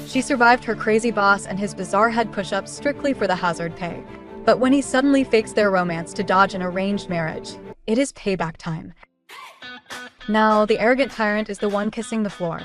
She survived her crazy boss and his bizarre head push-ups strictly for the hazard pay. But when he suddenly fakes their romance to dodge an arranged marriage, it is payback time. Now, the arrogant tyrant is the one kissing the floor.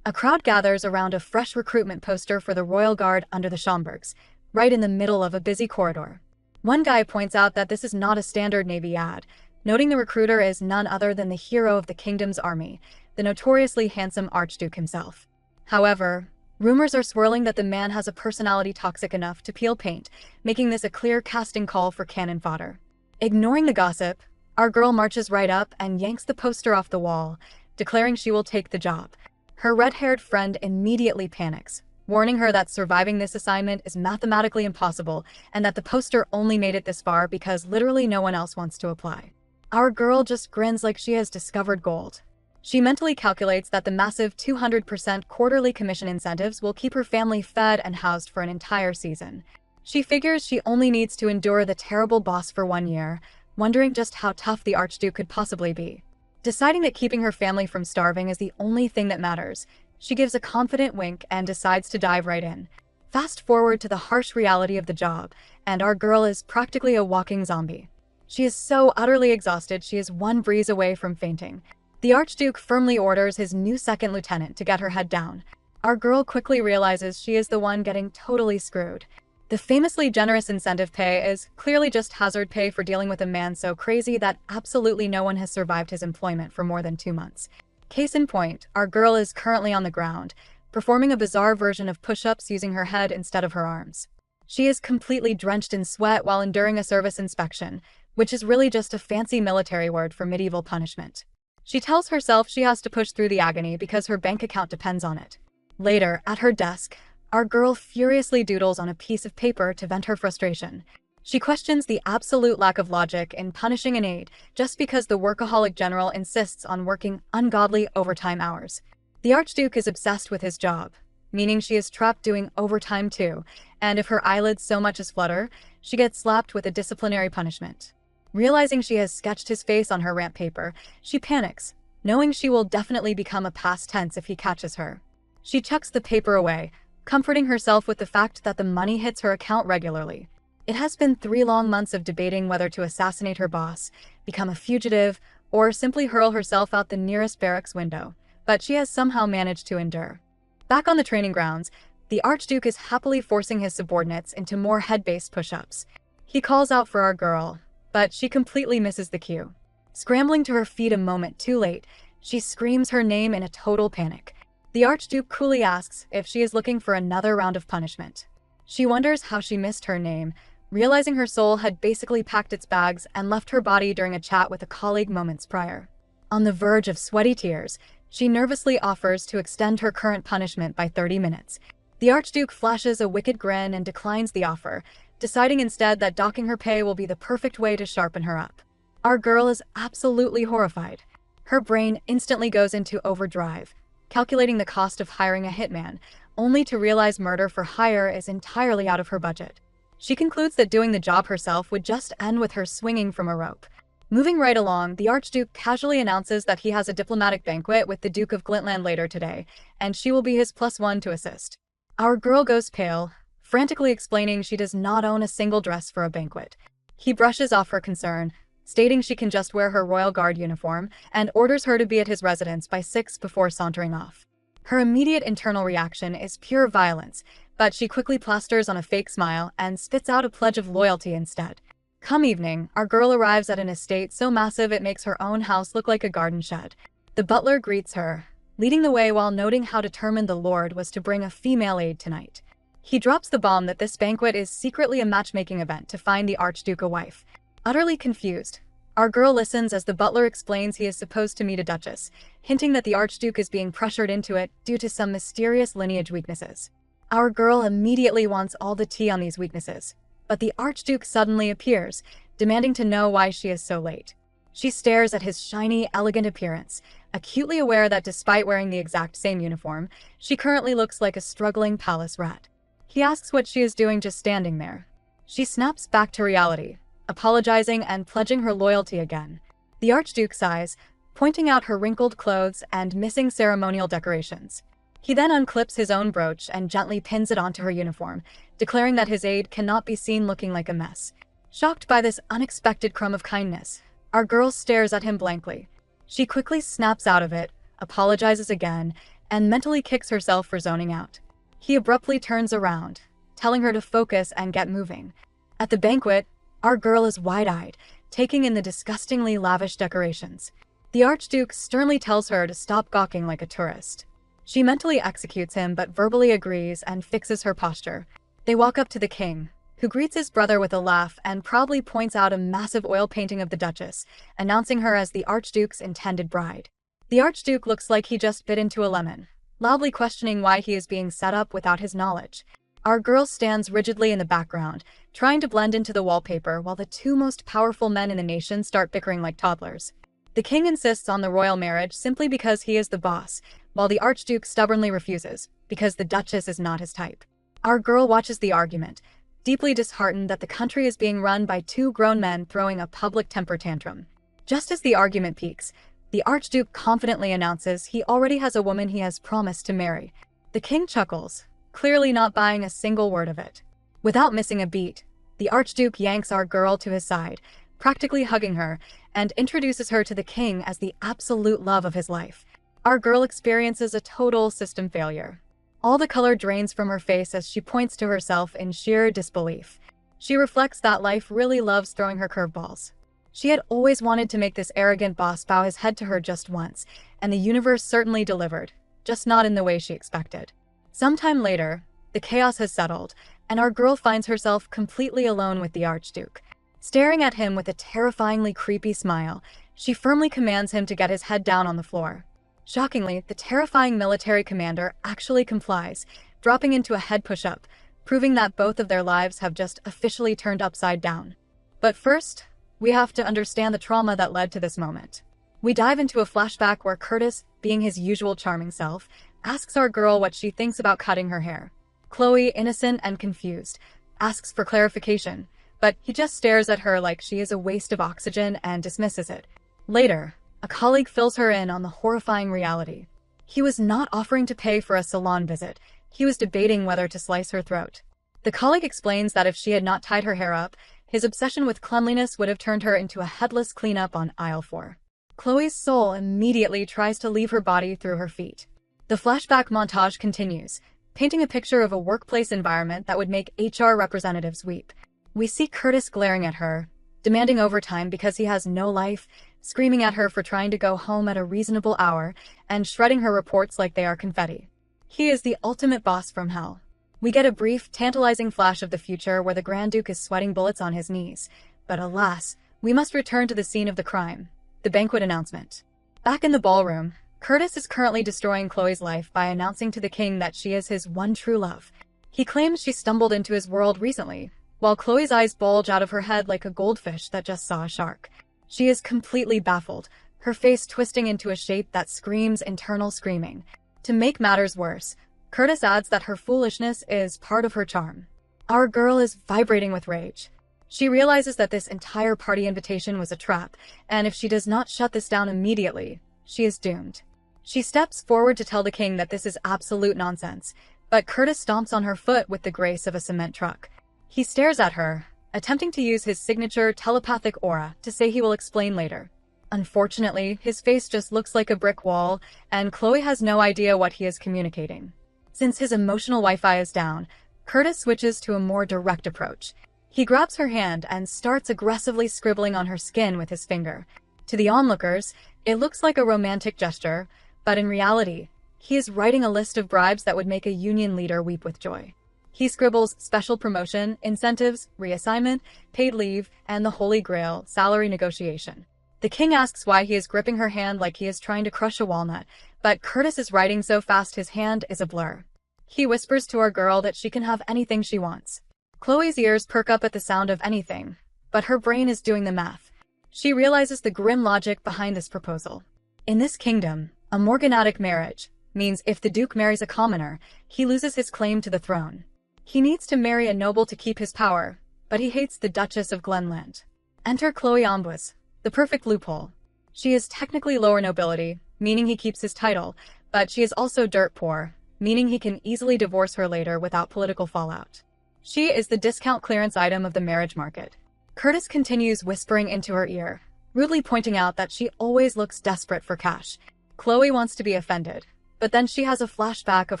A crowd gathers around a fresh recruitment poster for the Royal Guard under the Schomburgs, right in the middle of a busy corridor. One guy points out that this is not a standard Navy ad, noting the recruiter is none other than the hero of the kingdom's army, the notoriously handsome Archduke himself. However, rumors are swirling that the man has a personality toxic enough to peel paint, making this a clear casting call for cannon fodder. Ignoring the gossip, our girl marches right up and yanks the poster off the wall, declaring she will take the job. Her red-haired friend immediately panics, warning her that surviving this assignment is mathematically impossible and that the poster only made it this far because literally no one else wants to apply. Our girl just grins like she has discovered gold. She mentally calculates that the massive 200% quarterly commission incentives will keep her family fed and housed for an entire season. She figures she only needs to endure the terrible boss for 1 year, wondering just how tough the Archduke could possibly be. Deciding that keeping her family from starving is the only thing that matters, she gives a confident wink and decides to dive right in. Fast forward to the harsh reality of the job, and our girl is practically a walking zombie. She is so utterly exhausted she is one breeze away from fainting. The Archduke firmly orders his new second lieutenant to get her head down. Our girl quickly realizes she is the one getting totally screwed. The famously generous incentive pay is clearly just hazard pay for dealing with a man so crazy that absolutely no one has survived his employment for more than 2 months. Case in point, our girl is currently on the ground, performing a bizarre version of push-ups using her head instead of her arms. She is completely drenched in sweat while enduring a service inspection, which is really just a fancy military word for medieval punishment. She tells herself she has to push through the agony because her bank account depends on it. Later, at her desk, our girl furiously doodles on a piece of paper to vent her frustration. She questions the absolute lack of logic in punishing an aide just because the workaholic general insists on working ungodly overtime hours. The Archduke is obsessed with his job, meaning she is trapped doing overtime too, and if her eyelids so much as flutter, she gets slapped with a disciplinary punishment. Realizing she has sketched his face on her ramp paper, she panics, knowing she will definitely become a past tense if he catches her. She chucks the paper away, comforting herself with the fact that the money hits her account regularly. It has been 3 long months of debating whether to assassinate her boss, become a fugitive, or simply hurl herself out the nearest barracks window, but she has somehow managed to endure. Back on the training grounds, the Archduke is happily forcing his subordinates into more head-based push-ups. He calls out for our girl, but she completely misses the cue. Scrambling to her feet a moment too late, she screams her name in a total panic. The Archduke coolly asks if she is looking for another round of punishment. She wonders how she missed her name, realizing her soul had basically packed its bags and left her body during a chat with a colleague moments prior. On the verge of sweaty tears, she nervously offers to extend her current punishment by 30 minutes. The Archduke flashes a wicked grin and declines the offer, deciding instead that docking her pay will be the perfect way to sharpen her up. Our girl is absolutely horrified. Her brain instantly goes into overdrive, calculating the cost of hiring a hitman, only to realize murder for hire is entirely out of her budget. She concludes that doing the job herself would just end with her swinging from a rope. Moving right along, the Archduke casually announces that he has a diplomatic banquet with the Duke of Glintland later today, and she will be his +1 to assist. Our girl goes pale, frantically explaining she does not own a single dress for a banquet. He brushes off her concern, stating she can just wear her Royal Guard uniform, and orders her to be at his residence by 6 before sauntering off. Her immediate internal reaction is pure violence, but she quickly plasters on a fake smile and spits out a pledge of loyalty instead. Come evening, our girl arrives at an estate so massive it makes her own house look like a garden shed. The butler greets her, leading the way while noting how determined the lord was to bring a female aide tonight. He drops the bomb that this banquet is secretly a matchmaking event to find the Archduke a wife. Utterly confused, our girl listens as the butler explains he is supposed to meet a duchess, hinting that the Archduke is being pressured into it due to some mysterious lineage weaknesses. Our girl immediately wants all the tea on these weaknesses, but the Archduke suddenly appears, demanding to know why she is so late. She stares at his shiny, elegant appearance, acutely aware that despite wearing the exact same uniform, she currently looks like a struggling palace rat. He asks what she is doing just standing there. She snaps back to reality, apologizing and pledging her loyalty again. The Archduke sighs, pointing out her wrinkled clothes and missing ceremonial decorations. He then unclips his own brooch and gently pins it onto her uniform, declaring that his aide cannot be seen looking like a mess. Shocked by this unexpected crumb of kindness, our girl stares at him blankly. She quickly snaps out of it, apologizes again, and mentally kicks herself for zoning out. He abruptly turns around, telling her to focus and get moving. At the banquet, our girl is wide-eyed, taking in the disgustingly lavish decorations. The Archduke sternly tells her to stop gawking like a tourist. She mentally executes him but verbally agrees and fixes her posture. They walk up to the king, who greets his brother with a laugh and proudly points out a massive oil painting of the Duchess, announcing her as the Archduke's intended bride. The Archduke looks like he just bit into a lemon, loudly questioning why he is being set up without his knowledge. Our girl stands rigidly in the background, trying to blend into the wallpaper while the two most powerful men in the nation start bickering like toddlers. The king insists on the royal marriage simply because he is the boss, while the Archduke stubbornly refuses, because the Duchess is not his type. Our girl watches the argument, deeply disheartened that the country is being run by two grown men throwing a public temper tantrum. Just as the argument peaks, the Archduke confidently announces he already has a woman he has promised to marry. The king chuckles, clearly not buying a single word of it. Without missing a beat, the Archduke yanks our girl to his side, practically hugging her, and introduces her to the king as the absolute love of his life. Our girl experiences a total system failure. All the color drains from her face as she points to herself in sheer disbelief. She reflects that life really loves throwing her curveballs. She had always wanted to make this arrogant boss bow his head to her just once, and the universe certainly delivered, just not in the way she expected. Sometime later, the chaos has settled, and our girl finds herself completely alone with the Archduke. Staring at him with a terrifyingly creepy smile, she firmly commands him to get his head down on the floor. Shockingly, the terrifying military commander actually complies, dropping into a head push-up, proving that both of their lives have just officially turned upside down. But first, we have to understand the trauma that led to this moment. We dive into a flashback where Curtis, being his usual charming self, asks our girl what she thinks about cutting her hair. Chloe, innocent and confused, asks for clarification, but he just stares at her like she is a waste of oxygen and dismisses it. Later, a colleague fills her in on the horrifying reality. He was not offering to pay for a salon visit. He was debating whether to slice her throat. The colleague explains that if she had not tied her hair up, his obsession with cleanliness would have turned her into a headless cleanup on aisle 4. Chloe's soul immediately tries to leave her body through her feet. The flashback montage continues, painting a picture of a workplace environment that would make HR representatives weep. We see Curtis glaring at her, demanding overtime because he has no life, screaming at her for trying to go home at a reasonable hour, and shredding her reports like they are confetti. He is the ultimate boss from hell. We get a brief, tantalizing flash of the future where the Grand Duke is sweating bullets on his knees. But alas, we must return to the scene of the crime, the banquet announcement. Back in the ballroom, Curtis is currently destroying Chloe's life by announcing to the king that she is his one true love. He claims she stumbled into his world recently, while Chloe's eyes bulge out of her head like a goldfish that just saw a shark. She is completely baffled, her face twisting into a shape that screams internal screaming. To make matters worse, Curtis adds that her foolishness is part of her charm. Our girl is vibrating with rage. She realizes that this entire party invitation was a trap, and if she does not shut this down immediately, she is doomed. She steps forward to tell the king that this is absolute nonsense, but Curtis stomps on her foot with the grace of a cement truck. He stares at her, attempting to use his signature telepathic aura to say he will explain later. Unfortunately, his face just looks like a brick wall, and Chloe has no idea what he is communicating. Since his emotional Wi-Fi is down, Curtis switches to a more direct approach. He grabs her hand and starts aggressively scribbling on her skin with his finger. To the onlookers, it looks like a romantic gesture, but in reality, he is writing a list of bribes that would make a union leader weep with joy. He scribbles special promotion, incentives, reassignment, paid leave, and the holy grail, salary negotiation. The king asks why he is gripping her hand like he is trying to crush a walnut, but Curtis is writing so fast his hand is a blur. He whispers to our girl that she can have anything she wants. Chloe's ears perk up at the sound of anything, but her brain is doing the math. She realizes the grim logic behind this proposal. In this kingdom, a morganatic marriage means if the duke marries a commoner, he loses his claim to the throne. He needs to marry a noble to keep his power, but he hates the Duchess of Glenland. Enter Chloe Ambus, the perfect loophole. She is technically lower nobility, meaning he keeps his title, but she is also dirt poor, meaning he can easily divorce her later without political fallout. She is the discount clearance item of the marriage market. Curtis continues whispering into her ear, rudely pointing out that she always looks desperate for cash. Chloe wants to be offended, but then she has a flashback of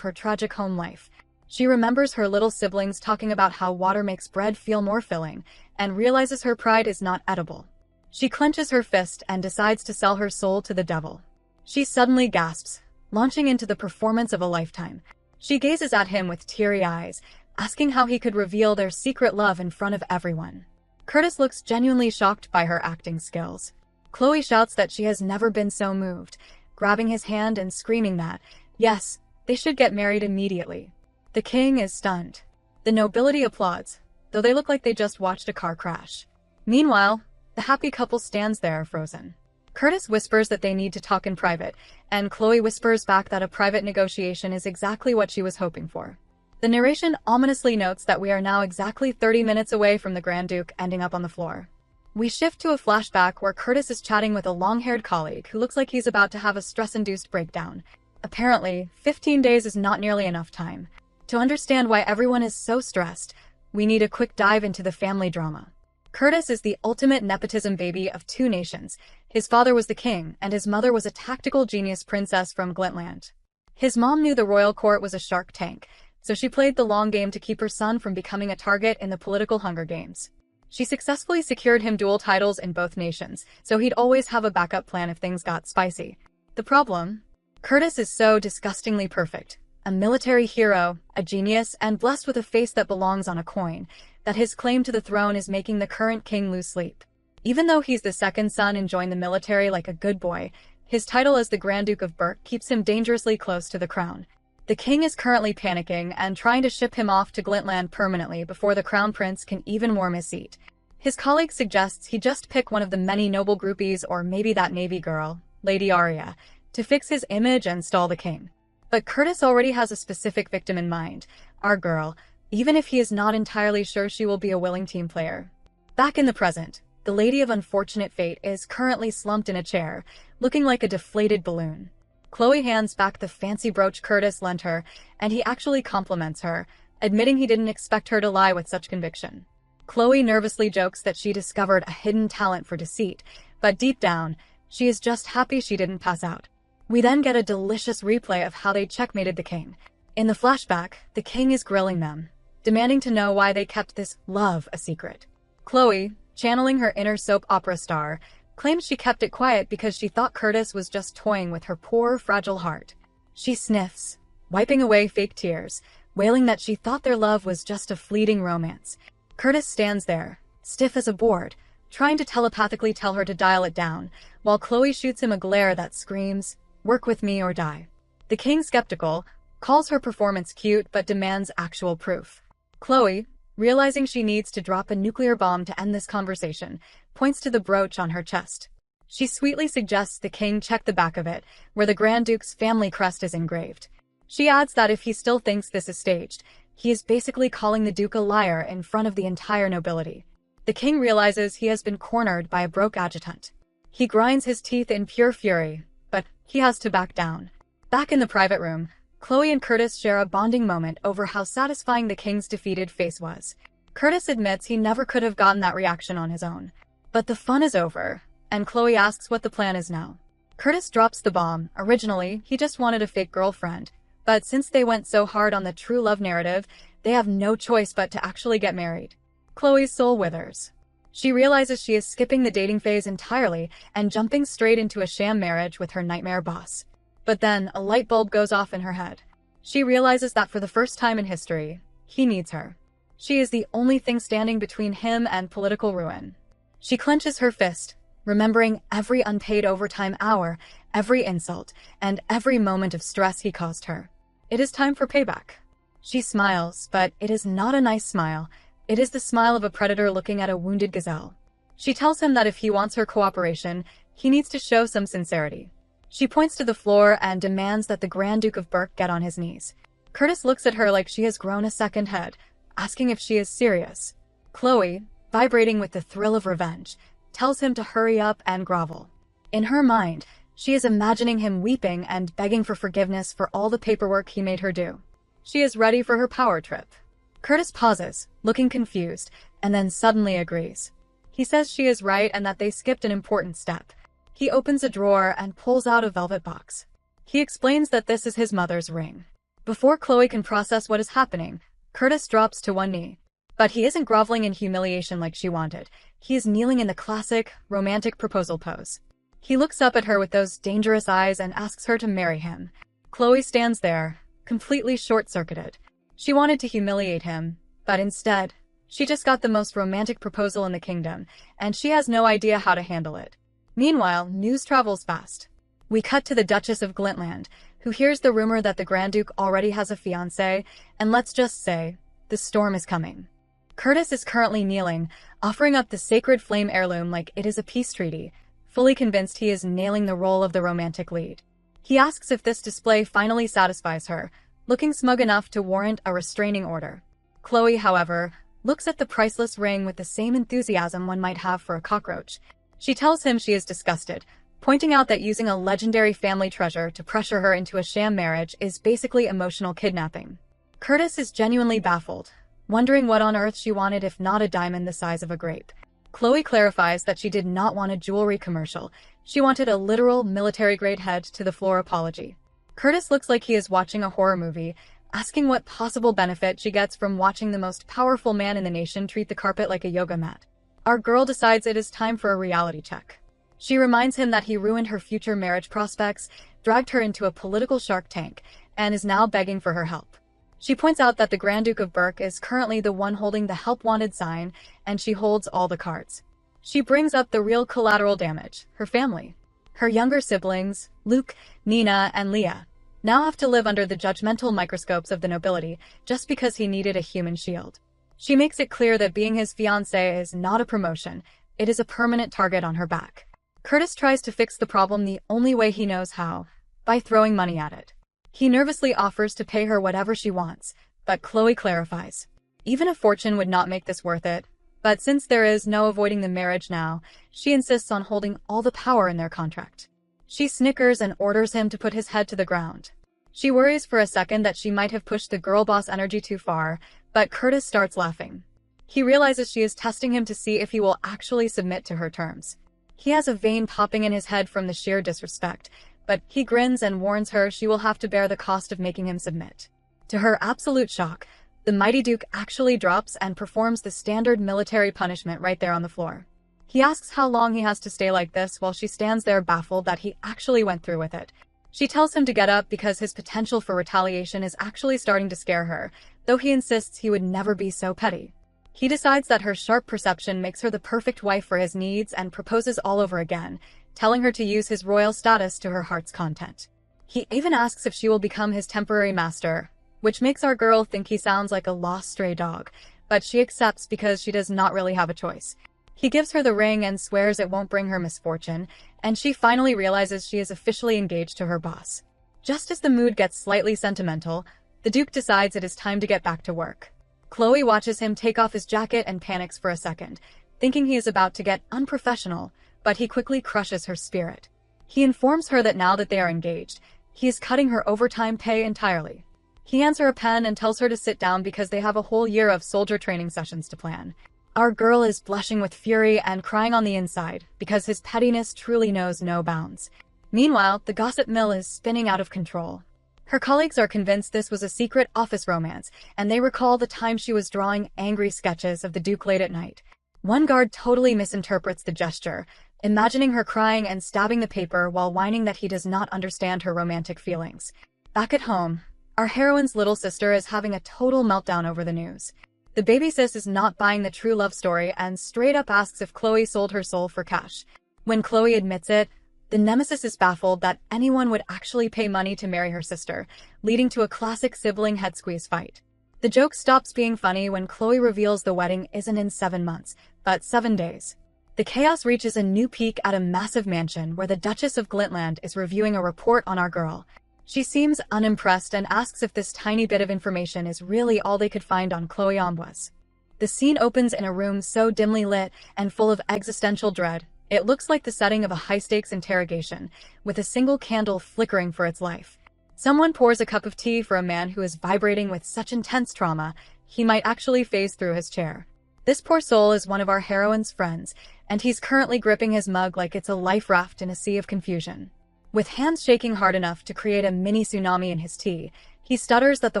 her tragic home life. She remembers her little siblings talking about how water makes bread feel more filling, and realizes her pride is not edible. She clenches her fist and decides to sell her soul to the devil. She suddenly gasps, launching into the performance of a lifetime. She gazes at him with teary eyes, asking how he could reveal their secret love in front of everyone. Curtis looks genuinely shocked by her acting skills. Chloe shouts that she has never been so moved, grabbing his hand and screaming that, yes, they should get married immediately. The king is stunned. The nobility applauds, though they look like they just watched a car crash. Meanwhile, the happy couple stands there, frozen. Curtis whispers that they need to talk in private, and Chloe whispers back that a private negotiation is exactly what she was hoping for. The narration ominously notes that we are now exactly 30 minutes away from the Grand Duke ending up on the floor. We shift to a flashback where Curtis is chatting with a long-haired colleague who looks like he's about to have a stress-induced breakdown. Apparently, 15 days is not nearly enough time. To understand why everyone is so stressed, we need a quick dive into the family drama. Curtis is the ultimate nepotism baby of two nations. His father was the king, and his mother was a tactical genius princess from Glintland. His mom knew the royal court was a shark tank, so she played the long game to keep her son from becoming a target in the political Hunger Games. She successfully secured him dual titles in both nations, so he'd always have a backup plan if things got spicy. The problem? Curtis is so disgustingly perfect. A military hero, a genius, and blessed with a face that belongs on a coin, that his claim to the throne is making the current king lose sleep. Even though he's the second son and joined the military like a good boy, his title as the Grand Duke of Berk keeps him dangerously close to the crown. The king is currently panicking and trying to ship him off to Glintland permanently before the crown prince can even warm his seat. His colleague suggests he just pick one of the many noble groupies, or maybe that Navy girl, Lady Arya, to fix his image and stall the king. But Curtis already has a specific victim in mind, our girl, even if he is not entirely sure she will be a willing team player. Back in the present, the Lady of Unfortunate Fate is currently slumped in a chair, looking like a deflated balloon. Chloe hands back the fancy brooch Curtis lent her, and he actually compliments her, admitting he didn't expect her to lie with such conviction. Chloe nervously jokes that she discovered a hidden talent for deceit, but deep down, she is just happy she didn't pass out. We then get a delicious replay of how they checkmated the king. In the flashback, the king is grilling them, demanding to know why they kept this love a secret. Chloe, channeling her inner soap opera star, claims she kept it quiet because she thought Curtis was just toying with her poor, fragile heart. She sniffs, wiping away fake tears, wailing that she thought their love was just a fleeting romance. Curtis stands there, stiff as a board, trying to telepathically tell her to dial it down, while Chloe shoots him a glare that screams, "Work with me or die." The king, skeptical, calls her performance cute but demands actual proof. Chloe, realizing she needs to drop a nuclear bomb to end this conversation, points to the brooch on her chest. She sweetly suggests the king check the back of it, where the Grand Duke's family crest is engraved. She adds that if he still thinks this is staged, he is basically calling the Duke a liar in front of the entire nobility. The king realizes he has been cornered by a broke adjutant. He grinds his teeth in pure fury, but he has to back down. Back in the private room, Chloe and Curtis share a bonding moment over how satisfying the king's defeated face was. Curtis admits he never could have gotten that reaction on his own. But the fun is over, and Chloe asks what the plan is now. Curtis drops the bomb. Originally, he just wanted a fake girlfriend, but since they went so hard on the true love narrative, they have no choice but to actually get married. Chloe's soul withers. She realizes she is skipping the dating phase entirely and jumping straight into a sham marriage with her nightmare boss. But then, a light bulb goes off in her head. She realizes that for the first time in history, he needs her. She is the only thing standing between him and political ruin. She clenches her fist, remembering every unpaid overtime hour, every insult, and every moment of stress he caused her. It is time for payback. She smiles, but it is not a nice smile. It is the smile of a predator looking at a wounded gazelle. She tells him that if he wants her cooperation, he needs to show some sincerity. She points to the floor and demands that the Grand Duke of Berk get on his knees. Curtis looks at her like she has grown a second head, asking if she is serious. Chloe, vibrating with the thrill of revenge, tells him to hurry up and grovel. In her mind, She is imagining him weeping and begging for forgiveness for all the paperwork he made her do. She is ready for her power trip. Curtis pauses, looking confused, and then suddenly agrees. He says she is right and that they skipped an important step. He opens a drawer and pulls out a velvet box. He explains that this is his mother's ring. Before Chloe can process what is happening, Curtis drops to one knee. But he isn't groveling in humiliation like she wanted. He is kneeling in the classic, romantic proposal pose. He looks up at her with those dangerous eyes and asks her to marry him. Chloe stands there, completely short-circuited. She wanted to humiliate him, but instead, she just got the most romantic proposal in the kingdom, and she has no idea how to handle it. Meanwhile, news travels fast. We cut to the Duchess of Glintland, who hears the rumor that the Grand Duke already has a fiancé, and let's just say, the storm is coming. Curtis is currently kneeling, offering up the sacred flame heirloom like it is a peace treaty, fully convinced he is nailing the role of the romantic lead. He asks if this display finally satisfies her, looking smug enough to warrant a restraining order. Chloe, however, looks at the priceless ring with the same enthusiasm one might have for a cockroach. She tells him she is disgusted, pointing out that using a legendary family treasure to pressure her into a sham marriage is basically emotional kidnapping. Curtis is genuinely baffled, wondering what on earth she wanted if not a diamond the size of a grape. Chloe clarifies that she did not want a jewelry commercial. She wanted a literal military-grade head-to-the-floor apology. Curtis looks like he is watching a horror movie, asking what possible benefit she gets from watching the most powerful man in the nation treat the carpet like a yoga mat. Our girl decides it is time for a reality check. She reminds him that he ruined her future marriage prospects, dragged her into a political shark tank, and is now begging for her help. She points out that the Grand Duke of Berk is currently the one holding the help wanted sign, and she holds all the cards. She brings up the real collateral damage, her family. Her younger siblings, Luke, Nina, and Leah, now have to live under the judgmental microscopes of the nobility just because he needed a human shield. She makes it clear that being his fiancé is not a promotion, it is a permanent target on her back. Curtis tries to fix the problem the only way he knows how, by throwing money at it. He nervously offers to pay her whatever she wants, but Chloe clarifies. Even a fortune would not make this worth it, but since there is no avoiding the marriage now, she insists on holding all the power in their contract. She snickers and orders him to put his head to the ground. She worries for a second that she might have pushed the girl boss energy too far, but Curtis starts laughing. He realizes she is testing him to see if he will actually submit to her terms. He has a vein popping in his head from the sheer disrespect, but he grins and warns her she will have to bear the cost of making him submit. To her absolute shock, the mighty Duke actually drops and performs the standard military punishment right there on the floor. He asks how long he has to stay like this while she stands there baffled that he actually went through with it. She tells him to get up because his potential for retaliation is actually starting to scare her, though he insists he would never be so petty. He decides that her sharp perception makes her the perfect wife for his needs and proposes all over again, telling her to use his royal status to her heart's content. He even asks if she will become his temporary master, which makes our girl think he sounds like a lost stray dog, but she accepts because she does not really have a choice. He gives her the ring and swears it won't bring her misfortune, and she finally realizes she is officially engaged to her boss. Just as the mood gets slightly sentimental, the Duke decides it is time to get back to work. Chloe watches him take off his jacket and panics for a second, thinking he is about to get unprofessional, but he quickly crushes her spirit. He informs her that now that they are engaged, he is cutting her overtime pay entirely. He hands her a pen and tells her to sit down because they have a whole year of soldier training sessions to plan. Our girl is blushing with fury and crying on the inside because his pettiness truly knows no bounds. Meanwhile, the gossip mill is spinning out of control. Her colleagues are convinced this was a secret office romance, and they recall the time she was drawing angry sketches of the Duke late at night. One guard totally misinterprets the gesture, imagining her crying and stabbing the paper while whining that he does not understand her romantic feelings. Back at home, our heroine's little sister is having a total meltdown over the news. The baby sis is not buying the true love story and straight up asks if Chloe sold her soul for cash. When Chloe admits it, the nemesis is baffled that anyone would actually pay money to marry her sister, leading to a classic sibling head squeeze fight. The joke stops being funny when Chloe reveals the wedding isn't in 7 months, but 7 days. The chaos reaches a new peak at a massive mansion where the Duchess of Glintland is reviewing a report on our girl. She seems unimpressed and asks if this tiny bit of information is really all they could find on Chloe Amboise. The scene opens in a room so dimly lit and full of existential dread, It looks like the setting of a high-stakes interrogation, with a single candle flickering for its life. Someone pours a cup of tea for a man who is vibrating with such intense trauma, he might actually phase through his chair. This poor soul is one of our heroine's friends, and he's currently gripping his mug like it's a life raft in a sea of confusion. With hands shaking hard enough to create a mini tsunami in his tea, he stutters that the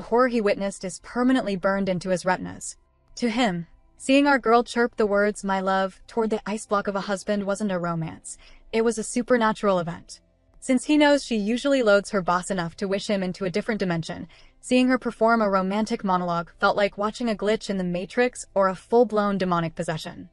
horror he witnessed is permanently burned into his retinas. To him, seeing our girl chirp the words, "my love," toward the ice block of a husband wasn't a romance. It was a supernatural event. Since he knows she usually loads her boss enough to wish him into a different dimension, seeing her perform a romantic monologue felt like watching a glitch in the Matrix or a full-blown demonic possession.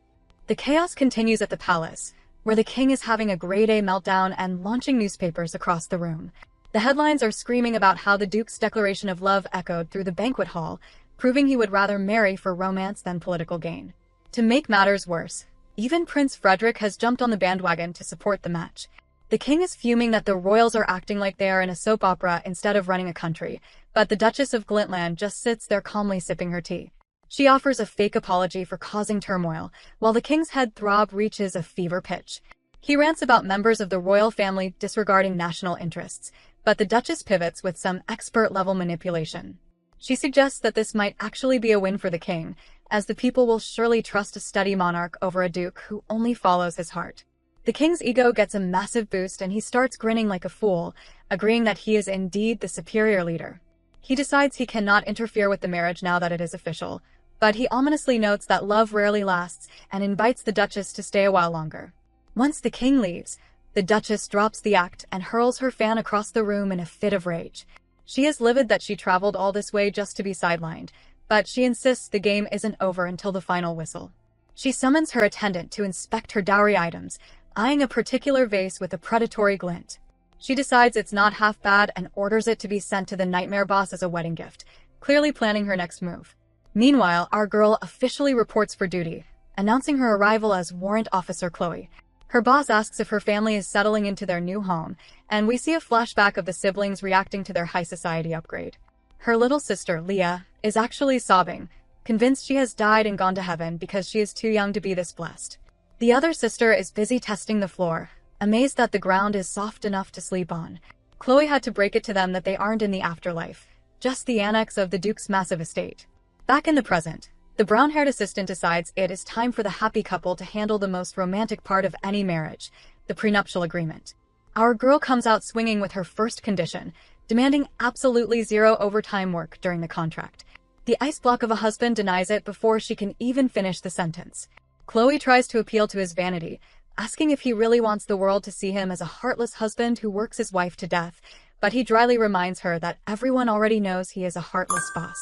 The chaos continues at the palace, where the king is having a grade A meltdown and launching newspapers across the room. The headlines are screaming about how the Duke's declaration of love echoed through the banquet hall, proving he would rather marry for romance than political gain. To make matters worse, even Prince Frederick has jumped on the bandwagon to support the match. The king is fuming that the royals are acting like they are in a soap opera instead of running a country, but the Duchess of Glintland just sits there calmly sipping her tea. She offers a fake apology for causing turmoil, while the king's head throb reaches a fever pitch. He rants about members of the royal family disregarding national interests, but the Duchess pivots with some expert-level manipulation. She suggests that this might actually be a win for the king, as the people will surely trust a steady monarch over a duke who only follows his heart. The king's ego gets a massive boost and he starts grinning like a fool, agreeing that he is indeed the superior leader. He decides he cannot interfere with the marriage now that it is official, but he ominously notes that love rarely lasts and invites the Duchess to stay a while longer. Once the king leaves, the Duchess drops the act and hurls her fan across the room in a fit of rage. She is livid that she traveled all this way just to be sidelined, but she insists the game isn't over until the final whistle. She summons her attendant to inspect her dowry items, eyeing a particular vase with a predatory glint. She decides it's not half bad and orders it to be sent to the nightmare boss as a wedding gift, clearly planning her next move. Meanwhile, our girl officially reports for duty, announcing her arrival as Warrant Officer Chloe. Her boss asks if her family is settling into their new home, and we see a flashback of the siblings reacting to their high society upgrade. Her little sister, Leah, is actually sobbing, convinced she has died and gone to heaven because she is too young to be this blessed. The other sister is busy testing the floor, amazed that the ground is soft enough to sleep on. Chloe had to break it to them that they aren't in the afterlife, just the annex of the Duke's massive estate. Back in the present, the brown-haired assistant decides it is time for the happy couple to handle the most romantic part of any marriage, the prenuptial agreement. Our girl comes out swinging with her first condition, demanding absolutely zero overtime work during the contract. The ice block of a husband denies it before she can even finish the sentence. Chloe tries to appeal to his vanity, asking if he really wants the world to see him as a heartless husband who works his wife to death, but he dryly reminds her that everyone already knows he is a heartless boss.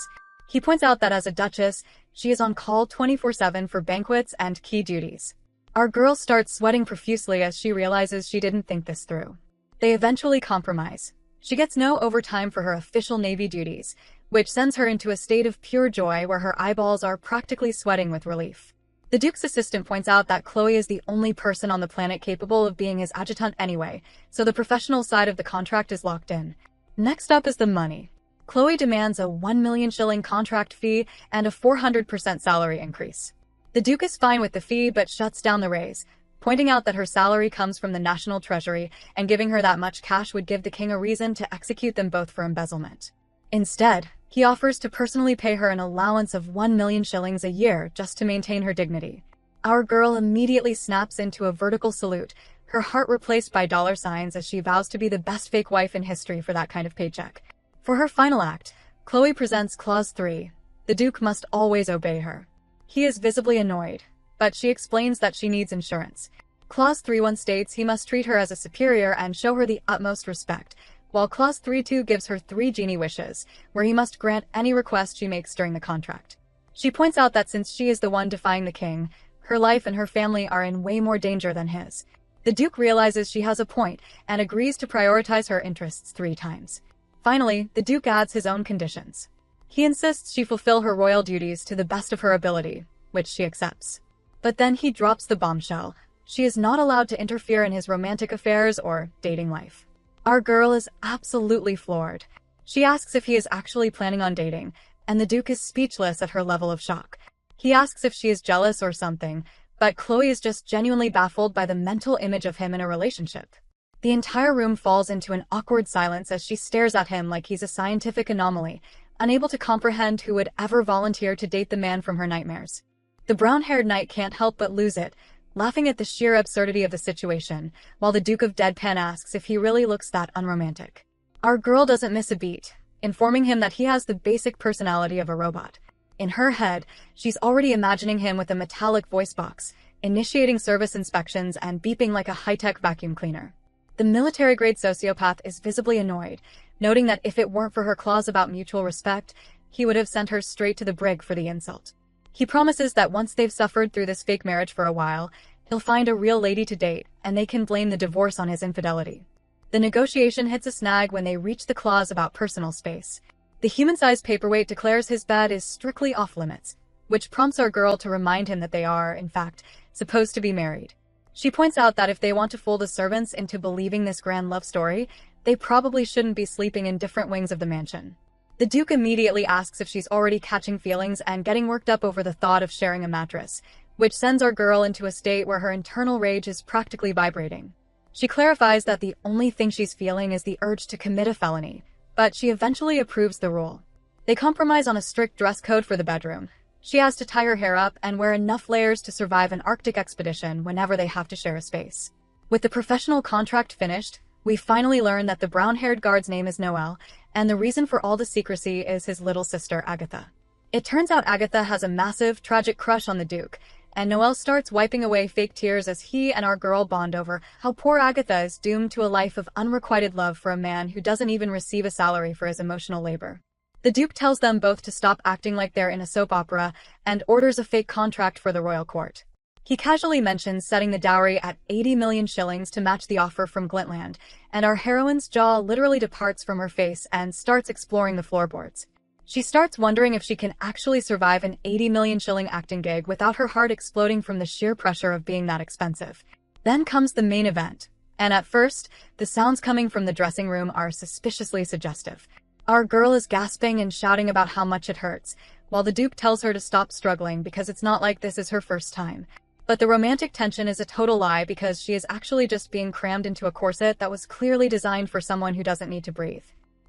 He points out that as a duchess, she is on call 24/7 for banquets and key duties. Our girl starts sweating profusely as she realizes she didn't think this through. They eventually compromise. She gets no overtime for her official Navy duties, which sends her into a state of pure joy where her eyeballs are practically sweating with relief. The Duke's assistant points out that Chloe is the only person on the planet capable of being his adjutant anyway, so the professional side of the contract is locked in. Next up is the money. Chloe demands a 1 million shilling contract fee and a 400% salary increase. The Duke is fine with the fee but shuts down the raise, pointing out that her salary comes from the national treasury and giving her that much cash would give the king a reason to execute them both for embezzlement. Instead, he offers to personally pay her an allowance of 1 million shillings a year just to maintain her dignity. Our girl immediately snaps into a vertical salute, her heart replaced by dollar signs as she vows to be the best fake wife in history for that kind of paycheck. For her final act, Chloe presents Clause 3. The Duke must always obey her. He is visibly annoyed, but she explains that she needs insurance. Clause 3.1 states he must treat her as a superior and show her the utmost respect, while Clause 3.2 gives her 3 genie wishes, where he must grant any request she makes during the contract. She points out that since she is the one defying the king, her life and her family are in way more danger than his. The Duke realizes she has a point and agrees to prioritize her interests 3 times. Finally, the Duke adds his own conditions. He insists she fulfill her royal duties to the best of her ability, which she accepts. But then he drops the bombshell. She is not allowed to interfere in his romantic affairs or dating life. Our girl is absolutely floored. She asks if he is actually planning on dating, and the Duke is speechless at her level of shock. He asks if she is jealous or something, but Chloe is just genuinely baffled by the mental image of him in a relationship. The entire room falls into an awkward silence as she stares at him like he's a scientific anomaly, unable to comprehend who would ever volunteer to date the man from her nightmares. The brown-haired knight can't help but lose it, laughing at the sheer absurdity of the situation, while the Duke of Deadpan asks if he really looks that unromantic. Our girl doesn't miss a beat, informing him that he has the basic personality of a robot. In her head, she's already imagining him with a metallic voice box, initiating service inspections and beeping like a high-tech vacuum cleaner. The military-grade sociopath is visibly annoyed, noting that if it weren't for her clause about mutual respect, he would have sent her straight to the brig for the insult. He promises that once they've suffered through this fake marriage for a while, he'll find a real lady to date, and they can blame the divorce on his infidelity. The negotiation hits a snag when they reach the clause about personal space. The human-sized paperweight declares his bed is strictly off-limits, which prompts our girl to remind him that they are, in fact, supposed to be married. She points out that if they want to fool the servants into believing this grand love story, they probably shouldn't be sleeping in different wings of the mansion. The Duke immediately asks if she's already catching feelings and getting worked up over the thought of sharing a mattress, which sends our girl into a state where her internal rage is practically vibrating. She clarifies that the only thing she's feeling is the urge to commit a felony, but she eventually approves the rule. They compromise on a strict dress code for the bedroom. She has to tie her hair up and wear enough layers to survive an Arctic expedition whenever they have to share a space. With the professional contract finished, we finally learn that the brown-haired guard's name is Noel, and the reason for all the secrecy is his little sister, Agatha. It turns out Agatha has a massive, tragic crush on the Duke, and Noel starts wiping away fake tears as he and our girl bond over how poor Agatha is doomed to a life of unrequited love for a man who doesn't even receive a salary for his emotional labor. The Duke tells them both to stop acting like they're in a soap opera and orders a fake contract for the royal court. He casually mentions setting the dowry at 80 million shillings to match the offer from Glintland, and our heroine's jaw literally departs from her face and starts exploring the floorboards. She starts wondering if she can actually survive an 80 million shilling acting gig without her heart exploding from the sheer pressure of being that expensive. Then comes the main event, and at first, the sounds coming from the dressing room are suspiciously suggestive. Our girl is gasping and shouting about how much it hurts, while the Duke tells her to stop struggling because it's not like this is her first time. But the romantic tension is a total lie because she is actually just being crammed into a corset that was clearly designed for someone who doesn't need to breathe.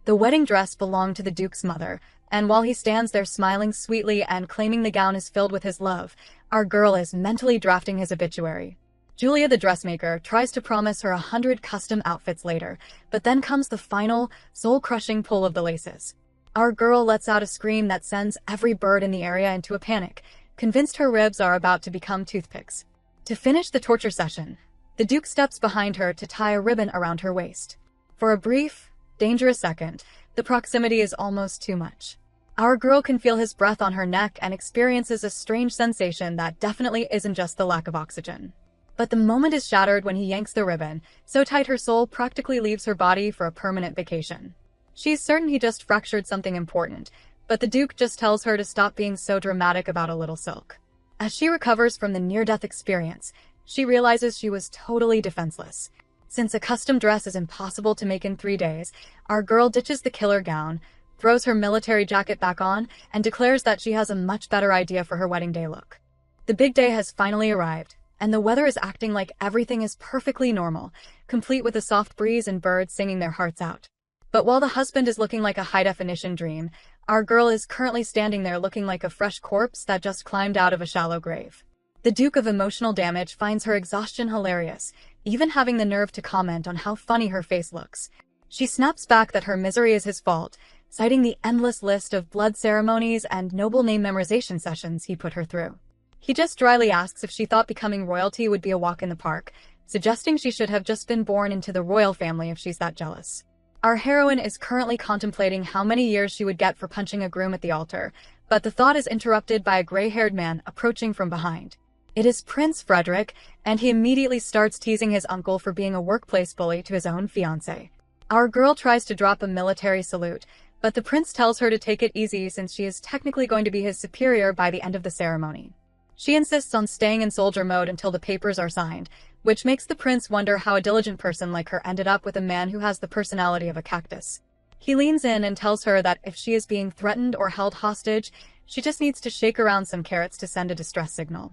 The wedding dress belonged to the Duke's mother, and while he stands there smiling sweetly and claiming the gown is filled with his love, our girl is mentally drafting his obituary. Julia the dressmaker tries to promise her 100 custom outfits later, but then comes the final, soul-crushing pull of the laces. Our girl lets out a scream that sends every bird in the area into a panic, convinced her ribs are about to become toothpicks. To finish the torture session, the Duke steps behind her to tie a ribbon around her waist. For a brief, dangerous second, the proximity is almost too much. Our girl can feel his breath on her neck and experiences a strange sensation that definitely isn't just the lack of oxygen. But the moment is shattered when he yanks the ribbon, so tight her soul practically leaves her body for a permanent vacation. She's certain he just fractured something important, but the Duke just tells her to stop being so dramatic about a little silk. As she recovers from the near-death experience, she realizes she was totally defenseless. Since a custom dress is impossible to make in 3 days, our girl ditches the killer gown, throws her military jacket back on, and declares that she has a much better idea for her wedding day look. The big day has finally arrived, and the weather is acting like everything is perfectly normal, complete with a soft breeze and birds singing their hearts out. But while the husband is looking like a high-definition dream, our girl is currently standing there looking like a fresh corpse that just climbed out of a shallow grave. The Duke of Emotional Damage finds her exhaustion hilarious, even having the nerve to comment on how funny her face looks. She snaps back that her misery is his fault, citing the endless list of blood ceremonies and noble name memorization sessions he put her through. He just dryly asks if she thought becoming royalty would be a walk in the park, suggesting she should have just been born into the royal family if she's that jealous. Our heroine is currently contemplating how many years she would get for punching a groom at the altar, but the thought is interrupted by a gray-haired man approaching from behind. It is Prince Frederick, and he immediately starts teasing his uncle for being a workplace bully to his own fiancée. Our girl tries to drop a military salute, but the prince tells her to take it easy since she is technically going to be his superior by the end of the ceremony. She insists on staying in soldier mode until the papers are signed, which makes the prince wonder how a diligent person like her ended up with a man who has the personality of a cactus. He leans in and tells her that if she is being threatened or held hostage, she just needs to shake around some carrots to send a distress signal.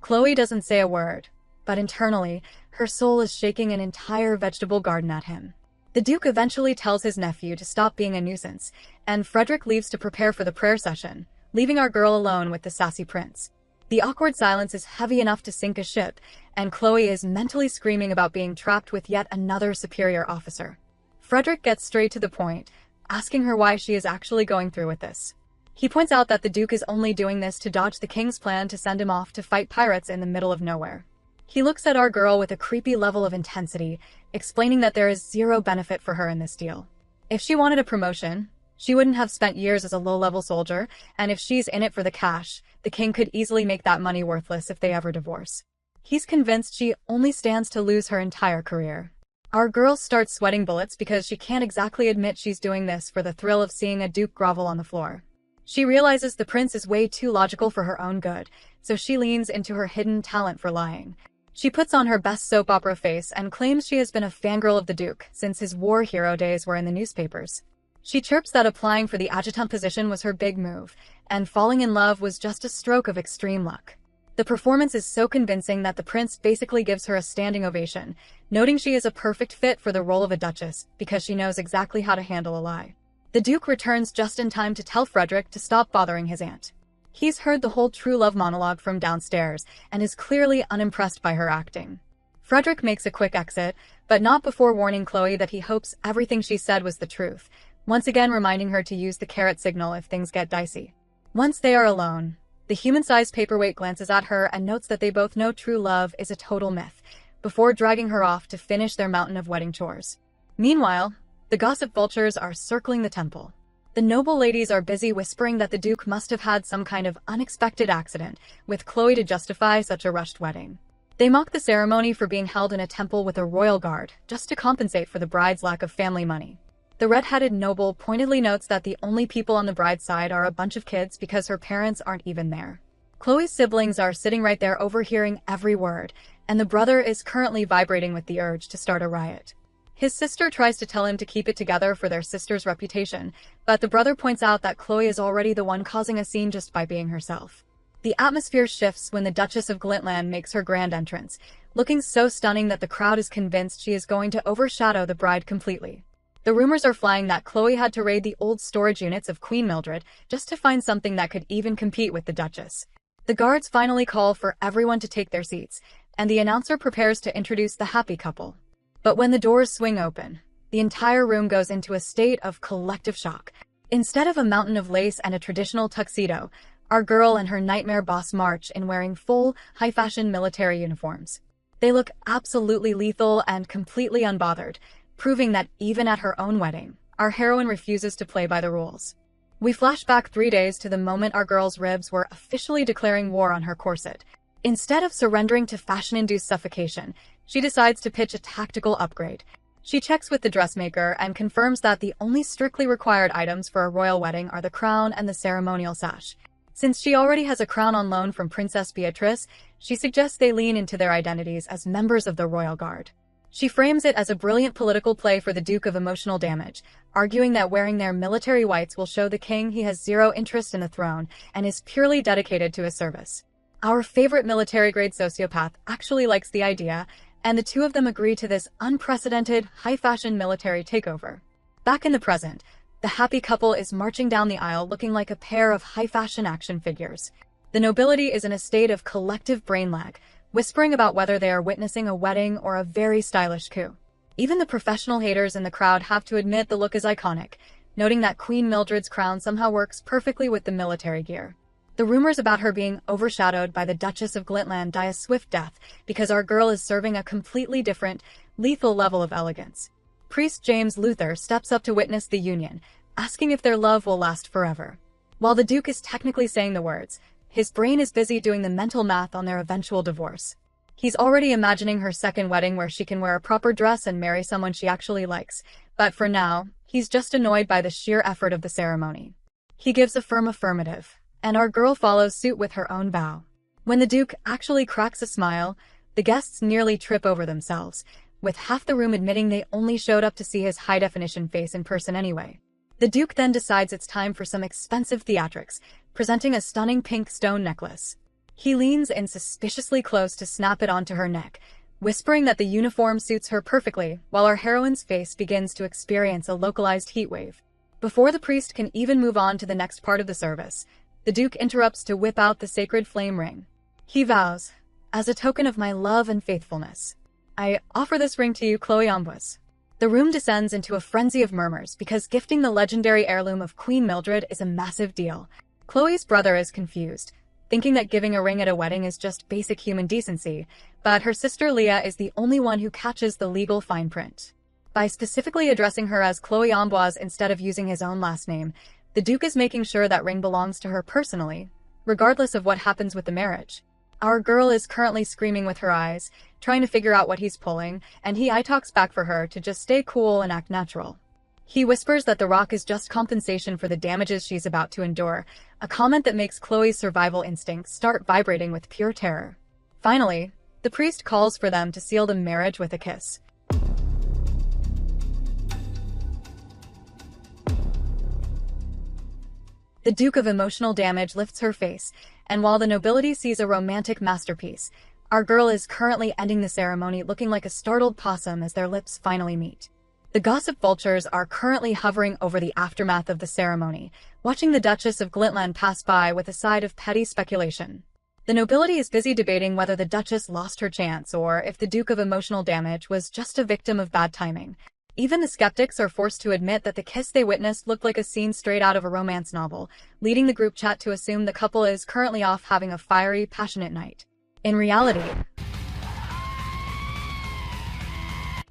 Chloe doesn't say a word, but internally, her soul is shaking an entire vegetable garden at him. The Duke eventually tells his nephew to stop being a nuisance, and Frederick leaves to prepare for the prayer session, leaving our girl alone with the sassy prince. The awkward silence is heavy enough to sink a ship, and Chloe is mentally screaming about being trapped with yet another superior officer. Frederick gets straight to the point, asking her why she is actually going through with this. He points out that the Duke is only doing this to dodge the king's plan to send him off to fight pirates in the middle of nowhere. He looks at our girl with a creepy level of intensity, explaining that there is zero benefit for her in this deal. If she wanted a promotion, she wouldn't have spent years as a low-level soldier, and if she's in it for the cash, the king could easily make that money worthless if they ever divorce. He's convinced she only stands to lose her entire career. Our girl starts sweating bullets because she can't exactly admit she's doing this for the thrill of seeing a duke grovel on the floor. She realizes the prince is way too logical for her own good, so she leans into her hidden talent for lying. She puts on her best soap opera face and claims she has been a fangirl of the Duke since his war hero days were in the newspapers. She chirps that applying for the adjutant position was her big move, and falling in love was just a stroke of extreme luck. The performance is so convincing that the prince basically gives her a standing ovation, noting she is a perfect fit for the role of a duchess because she knows exactly how to handle a lie. The Duke returns just in time to tell Frederick to stop bothering his aunt. He's heard the whole true love monologue from downstairs and is clearly unimpressed by her acting. Frederick makes a quick exit, but not before warning Chloe that he hopes everything she said was the truth, once again reminding her to use the carrot signal if things get dicey. Once they are alone, the human-sized paperweight glances at her and notes that they both know true love is a total myth, before dragging her off to finish their mountain of wedding chores. Meanwhile, the gossip vultures are circling the temple. The noble ladies are busy whispering that the Duke must have had some kind of unexpected accident, with Chloe to justify such a rushed wedding. They mock the ceremony for being held in a temple with a royal guard, just to compensate for the bride's lack of family money. The red-headed noble pointedly notes that the only people on the bride's side are a bunch of kids because her parents aren't even there. Chloe's siblings are sitting right there overhearing every word, and the brother is currently vibrating with the urge to start a riot. His sister tries to tell him to keep it together for their sister's reputation, but the brother points out that Chloe is already the one causing a scene just by being herself. The atmosphere shifts when the Duchess of Glintland makes her grand entrance, looking so stunning that the crowd is convinced she is going to overshadow the bride completely. The rumors are flying that Chloe had to raid the old storage units of Queen Mildred just to find something that could even compete with the Duchess. The guards finally call for everyone to take their seats, and the announcer prepares to introduce the happy couple. But when the doors swing open, the entire room goes into a state of collective shock. Instead of a mountain of lace and a traditional tuxedo, our girl and her nightmare boss march in wearing full, high-fashion military uniforms. They look absolutely lethal and completely unbothered, proving that even at her own wedding, our heroine refuses to play by the rules. We flash back 3 days to the moment our girl's ribs were officially declaring war on her corset. Instead of surrendering to fashion-induced suffocation, she decides to pitch a tactical upgrade. She checks with the dressmaker and confirms that the only strictly required items for a royal wedding are the crown and the ceremonial sash. Since she already has a crown on loan from Princess Beatrice, she suggests they lean into their identities as members of the royal guard. She frames it as a brilliant political play for the Duke of Emotional Damage, arguing that wearing their military whites will show the king he has zero interest in the throne and is purely dedicated to his service. Our favorite military-grade sociopath actually likes the idea, and the two of them agree to this unprecedented, high-fashion military takeover. Back in the present, the happy couple is marching down the aisle looking like a pair of high-fashion action figures. The nobility is in a state of collective brain lag, whispering about whether they are witnessing a wedding or a very stylish coup. Even the professional haters in the crowd have to admit the look is iconic, noting that Queen Mildred's crown somehow works perfectly with the military gear. The rumors about her being overshadowed by the Duchess of Glintland die a swift death because our girl is serving a completely different, lethal level of elegance. Priest James Luther steps up to witness the union, asking if their love will last forever. While the Duke is technically saying the words, his brain is busy doing the mental math on their eventual divorce. He's already imagining her second wedding where she can wear a proper dress and marry someone she actually likes, but for now, he's just annoyed by the sheer effort of the ceremony. He gives a firm affirmative, and our girl follows suit with her own bow. When the Duke actually cracks a smile, the guests nearly trip over themselves, with half the room admitting they only showed up to see his high-definition face in person anyway. The Duke then decides it's time for some expensive theatrics, presenting a stunning pink stone necklace. He leans in suspiciously close to snap it onto her neck, whispering that the uniform suits her perfectly, while our heroine's face begins to experience a localized heat wave. Before the priest can even move on to the next part of the service, the Duke interrupts to whip out the sacred flame ring. He vows, "As a token of my love and faithfulness, I offer this ring to you, Chloe Ambwas." The room descends into a frenzy of murmurs because gifting the legendary heirloom of Queen Mildred is a massive deal. Chloe's brother is confused, thinking that giving a ring at a wedding is just basic human decency, but her sister Leah is the only one who catches the legal fine print. By specifically addressing her as Chloe Ambwas instead of using his own last name, the Duke is making sure that ring belongs to her personally, regardless of what happens with the marriage. Our girl is currently screaming with her eyes, trying to figure out what he's pulling, and he talks back for her to just stay cool and act natural. He whispers that the rock is just compensation for the damages she's about to endure, a comment that makes Chloe's survival instincts start vibrating with pure terror. Finally, the priest calls for them to seal the marriage with a kiss. The Duke of Emotional Damage lifts her face, and while the nobility sees a romantic masterpiece, our girl is currently ending the ceremony looking like a startled possum as their lips finally meet. The gossip vultures are currently hovering over the aftermath of the ceremony, watching the Duchess of Glintland pass by with a side of petty speculation. The nobility is busy debating whether the Duchess lost her chance or if the Duke of Emotional Damage was just a victim of bad timing. Even the skeptics are forced to admit that the kiss they witnessed looked like a scene straight out of a romance novel, leading the group chat to assume the couple is currently off having a fiery, passionate night. In reality,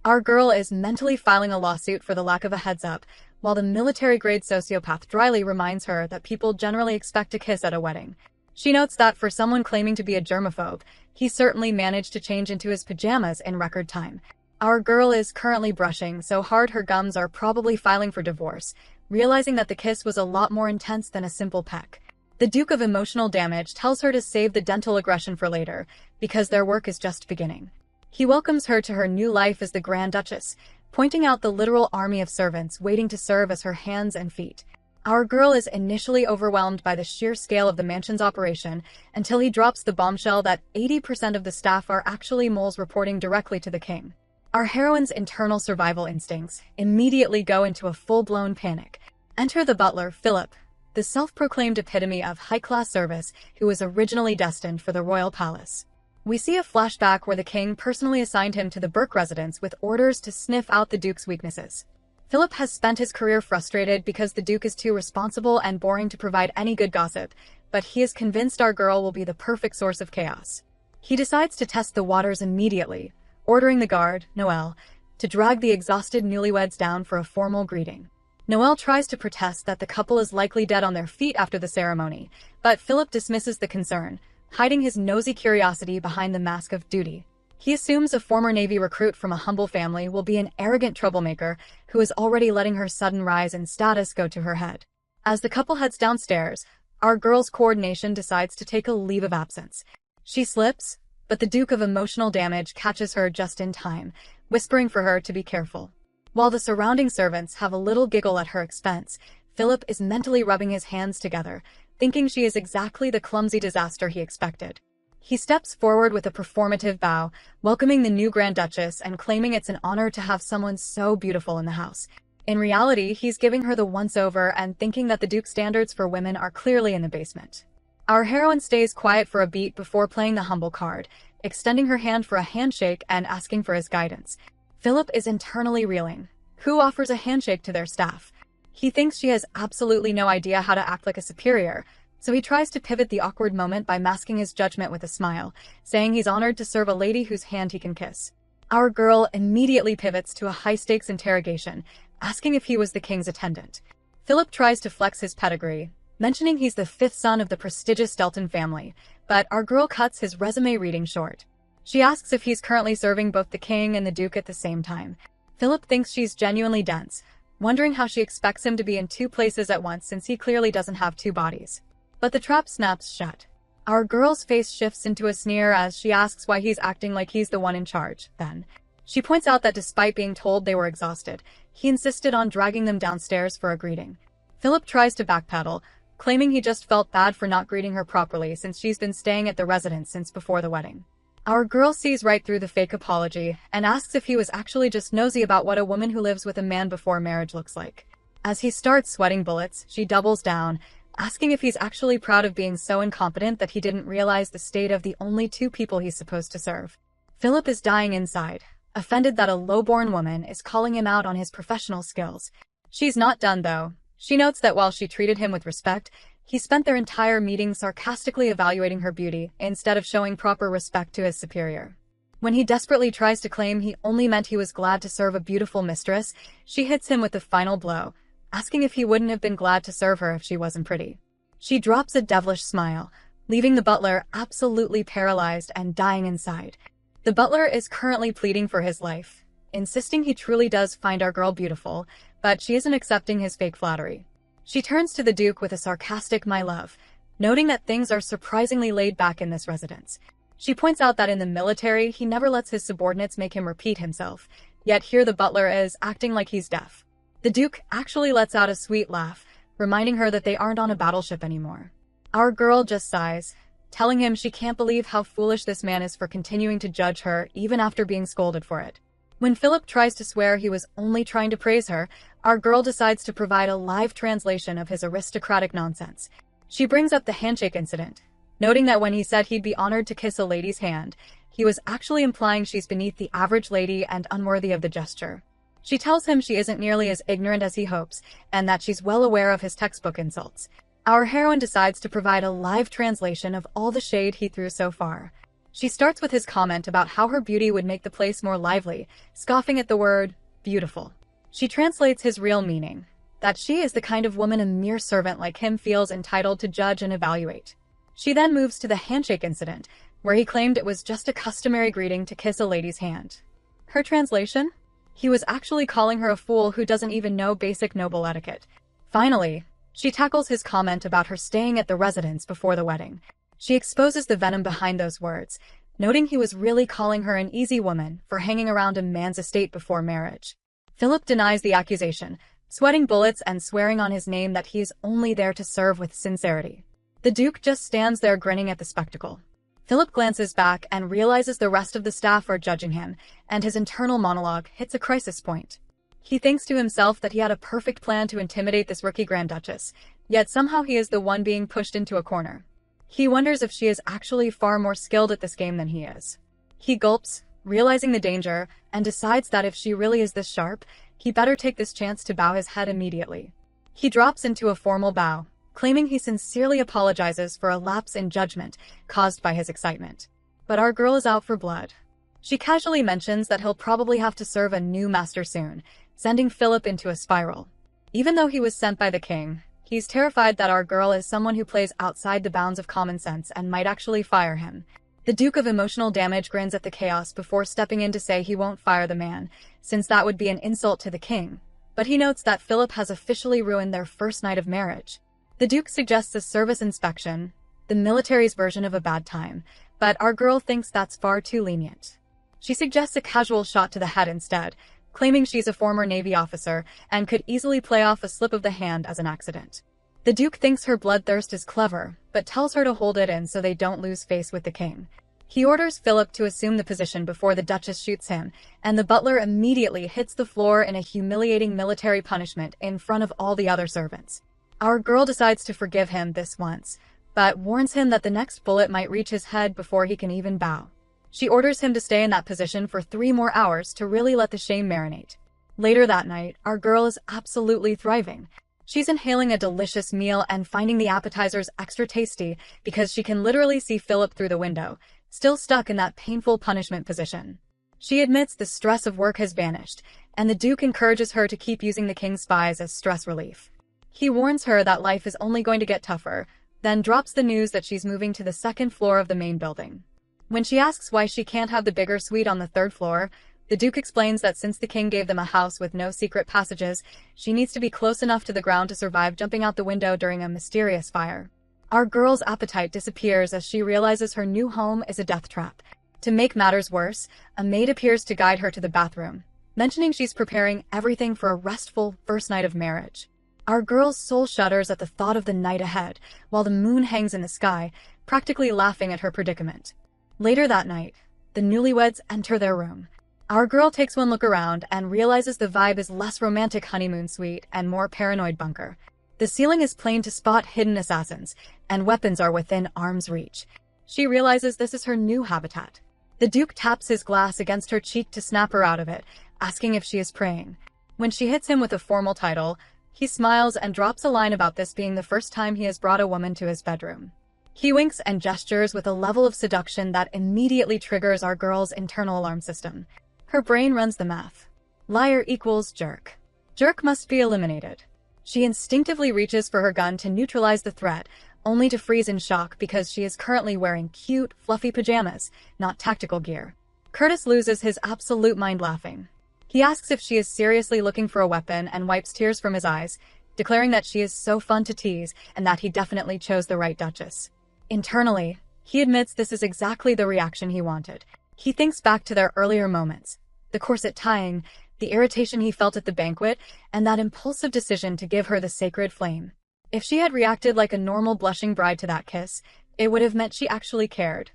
our girl is mentally filing a lawsuit for the lack of a heads-up, while the military-grade sociopath dryly reminds her that people generally expect a kiss at a wedding. She notes that for someone claiming to be a germaphobe, he certainly managed to change into his pajamas in record time. Our girl is currently brushing so hard her gums are probably filing for divorce, realizing that the kiss was a lot more intense than a simple peck. The Duke of Emotional Damage tells her to save the dental aggression for later, because their work is just beginning. He welcomes her to her new life as the Grand Duchess, pointing out the literal army of servants waiting to serve as her hands and feet. Our girl is initially overwhelmed by the sheer scale of the mansion's operation until he drops the bombshell that 80% of the staff are actually moles reporting directly to the king. Our heroine's internal survival instincts immediately go into a full-blown panic. Enter the butler, Philip, the self-proclaimed epitome of high-class service who was originally destined for the royal palace. We see a flashback where the king personally assigned him to the Burke residence with orders to sniff out the Duke's weaknesses. Philip has spent his career frustrated because the Duke is too responsible and boring to provide any good gossip, but he is convinced our girl will be the perfect source of chaos. He decides to test the waters immediately, ordering the guard, Noelle, to drag the exhausted newlyweds down for a formal greeting. Noelle tries to protest that the couple is likely dead on their feet after the ceremony, but Philip dismisses the concern, hiding his nosy curiosity behind the mask of duty. He assumes a former Navy recruit from a humble family will be an arrogant troublemaker who is already letting her sudden rise in status go to her head. As the couple heads downstairs, our girl's coordination decides to take a leave of absence. She slips, but the Duke of Emotional Damage catches her just in time, whispering for her to be careful. While the surrounding servants have a little giggle at her expense, Philip is mentally rubbing his hands together, thinking she is exactly the clumsy disaster he expected. He steps forward with a performative bow, welcoming the new Grand Duchess and claiming it's an honor to have someone so beautiful in the house. In reality, he's giving her the once-over and thinking that the Duke's standards for women are clearly in the basement. Our heroine stays quiet for a beat before playing the humble card, extending her hand for a handshake and asking for his guidance. Philip is internally reeling. Who offers a handshake to their staff? He thinks she has absolutely no idea how to act like a superior, so he tries to pivot the awkward moment by masking his judgment with a smile, saying he's honored to serve a lady whose hand he can kiss. Our girl immediately pivots to a high-stakes interrogation, asking if he was the king's attendant. Philip tries to flex his pedigree, mentioning he's the fifth son of the prestigious Delton family, but our girl cuts his resume reading short. She asks if he's currently serving both the king and the Duke at the same time. Philip thinks she's genuinely dense, wondering how she expects him to be in two places at once since he clearly doesn't have two bodies. But the trap snaps shut. Our girl's face shifts into a sneer as she asks why he's acting like he's the one in charge. Then, she points out that despite being told they were exhausted, he insisted on dragging them downstairs for a greeting. Philip tries to backpedal, claiming he just felt bad for not greeting her properly since she's been staying at the residence since before the wedding. Our girl sees right through the fake apology and asks if he was actually just nosy about what a woman who lives with a man before marriage looks like. As he starts sweating bullets, she doubles down, asking if he's actually proud of being so incompetent that he didn't realize the state of the only two people he's supposed to serve. Philip is dying inside, offended that a low-born woman is calling him out on his professional skills. She's not done though. She notes that while she treated him with respect, he spent their entire meeting sarcastically evaluating her beauty instead of showing proper respect to his superior. When he desperately tries to claim he only meant he was glad to serve a beautiful mistress, she hits him with the final blow, asking if he wouldn't have been glad to serve her if she wasn't pretty. She drops a devilish smile, leaving the butler absolutely paralyzed and dying inside. The butler is currently pleading for his life, insisting he truly does find our girl beautiful, but she isn't accepting his fake flattery. She turns to the Duke with a sarcastic "my love," noting that things are surprisingly laid back in this residence. She points out that in the military, he never lets his subordinates make him repeat himself, yet here the butler is acting like he's deaf. The Duke actually lets out a sweet laugh, reminding her that they aren't on a battleship anymore. Our girl just sighs, telling him she can't believe how foolish this man is for continuing to judge her even after being scolded for it. When Philip tries to swear he was only trying to praise her, our girl decides to provide a live translation of his aristocratic nonsense. She brings up the handshake incident, noting that when he said he'd be honored to kiss a lady's hand, he was actually implying she's beneath the average lady and unworthy of the gesture. She tells him she isn't nearly as ignorant as he hopes, and that she's well aware of his textbook insults. Our heroine decides to provide a live translation of all the shade he threw so far. She starts with his comment about how her beauty would make the place more lively, scoffing at the word beautiful. She translates his real meaning, that she is the kind of woman a mere servant like him feels entitled to judge and evaluate. She then moves to the handshake incident, where he claimed it was just a customary greeting to kiss a lady's hand. Her translation? He was actually calling her a fool who doesn't even know basic noble etiquette. Finally, she tackles his comment about her staying at the residence before the wedding. She exposes the venom behind those words, noting he was really calling her an easy woman for hanging around a man's estate before marriage. Philip denies the accusation, sweating bullets and swearing on his name that he is only there to serve with sincerity. The Duke just stands there grinning at the spectacle. Philip glances back and realizes the rest of the staff are judging him, and his internal monologue hits a crisis point. He thinks to himself that he had a perfect plan to intimidate this rookie Grand Duchess, yet somehow he is the one being pushed into a corner. He wonders if she is actually far more skilled at this game than he is. He gulps, realizing the danger, and decides that if she really is this sharp, he better take this chance to bow his head immediately. He drops into a formal bow, claiming he sincerely apologizes for a lapse in judgment caused by his excitement. But our girl is out for blood. She casually mentions that he'll probably have to serve a new master soon, sending Philip into a spiral. Even though he was sent by the king, he's terrified that our girl is someone who plays outside the bounds of common sense and might actually fire him. The Duke of Emotional Damage grins at the chaos before stepping in to say he won't fire the man, since that would be an insult to the king. But he notes that Philip has officially ruined their first night of marriage. The Duke suggests a service inspection, the military's version of a bad time, but our girl thinks that's far too lenient. She suggests a casual shot to the head instead, claiming she's a former Navy officer and could easily play off a slip of the hand as an accident. The Duke thinks her bloodthirst is clever, but tells her to hold it in so they don't lose face with the king. He orders Philip to assume the position before the Duchess shoots him, and the butler immediately hits the floor in a humiliating military punishment in front of all the other servants. Our girl decides to forgive him this once, but warns him that the next bullet might reach his head before he can even bow. She orders him to stay in that position for 3 more hours to really let the shame marinate. Later that night, our girl is absolutely thriving. She's inhaling a delicious meal and finding the appetizers extra tasty because she can literally see Philip through the window, still stuck in that painful punishment position. She admits the stress of work has vanished, and the Duke encourages her to keep using the king's spies as stress relief. He warns her that life is only going to get tougher, then drops the news that she's moving to the 2nd floor of the main building. When she asks why she can't have the bigger suite on the 3rd floor, the Duke explains that since the king gave them a house with no secret passages, she needs to be close enough to the ground to survive jumping out the window during a mysterious fire. Our girl's appetite disappears as she realizes her new home is a death trap. To make matters worse, a maid appears to guide her to the bathroom, mentioning she's preparing everything for a restful first night of marriage. Our girl's soul shudders at the thought of the night ahead, while the moon hangs in the sky, practically laughing at her predicament. Later that night, the newlyweds enter their room. Our girl takes one look around and realizes the vibe is less romantic honeymoon suite and more paranoid bunker. The ceiling is plain to spot hidden assassins, and weapons are within arm's reach. She realizes this is her new habitat. The Duke taps his glass against her cheek to snap her out of it, asking if she is praying. When she hits him with a formal title, he smiles and drops a line about this being the first time he has brought a woman to his bedroom. He winks and gestures with a level of seduction that immediately triggers our girl's internal alarm system. Her brain runs the math. Liar equals jerk. Jerk must be eliminated. She instinctively reaches for her gun to neutralize the threat, only to freeze in shock because she is currently wearing cute, fluffy pajamas, not tactical gear. Curtis loses his absolute mind laughing. He asks if she is seriously looking for a weapon and wipes tears from his eyes, declaring that she is so fun to tease and that he definitely chose the right Duchess. Internally, he admits this is exactly the reaction he wanted. He thinks back to their earlier moments, the corset tying, the irritation he felt at the banquet, and that impulsive decision to give her the sacred flame. If she had reacted like a normal blushing bride to that kiss, it would have meant she actually cared.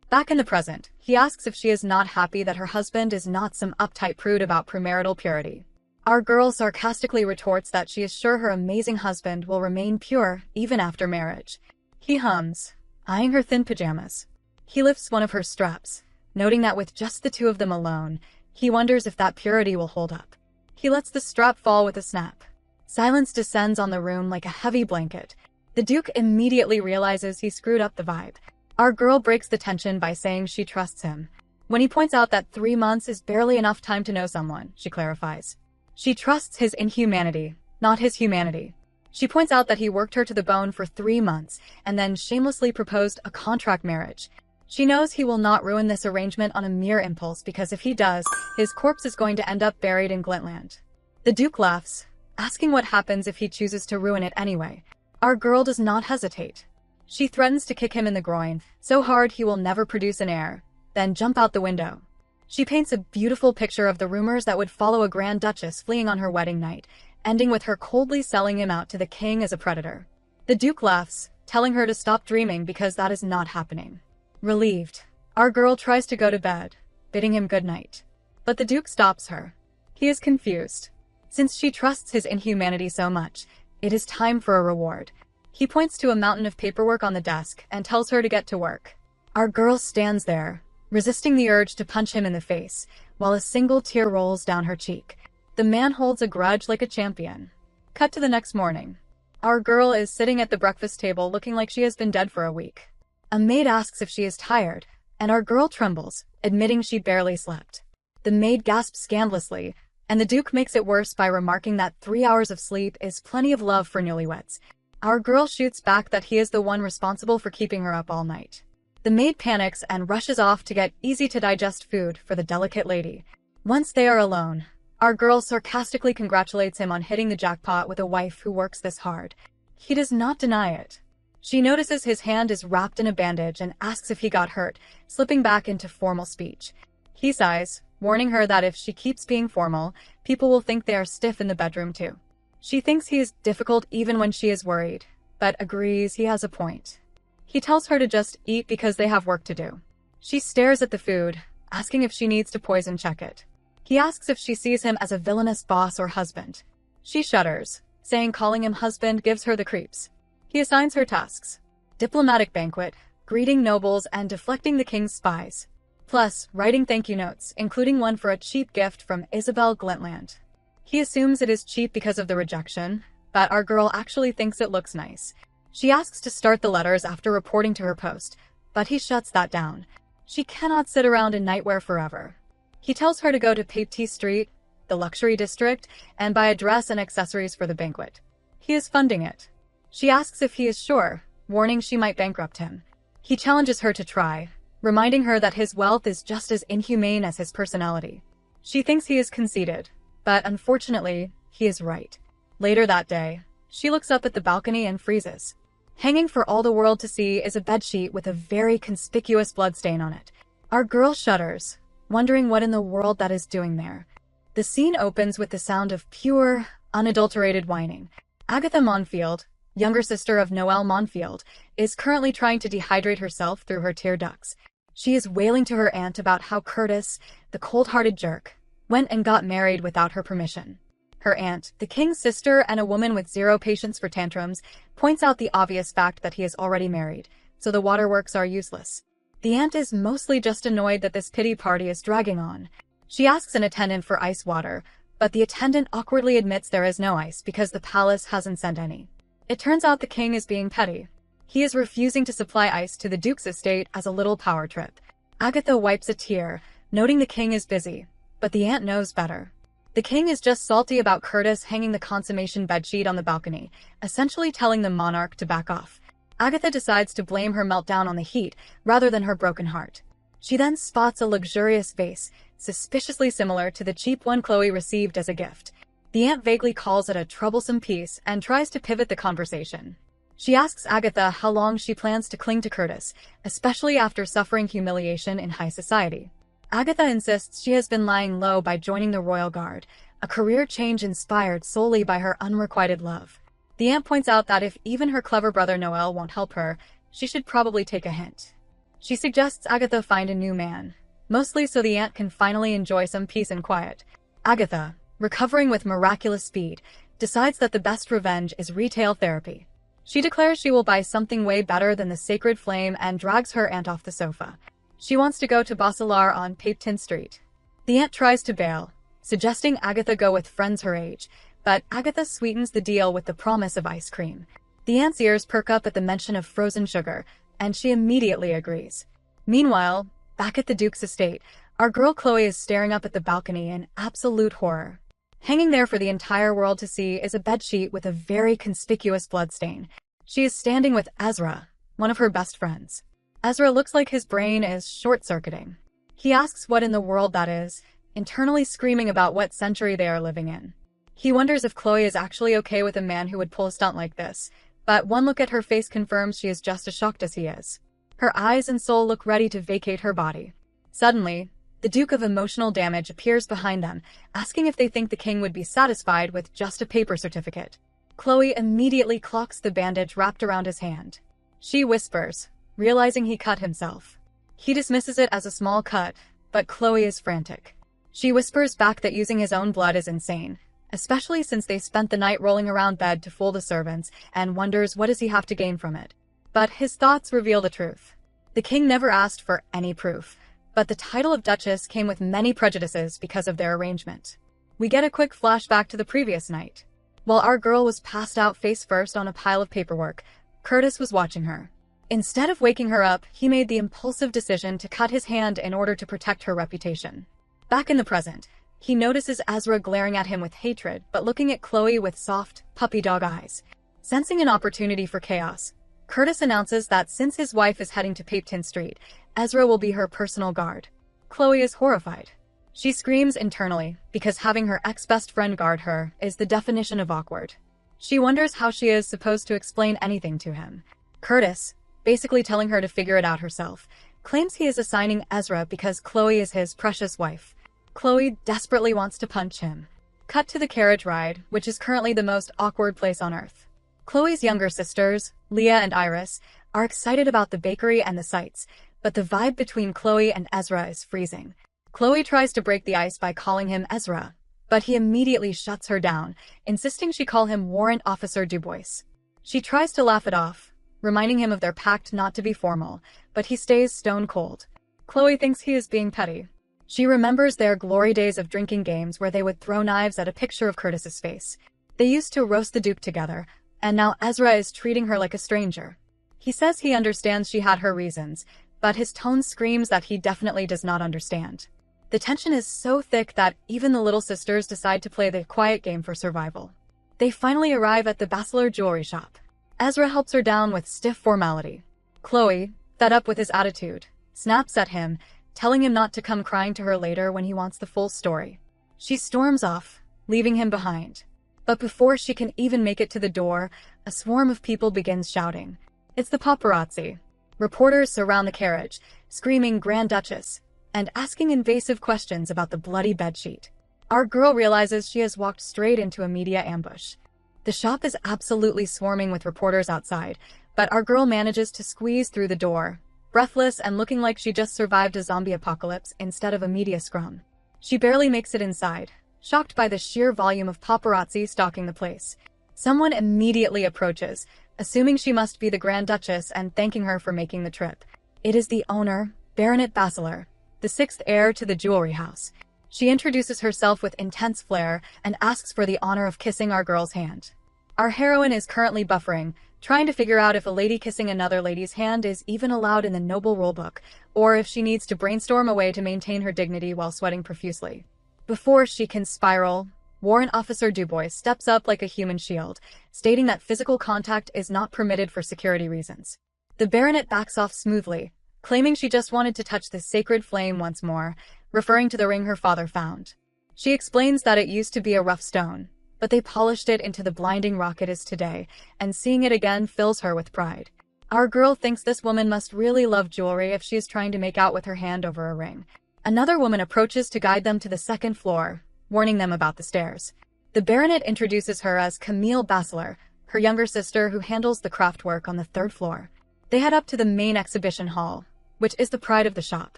Back in the present, he asks if she is not happy that her husband is not some uptight prude about premarital purity. Our girl sarcastically retorts that she is sure her amazing husband will remain pure even after marriage. He hums, eyeing her thin pajamas. He lifts one of her straps, noting that with just the two of them alone, he wonders if that purity will hold up. He lets the strap fall with a snap. Silence descends on the room like a heavy blanket. The Duke immediately realizes he screwed up the vibe. Our girl breaks the tension by saying she trusts him. When he points out that 3 months is barely enough time to know someone, she clarifies. She trusts his inhumanity, not his humanity. She points out that he worked her to the bone for 3 months and then shamelessly proposed a contract marriage. She knows he will not ruin this arrangement on a mere impulse because if he does, his corpse is going to end up buried in Glintland. The Duke laughs, asking what happens if he chooses to ruin it anyway. Our girl does not hesitate. She threatens to kick him in the groin, so hard he will never produce an heir, then jump out the window. She paints a beautiful picture of the rumors that would follow a Grand Duchess fleeing on her wedding night, ending with her coldly selling him out to the king as a predator. The Duke laughs, telling her to stop dreaming because that is not happening. Relieved, our girl tries to go to bed, bidding him good night. But the Duke stops her. He is confused. Since she trusts his inhumanity so much, it is time for a reward. He points to a mountain of paperwork on the desk and tells her to get to work. Our girl stands there, resisting the urge to punch him in the face, while a single tear rolls down her cheek. The man holds a grudge like a champion. Cut to the next morning. Our girl is sitting at the breakfast table looking like she has been dead for a week. A maid asks if she is tired, and our girl trembles, admitting she barely slept. The maid gasps scandalously, and the Duke makes it worse by remarking that 3 hours of sleep is plenty of love for newlyweds. Our girl shoots back that he is the one responsible for keeping her up all night. The maid panics and rushes off to get easy-to-digest food for the delicate lady. Once they are alone, our girl sarcastically congratulates him on hitting the jackpot with a wife who works this hard. He does not deny it. She notices his hand is wrapped in a bandage and asks if he got hurt, slipping back into formal speech. He sighs, warning her that if she keeps being formal, people will think they are stiff in the bedroom too. She thinks he is difficult even when she is worried, but agrees he has a point. He tells her to just eat because they have work to do. She stares at the food, asking if she needs to poison check it. He asks if she sees him as a villainous boss or husband. She shudders, saying calling him husband gives her the creeps. He assigns her tasks: diplomatic banquet, greeting nobles, and deflecting the king's spies. Plus, writing thank you notes, including one for a cheap gift from Isabel Glintland. He assumes it is cheap because of the rejection, but our girl actually thinks it looks nice. She asks to start the letters after reporting to her post, but he shuts that down. She cannot sit around in nightwear forever. He tells her to go to Papeete Street, the luxury district, and buy a dress and accessories for the banquet. He is funding it. She asks if he is sure, warning she might bankrupt him. He challenges her to try, reminding her that his wealth is just as inhumane as his personality. She thinks he is conceited, but unfortunately, he is right. Later that day, she looks up at the balcony and freezes. Hanging for all the world to see is a bedsheet with a very conspicuous bloodstain on it. Our girl shudders, wondering what in the world that is doing there. The scene opens with the sound of pure, unadulterated whining. Agatha Monfield, younger sister of Noelle Monfield, is currently trying to dehydrate herself through her tear ducts. She is wailing to her aunt about how Curtis, the cold-hearted jerk, went and got married without her permission. Her aunt, the king's sister and a woman with zero patience for tantrums, points out the obvious fact that he is already married, so the waterworks are useless. The aunt is mostly just annoyed that this pity party is dragging on. She asks an attendant for ice water, but the attendant awkwardly admits there is no ice because the palace hasn't sent any. It turns out the king is being petty. He is refusing to supply ice to the duke's estate as a little power trip. Agatha wipes a tear, noting the king is busy, but the aunt knows better. The king is just salty about Curtis hanging the consummation bedsheet on the balcony, essentially telling the monarch to back off. Agatha decides to blame her meltdown on the heat rather than her broken heart. She then spots a luxurious vase, suspiciously similar to the cheap one Chloe received as a gift. The aunt vaguely calls it a troublesome piece and tries to pivot the conversation. She asks Agatha how long she plans to cling to Curtis, especially after suffering humiliation in high society. Agatha insists she has been lying low by joining the Royal Guard, a career change inspired solely by her unrequited love. The aunt points out that if even her clever brother Noel won't help her, she should probably take a hint. She suggests Agatha find a new man, mostly so the aunt can finally enjoy some peace and quiet. Agatha, recovering with miraculous speed, decides that the best revenge is retail therapy. She declares she will buy something way better than the sacred flame and drags her aunt off the sofa. She wants to go to Basilar on Papeton Street. The aunt tries to bail, suggesting Agatha go with friends her age, but Agatha sweetens the deal with the promise of ice cream. The aunt's ears perk up at the mention of frozen sugar, and she immediately agrees. Meanwhile, back at the Duke's estate, our girl Chloe is staring up at the balcony in absolute horror. Hanging there for the entire world to see is a bedsheet with a very conspicuous bloodstain. She is standing with Ezra, one of her best friends. Ezra looks like his brain is short-circuiting. He asks what in the world that is, internally screaming about what century they are living in. He wonders if Chloe is actually okay with a man who would pull a stunt like this, but one look at her face confirms she is just as shocked as he is. Her eyes and soul look ready to vacate her body. Suddenly, the Duke of Emotional Damage appears behind them, asking if they think the king would be satisfied with just a paper certificate. Chloe immediately clocks the bandage wrapped around his hand. She whispers, realizing he cut himself. He dismisses it as a small cut, but Chloe is frantic. She whispers back that using his own blood is insane, especially since they spent the night rolling around bed to fool the servants, and wonders what does he have to gain from it. But his thoughts reveal the truth. The king never asked for any proof, but the title of Duchess came with many prejudices because of their arrangement. We get a quick flashback to the previous night. While our girl was passed out face first on a pile of paperwork, Curtis was watching her. Instead of waking her up, he made the impulsive decision to cut his hand in order to protect her reputation. Back in the present, he notices Ezra glaring at him with hatred, but looking at Chloe with soft, puppy dog eyes. Sensing an opportunity for chaos, Curtis announces that since his wife is heading to Papeton Street, Ezra will be her personal guard. Chloe is horrified. She screams internally, because having her ex-best friend guard her is the definition of awkward. She wonders how she is supposed to explain anything to him. Curtis, basically telling her to figure it out herself, claims he is assigning Ezra because Chloe is his precious wife. Chloe desperately wants to punch him. Cut to the carriage ride, which is currently the most awkward place on earth. Chloe's younger sisters, Leah and Iris, are excited about the bakery and the sights, but the vibe between Chloe and Ezra is freezing. Chloe tries to break the ice by calling him Ezra, but he immediately shuts her down, insisting she call him Warrant Officer Dubois. She tries to laugh it off, reminding him of their pact not to be formal, but he stays stone cold. Chloe thinks he is being petty. She remembers their glory days of drinking games where they would throw knives at a picture of Curtis's face. They used to roast the Duke together, and now Ezra is treating her like a stranger. He says he understands she had her reasons, but his tone screams that he definitely does not understand. The tension is so thick that even the little sisters decide to play the quiet game for survival. They finally arrive at the Basilar jewelry shop. Ezra helps her down with stiff formality. Chloe, fed up with his attitude, snaps at him, telling him not to come crying to her later when he wants the full story. She storms off, leaving him behind. But before she can even make it to the door, a swarm of people begins shouting. It's the paparazzi. Reporters surround the carriage, screaming Grand Duchess, and asking invasive questions about the bloody bedsheet. Our girl realizes she has walked straight into a media ambush. The shop is absolutely swarming with reporters outside, but our girl manages to squeeze through the door, breathless and looking like she just survived a zombie apocalypse instead of a media scrum. She barely makes it inside, shocked by the sheer volume of paparazzi stalking the place. Someone immediately approaches, assuming she must be the Grand Duchess and thanking her for making the trip. It is the owner, Baronet Bachelor, the sixth heir to the jewelry house. She introduces herself with intense flair and asks for the honor of kissing our girl's hand. Our heroine is currently buffering, trying to figure out if a lady kissing another lady's hand is even allowed in the noble rulebook, or if she needs to brainstorm a way to maintain her dignity while sweating profusely. Before she can spiral, Warrant Officer Dubois steps up like a human shield, stating that physical contact is not permitted for security reasons. The Baronet backs off smoothly, claiming she just wanted to touch the sacred flame once more, referring to the ring her father found. She explains that it used to be a rough stone, but they polished it into the blinding rock it is today, and seeing it again fills her with pride. Our girl thinks this woman must really love jewelry if she is trying to make out with her hand over a ring. Another woman approaches to guide them to the second floor, warning them about the stairs. The Baronet introduces her as Camille Bachelor, her younger sister who handles the craft work on the third floor. They head up to the main exhibition hall, which is the pride of the shop.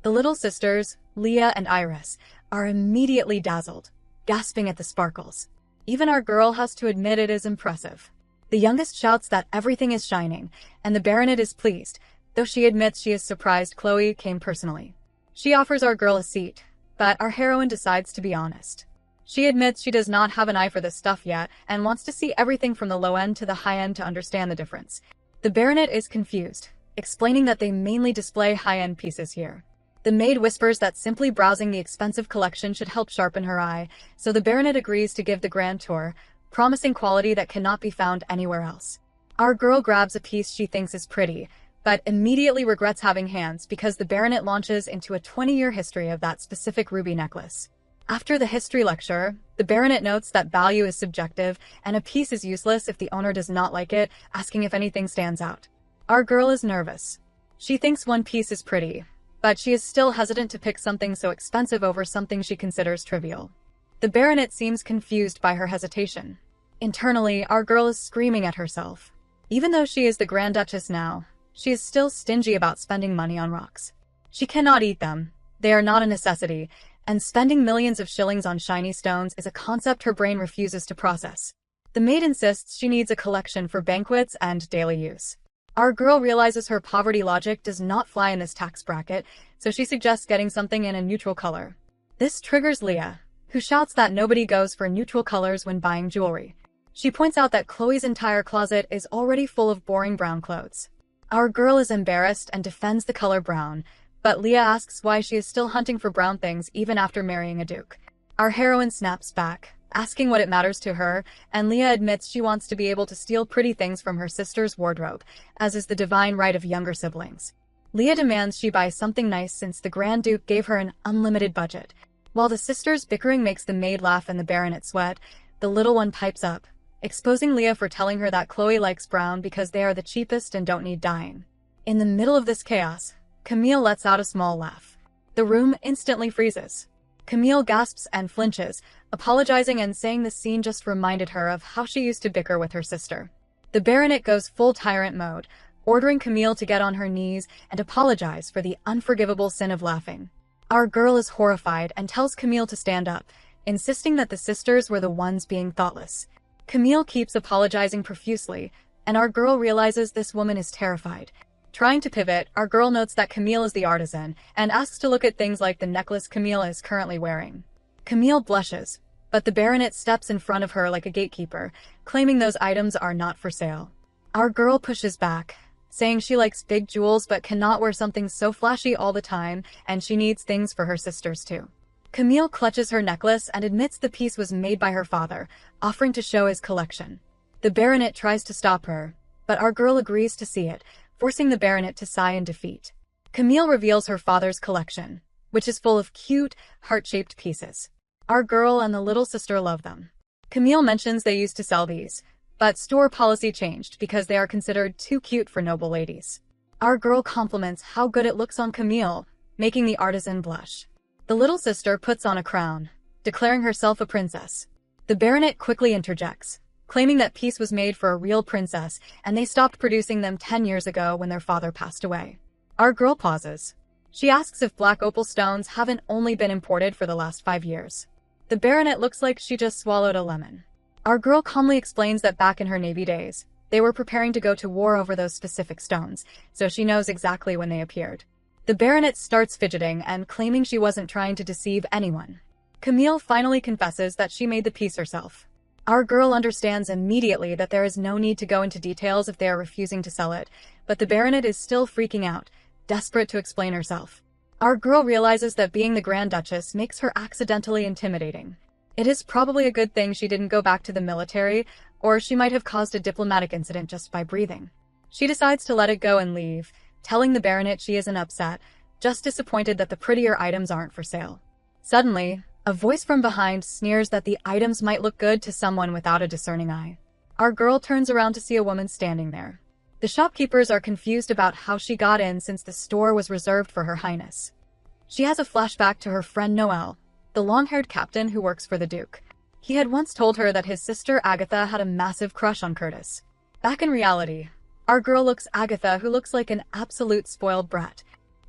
The little sisters, Leah and Iris, are immediately dazzled, gasping at the sparkles. Even our girl has to admit it is impressive. The youngest shouts that everything is shining, and the Baronet is pleased, though she admits she is surprised Chloe came personally. She offers our girl a seat, but our heroine decides to be honest. She admits she does not have an eye for this stuff yet, and wants to see everything from the low end to the high end to understand the difference. The Baronet is confused, explaining that they mainly display high-end pieces here. The maid whispers that simply browsing the expensive collection should help sharpen her eye, so the Baronet agrees to give the grand tour, promising quality that cannot be found anywhere else. Our girl grabs a piece she thinks is pretty, but immediately regrets having hands because the Baronet launches into a 20-year history of that specific ruby necklace. After the history lecture, the Baronet notes that value is subjective and a piece is useless if the owner does not like it, asking if anything stands out. Our girl is nervous. She thinks one piece is pretty, but she is still hesitant to pick something so expensive over something she considers trivial. The Baronet seems confused by her hesitation. Internally, our girl is screaming at herself. Even though she is the Grand Duchess now, she is still stingy about spending money on rocks. She cannot eat them. They are not a necessity, and spending millions of shillings on shiny stones is a concept her brain refuses to process. The maid insists she needs a collection for banquets and daily use. Our girl realizes her poverty logic does not fly in this tax bracket, so she suggests getting something in a neutral color. This triggers Leah, who shouts that nobody goes for neutral colors when buying jewelry. She points out that Chloe's entire closet is already full of boring brown clothes. Our girl is embarrassed and defends the color brown, but Leah asks why she is still hunting for brown things even after marrying a duke. Our heroine snaps back, asking what it matters to her, and Leah admits she wants to be able to steal pretty things from her sister's wardrobe, as is the divine right of younger siblings. Leah demands she buy something nice since the Grand Duke gave her an unlimited budget. While the sisters' bickering makes the maid laugh and the Baronet sweat, the little one pipes up, exposing Leah for telling her that Chloe likes brown because they are the cheapest and don't need dyeing. In the middle of this chaos, Camille lets out a small laugh. The room instantly freezes. Camille gasps and flinches, apologizing and saying the scene just reminded her of how she used to bicker with her sister. The Baronet goes full tyrant mode, ordering Camille to get on her knees and apologize for the unforgivable sin of laughing. Our girl is horrified and tells Camille to stand up, insisting that the sisters were the ones being thoughtless. Camille keeps apologizing profusely, and our girl realizes this woman is terrified. Trying to pivot, our girl notes that Camille is the artisan, and asks to look at things like the necklace Camille is currently wearing. Camille blushes, but the Baronet steps in front of her like a gatekeeper, claiming those items are not for sale. Our girl pushes back, saying she likes big jewels but cannot wear something so flashy all the time, and she needs things for her sisters too. Camille clutches her necklace and admits the piece was made by her father, offering to show his collection. The Baronet tries to stop her, but our girl agrees to see it, forcing the Baronet to sigh in defeat. Camille reveals her father's collection, which is full of cute, heart-shaped pieces. Our girl and the little sister love them. Camille mentions they used to sell these, but store policy changed because they are considered too cute for noble ladies. Our girl compliments how good it looks on Camille, making the artisan blush. The little sister puts on a crown, declaring herself a princess. The Baronet quickly interjects, claiming that peace was made for a real princess and they stopped producing them 10 years ago when their father passed away. Our girl pauses. She asks if black opal stones haven't only been imported for the last 5 years. The baronet looks like she just swallowed a lemon. Our girl calmly explains that back in her Navy days, they were preparing to go to war over those specific stones, so she knows exactly when they appeared. The baronet starts fidgeting and claiming she wasn't trying to deceive anyone. Camille finally confesses that she made the piece herself. Our girl understands immediately that there is no need to go into details if they are refusing to sell it, but the baronet is still freaking out, desperate to explain herself. Our girl realizes that being the Grand Duchess makes her accidentally intimidating. It is probably a good thing she didn't go back to the military, or she might have caused a diplomatic incident just by breathing. She decides to let it go and leave, telling the baronet she isn't upset, just disappointed that the prettier items aren't for sale. Suddenly, a voice from behind sneers that the items might look good to someone without a discerning eye. Our girl turns around to see a woman standing there. The shopkeepers are confused about how she got in since the store was reserved for Her Highness. She has a flashback to her friend Noel, the long-haired captain who works for the Duke. He had once told her that his sister Agatha had a massive crush on Curtis. Back in reality, our girl looks Agatha, who looks like an absolute spoiled brat.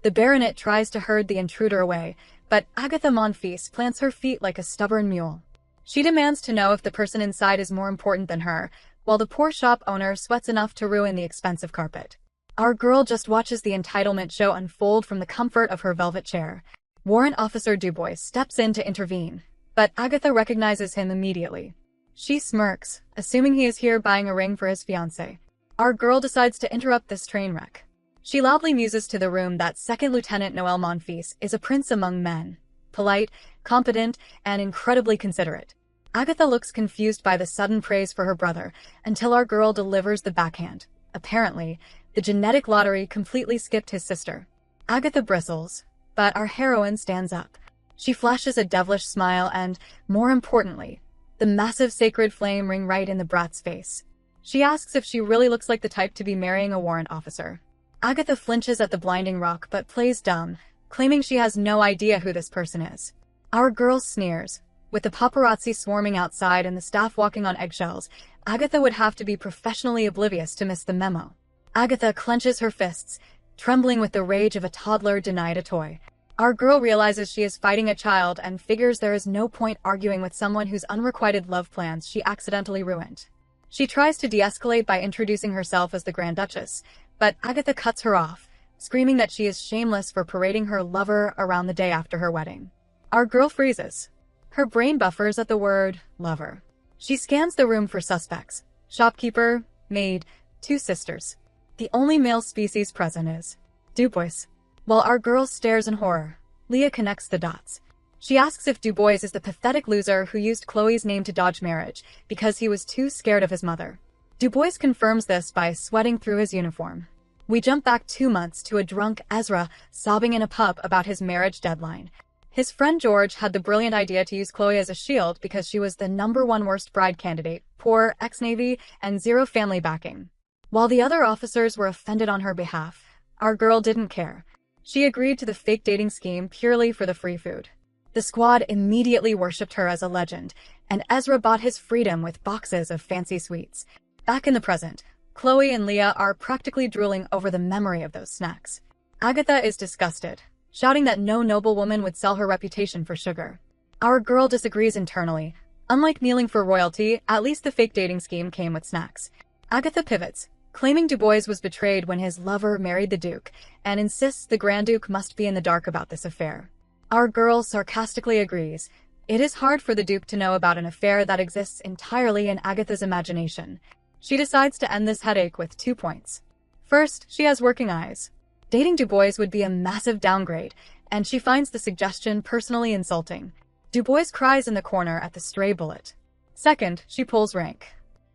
The baronet tries to herd the intruder away, but Agatha Monfils plants her feet like a stubborn mule. She demands to know if the person inside is more important than her, while the poor shop owner sweats enough to ruin the expensive carpet. Our girl just watches the entitlement show unfold from the comfort of her velvet chair. Warrant Officer Dubois steps in to intervene, but Agatha recognizes him immediately. She smirks, assuming he is here buying a ring for his fiancée. Our girl decides to interrupt this train wreck. She loudly muses to the room that Second Lieutenant Noel Monfils is a prince among men, polite, competent, and incredibly considerate. Agatha looks confused by the sudden praise for her brother until our girl delivers the backhand. Apparently, the genetic lottery completely skipped his sister. Agatha bristles, but our heroine stands up. She flashes a devilish smile and, more importantly, the massive sacred flame ring right in the brat's face. She asks if she really looks like the type to be marrying a warrant officer. Agatha flinches at the blinding rock but plays dumb, claiming she has no idea who this person is. Our girl sneers. With the paparazzi swarming outside and the staff walking on eggshells, Agatha would have to be professionally oblivious to miss the memo. Agatha clenches her fists, trembling with the rage of a toddler denied a toy. Our girl realizes she is fighting a child and figures there is no point arguing with someone whose unrequited love plans she accidentally ruined. She tries to de-escalate by introducing herself as the Grand Duchess, but Agatha cuts her off, screaming that she is shameless for parading her lover around the day after her wedding. Our girl freezes. Her brain buffers at the word lover. She scans the room for suspects: shopkeeper, maid, 2 sisters. The only male species present is Dubois. While our girl stares in horror, Leah connects the dots. She asks if Dubois is the pathetic loser who used Chloe's name to dodge marriage because he was too scared of his mother. Dubois confirms this by sweating through his uniform. We jump back 2 months to a drunk Ezra sobbing in a pub about his marriage deadline. His friend George had the brilliant idea to use Chloe as a shield because she was the #1 worst bride candidate, poor, ex-Navy, and 0 family backing. While the other officers were offended on her behalf, our girl didn't care. She agreed to the fake dating scheme purely for the free food. The squad immediately worshipped her as a legend, and Ezra bought his freedom with boxes of fancy sweets. Back in the present, Chloe and Leah are practically drooling over the memory of those snacks. Agatha is disgusted, shouting that no noblewoman would sell her reputation for sugar. Our girl disagrees internally. Unlike kneeling for royalty, at least the fake dating scheme came with snacks. Agatha pivots, claiming Dubois was betrayed when his lover married the Duke, and insists the Grand Duke must be in the dark about this affair. Our girl sarcastically agrees. It is hard for the Duke to know about an affair that exists entirely in Agatha's imagination. She decides to end this headache with 2 points. First, she has working eyes. Dating Dubois would be a massive downgrade, and she finds the suggestion personally insulting. Dubois cries in the corner at the stray bullet. Second, she pulls rank.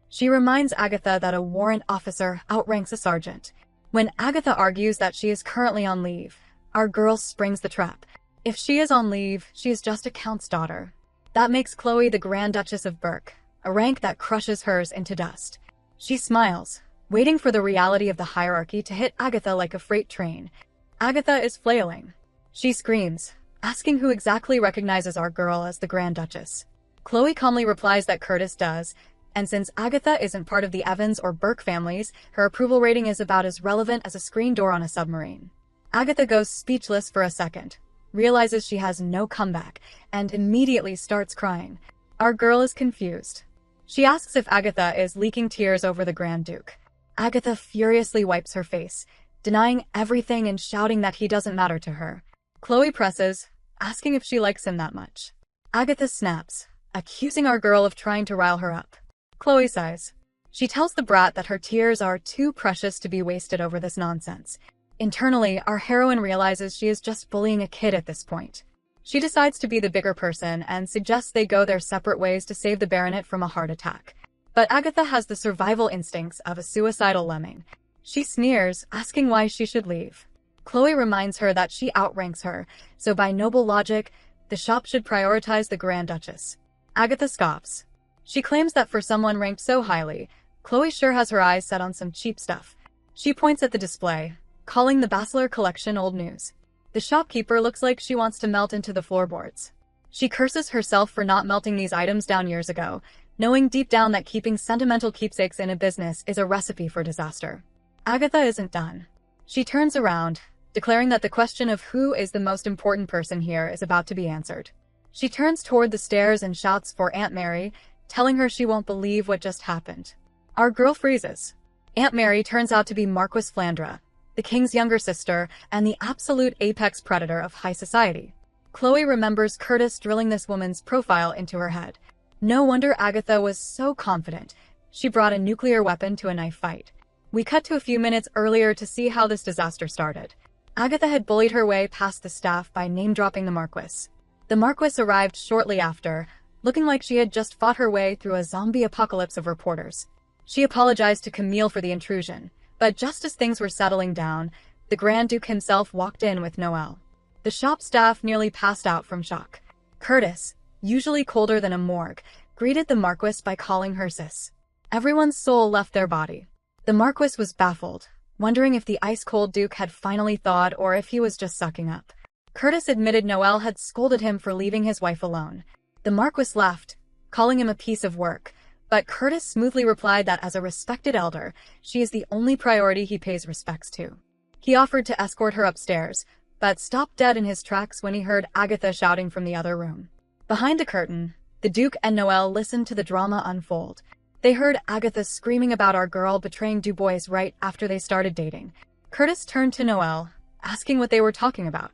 She reminds Agatha that a warrant officer outranks a sergeant. When Agatha argues that she is currently on leave, our girl springs the trap. If she is on leave, she is just a count's daughter. That makes Chloe the Grand Duchess of Berk, a rank that crushes hers into dust. She smiles, waiting for the reality of the hierarchy to hit Agatha like a freight train. Agatha is flailing. She screams, asking who exactly recognizes our girl as the Grand Duchess. Chloe calmly replies that Curtis does, And since Agatha isn't part of the Evans or Burke families, her approval rating is about as relevant as a screen door on a submarine. Agatha goes speechless for a second, realizes she has no comeback, and immediately starts crying. Our girl is confused. She asks if Agatha is leaking tears over the Grand Duke. Agatha furiously wipes her face, denying everything and shouting that he doesn't matter to her. Chloe presses, asking if she likes him that much. Agatha snaps, accusing our girl of trying to rile her up. Chloe sighs. She tells the brat that her tears are too precious to be wasted over this nonsense. Internally, our heroine realizes she is just bullying a kid at this point. She decides to be the bigger person and suggests they go their separate ways to save the baronet from a heart attack. But Agatha has the survival instincts of a suicidal lemming. She sneers, asking why she should leave. Chloe reminds her that she outranks her, so by noble logic, the shop should prioritize the Grand Duchess. Agatha scoffs. She claims that for someone ranked so highly, Chloe sure has her eyes set on some cheap stuff. She points at the display, calling the Bachelor collection old news. The shopkeeper looks like she wants to melt into the floorboards. She curses herself for not melting these items down years ago, knowing deep down that keeping sentimental keepsakes in a business is a recipe for disaster. Agatha isn't done. She turns around, declaring that the question of who is the most important person here is about to be answered. She turns toward the stairs and shouts for Aunt Mary, telling her she won't believe what just happened. Our girl freezes. Aunt Mary turns out to be Marquis Flandra, the king's younger sister and the absolute apex predator of high society. Chloe remembers Curtis drilling this woman's profile into her head. No wonder Agatha was so confident. She brought a nuclear weapon to a knife fight. We cut to a few minutes earlier to see how this disaster started. Agatha had bullied her way past the staff by name-dropping the Marquis. The Marquis arrived shortly after, looking like she had just fought her way through a zombie apocalypse of reporters. She apologized to Camille for the intrusion, but just as things were settling down, the Grand Duke himself walked in with Noelle. The shop staff nearly passed out from shock. Curtis, usually colder than a morgue, greeted the Marquis by calling her sis. Everyone's soul left their body. The Marquis was baffled, wondering if the ice-cold Duke had finally thawed or if he was just sucking up. Curtis admitted Noelle had scolded him for leaving his wife alone. The Marquis laughed, calling him a piece of work, but Curtis smoothly replied that as a respected elder, she is the only priority he pays respects to. He offered to escort her upstairs, but stopped dead in his tracks when he heard Agatha shouting from the other room. Behind the curtain, the Duke and Noelle listened to the drama unfold. They heard Agatha screaming about our girl betraying Dubois right after they started dating. Curtis turned to Noelle, asking what they were talking about.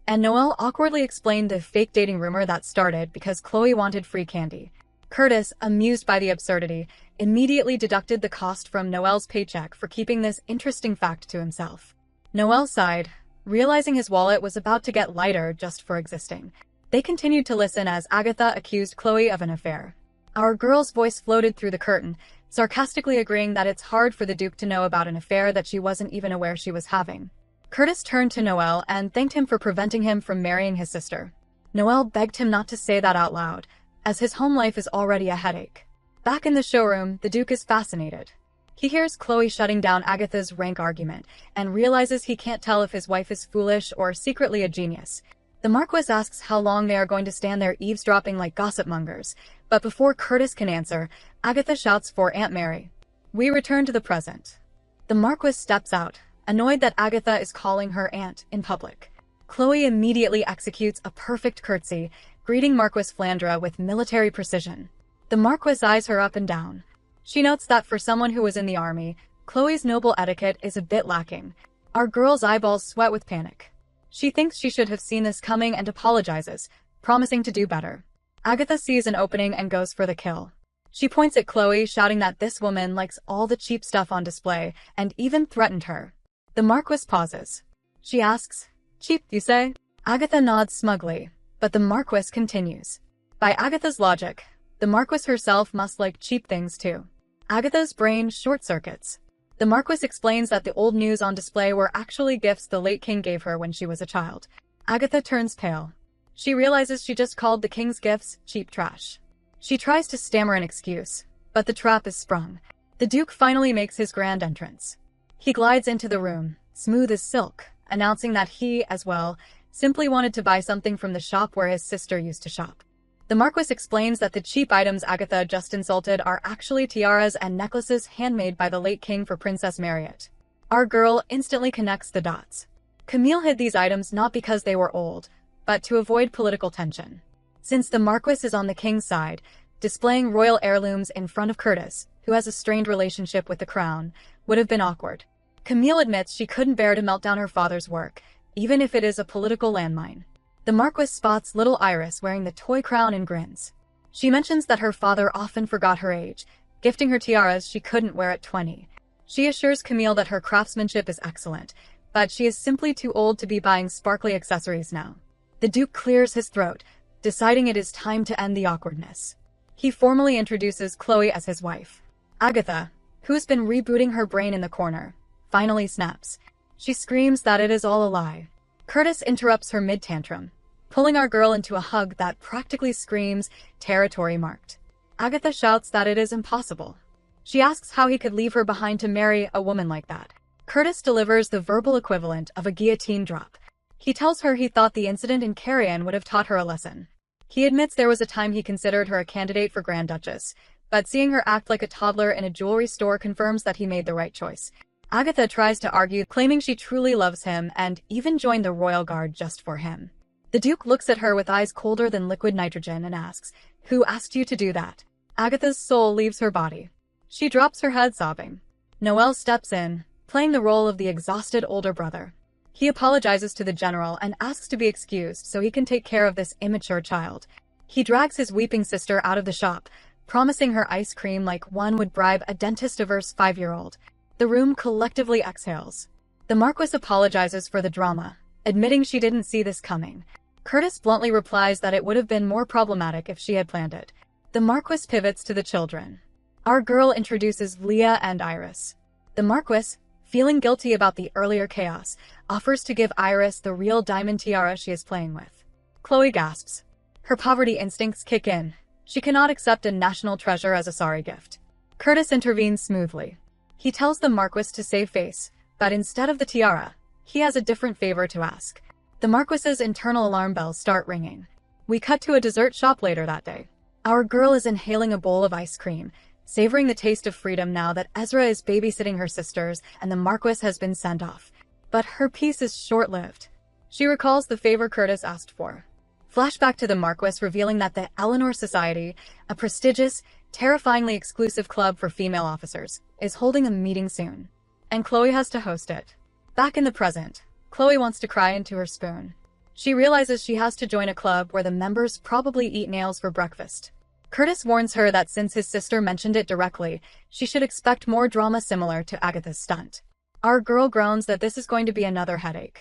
And Noelle awkwardly explained the fake dating rumor that started because Chloe wanted free candy. Curtis, amused by the absurdity, immediately deducted the cost from Noelle's paycheck for keeping this interesting fact to himself. Noelle sighed, realizing his wallet was about to get lighter just for existing. They continued to listen as Agatha accused Chloe of an affair. Our girl's voice floated through the curtain, sarcastically agreeing that it's hard for the Duke to know about an affair that she wasn't even aware she was having. Curtis turned to Noelle and thanked him for preventing him from marrying his sister. Noelle begged him not to say that out loud, as his home life is already a headache. Back in the showroom, the Duke is fascinated. He hears Chloe shutting down Agatha's rank argument and realizes he can't tell if his wife is foolish or secretly a genius. The Marquis asks how long they are going to stand there eavesdropping like gossip mongers, but before Curtis can answer, Agatha shouts for Aunt Mary. We return to the present. The Marquis steps out, annoyed that Agatha is calling her aunt in public. Chloe immediately executes a perfect curtsy, greeting Marquis Flandra with military precision. The Marquis eyes her up and down. She notes that for someone who was in the army, Chloe's noble etiquette is a bit lacking. Our girl's eyeballs sweat with panic. She thinks she should have seen this coming and apologizes, promising to do better. Agatha sees an opening and goes for the kill. She points at Chloe, shouting that this woman likes all the cheap stuff on display, and even threatened her. The Marquis pauses. She asks, "Cheap, you say?" Agatha nods smugly, but the Marquis continues. By Agatha's logic, the Marquis herself must like cheap things too. Agatha's brain short-circuits. The Marquis explains that the old news on display were actually gifts the late king gave her when she was a child. Agatha turns pale. She realizes she just called the king's gifts cheap trash. She tries to stammer an excuse, but the trap is sprung. The Duke finally makes his grand entrance. He glides into the room, smooth as silk, announcing that he, as well, simply wanted to buy something from the shop where his sister used to shop. The Marquis explains that the cheap items Agatha just insulted are actually tiaras and necklaces handmade by the late king for Princess Marriott. Our girl instantly connects the dots. Camille hid these items not because they were old, but to avoid political tension. Since the Marquis is on the king's side, displaying royal heirlooms in front of Curtis, who has a strained relationship with the crown, would have been awkward. Camille admits she couldn't bear to melt down her father's work, even if it is a political landmine. The Marquis spots little Iris wearing the toy crown and grins. She mentions that her father often forgot her age, gifting her tiaras she couldn't wear at 20. She assures Camille that her craftsmanship is excellent, but she is simply too old to be buying sparkly accessories now. The Duke clears his throat, deciding it is time to end the awkwardness. He formally introduces Chloe as his wife. Agatha, who's been rebooting her brain in the corner, finally snaps. She screams that it is all a lie. Curtis interrupts her mid-tantrum, pulling our girl into a hug that practically screams, "Territory marked." Agatha shouts that it is impossible. She asks how he could leave her behind to marry a woman like that. Curtis delivers the verbal equivalent of a guillotine drop. He tells her he thought the incident in Carrion would have taught her a lesson. He admits there was a time he considered her a candidate for Grand Duchess, but seeing her act like a toddler in a jewelry store confirms that he made the right choice. Agatha tries to argue, claiming she truly loves him and even joined the royal guard just for him. The Duke looks at her with eyes colder than liquid nitrogen and asks, "Who asked you to do that?" Agatha's soul leaves her body. She drops her head sobbing. Noel steps in, playing the role of the exhausted older brother. He apologizes to the general and asks to be excused so he can take care of this immature child. He drags his weeping sister out of the shop, promising her ice cream like one would bribe a dentist-averse 5-year-old. The room collectively exhales. The Marquis apologizes for the drama, admitting she didn't see this coming. Curtis bluntly replies that it would have been more problematic if she had planned it. The Marquis pivots to the children. Our girl introduces Leah and Iris. The Marquis, feeling guilty about the earlier chaos, offers to give Iris the real diamond tiara she is playing with. Chloe gasps. Her poverty instincts kick in. She cannot accept a national treasure as a sorry gift. Curtis intervenes smoothly. He tells the Marquis to save face, but instead of the tiara, he has a different favor to ask. The Marquis's internal alarm bells start ringing. We cut to a dessert shop later that day. Our girl is inhaling a bowl of ice cream, savoring the taste of freedom now that Ezra is babysitting her sisters and the Marquis has been sent off. But her peace is short-lived. She recalls the favor Curtis asked for. Flashback to the Marquis revealing that the Eleanor Society, a prestigious, terrifyingly exclusive club for female officers, is holding a meeting soon. And Chloe has to host it. Back in the present, Chloe wants to cry into her spoon. She realizes she has to join a club where the members probably eat nails for breakfast. Curtis warns her that since his sister mentioned it directly, she should expect more drama similar to Agatha's stunt. Our girl groans that this is going to be another headache.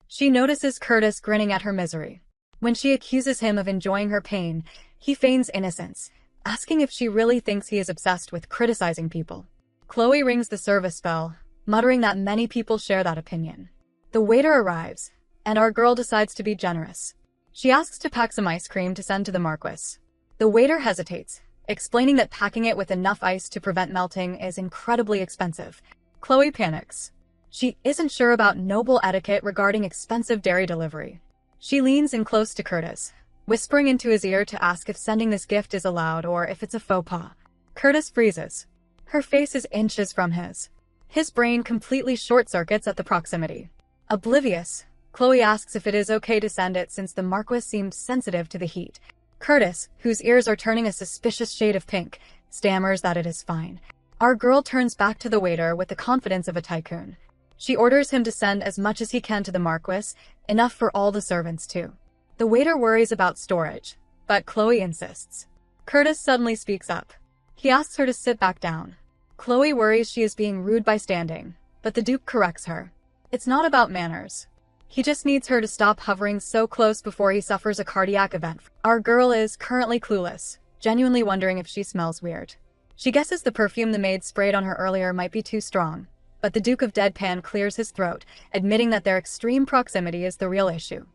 She notices Curtis grinning at her misery. When she accuses him of enjoying her pain, he feigns innocence, asking if she really thinks he is obsessed with criticizing people. Chloe rings the service bell, muttering that many people share that opinion. The waiter arrives, and our girl decides to be generous. She asks to pack some ice cream to send to the Marquis. The waiter hesitates, explaining that packing it with enough ice to prevent melting is incredibly expensive. Chloe panics. She isn't sure about noble etiquette regarding expensive dairy delivery. She leans in close to Curtis, whispering into his ear to ask if sending this gift is allowed or if it's a faux pas. Curtis freezes. Her face is inches from his. His brain completely short-circuits at the proximity. Oblivious, Chloe asks if it is okay to send it since the Marquis seems sensitive to the heat. Curtis, whose ears are turning a suspicious shade of pink, stammers that it is fine. Our girl turns back to the waiter with the confidence of a tycoon. She orders him to send as much as he can to the Marquis, enough for all the servants too. The waiter worries about storage, but Chloe insists. Curtis suddenly speaks up. He asks her to sit back down. Chloe worries she is being rude by standing, but the Duke corrects her. It's not about manners. He just needs her to stop hovering so close before he suffers a cardiac event. Our girl is currently clueless, genuinely wondering if she smells weird. She guesses the perfume the maid sprayed on her earlier might be too strong, but the Duke of Deadpan clears his throat, admitting that their extreme proximity is the real issue.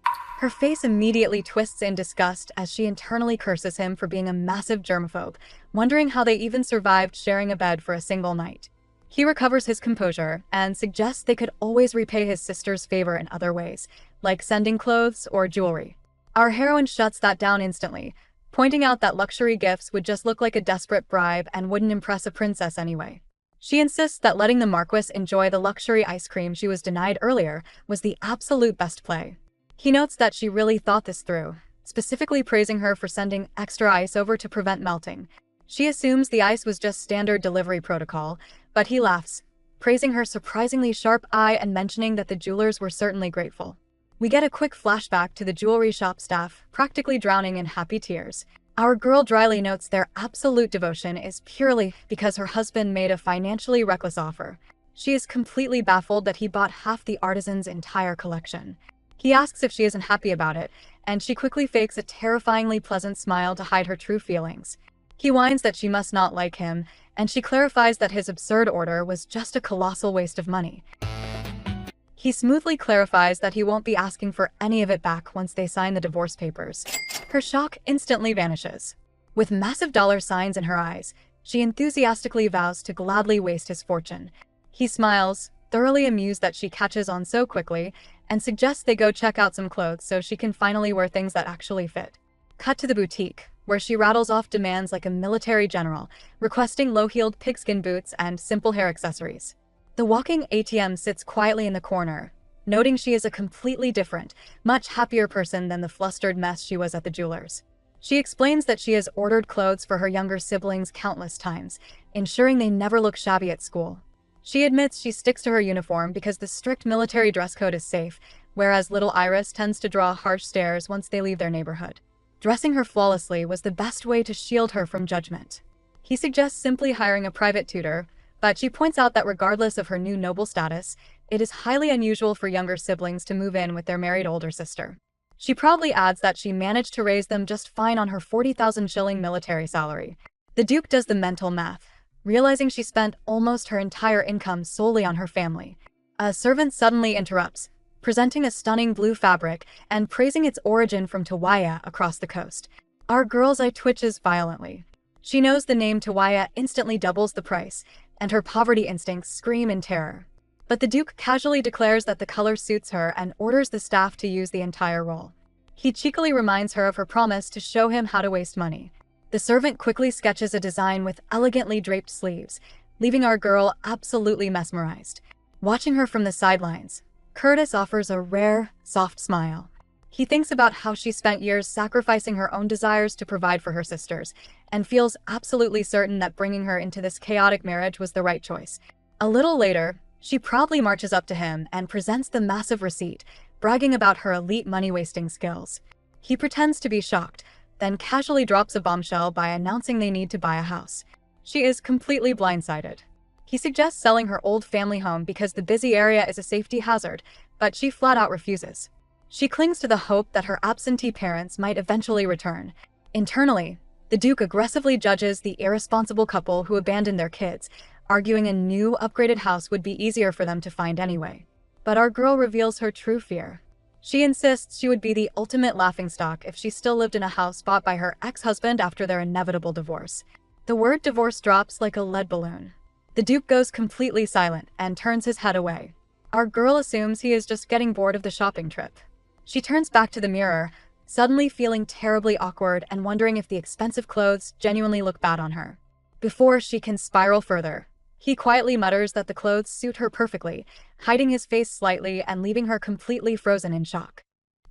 Her face immediately twists in disgust as she internally curses him for being a massive germaphobe, wondering how they even survived sharing a bed for a single night. He recovers his composure and suggests they could always repay his sister's favor in other ways, like sending clothes or jewelry. Our heroine shuts that down instantly, pointing out that luxury gifts would just look like a desperate bribe and wouldn't impress a princess anyway. She insists that letting the Marquis enjoy the luxury ice cream she was denied earlier was the absolute best play. He notes that she really thought this through, specifically praising her for sending extra ice over to prevent melting. She assumes the ice was just standard delivery protocol, but he laughs, praising her surprisingly sharp eye and mentioning that the jewelers were certainly grateful. We get a quick flashback to the jewelry shop staff, practically drowning in happy tears. Our girl dryly notes their absolute devotion is purely because her husband made a financially reckless offer. She is completely baffled that he bought half the artisan's entire collection. He asks if she isn't happy about it, and she quickly fakes a terrifyingly pleasant smile to hide her true feelings. He whines that she must not like him, and she clarifies that his absurd order was just a colossal waste of money. He smoothly clarifies that he won't be asking for any of it back once they sign the divorce papers. Her shock instantly vanishes. With massive dollar signs in her eyes, she enthusiastically vows to gladly waste his fortune. He smiles, thoroughly amused that she catches on so quickly, and suggests they go check out some clothes so she can finally wear things that actually fit. Cut to the boutique, where she rattles off demands like a military general, requesting low-heeled pigskin boots and simple hair accessories. The walking ATM sits quietly in the corner, noting she is a completely different, much happier person than the flustered mess she was at the jeweler's. She explains that she has ordered clothes for her younger siblings countless times, ensuring they never look shabby at school. She admits she sticks to her uniform because the strict military dress code is safe, whereas little Iris tends to draw harsh stares once they leave their neighborhood. Dressing her flawlessly was the best way to shield her from judgment. He suggests simply hiring a private tutor, but she points out that regardless of her new noble status, it is highly unusual for younger siblings to move in with their married older sister. She proudly adds that she managed to raise them just fine on her 40,000 shilling military salary. The Duke does the mental math, realizing she spent almost her entire income solely on her family. A servant suddenly interrupts, presenting a stunning blue fabric and praising its origin from Tawaya across the coast. Our girl's eye twitches violently. She knows the name Tawaya instantly doubles the price, and her poverty instincts scream in terror. But the Duke casually declares that the color suits her and orders the staff to use the entire roll. He cheekily reminds her of her promise to show him how to waste money. The servant quickly sketches a design with elegantly draped sleeves, leaving our girl absolutely mesmerized. Watching her from the sidelines, Curtis offers a rare, soft smile. He thinks about how she spent years sacrificing her own desires to provide for her sisters, and feels absolutely certain that bringing her into this chaotic marriage was the right choice. A little later, she proudly marches up to him and presents the massive receipt, bragging about her elite money-wasting skills. He pretends to be shocked, then casually drops a bombshell by announcing they need to buy a house. She is completely blindsided. He suggests selling her old family home because the busy area is a safety hazard, but she flat out refuses. She clings to the hope that her absentee parents might eventually return. Internally, the Duke aggressively judges the irresponsible couple who abandoned their kids, arguing a new, upgraded house would be easier for them to find anyway. But our girl reveals her true fear. She insists she would be the ultimate laughingstock if she still lived in a house bought by her ex-husband after their inevitable divorce. The word divorce drops like a lead balloon. The Duke goes completely silent and turns his head away. Our girl assumes he is just getting bored of the shopping trip. She turns back to the mirror, suddenly feeling terribly awkward and wondering if the expensive clothes genuinely look bad on her. Before she can spiral further, he quietly mutters that the clothes suit her perfectly, hiding his face slightly and leaving her completely frozen in shock.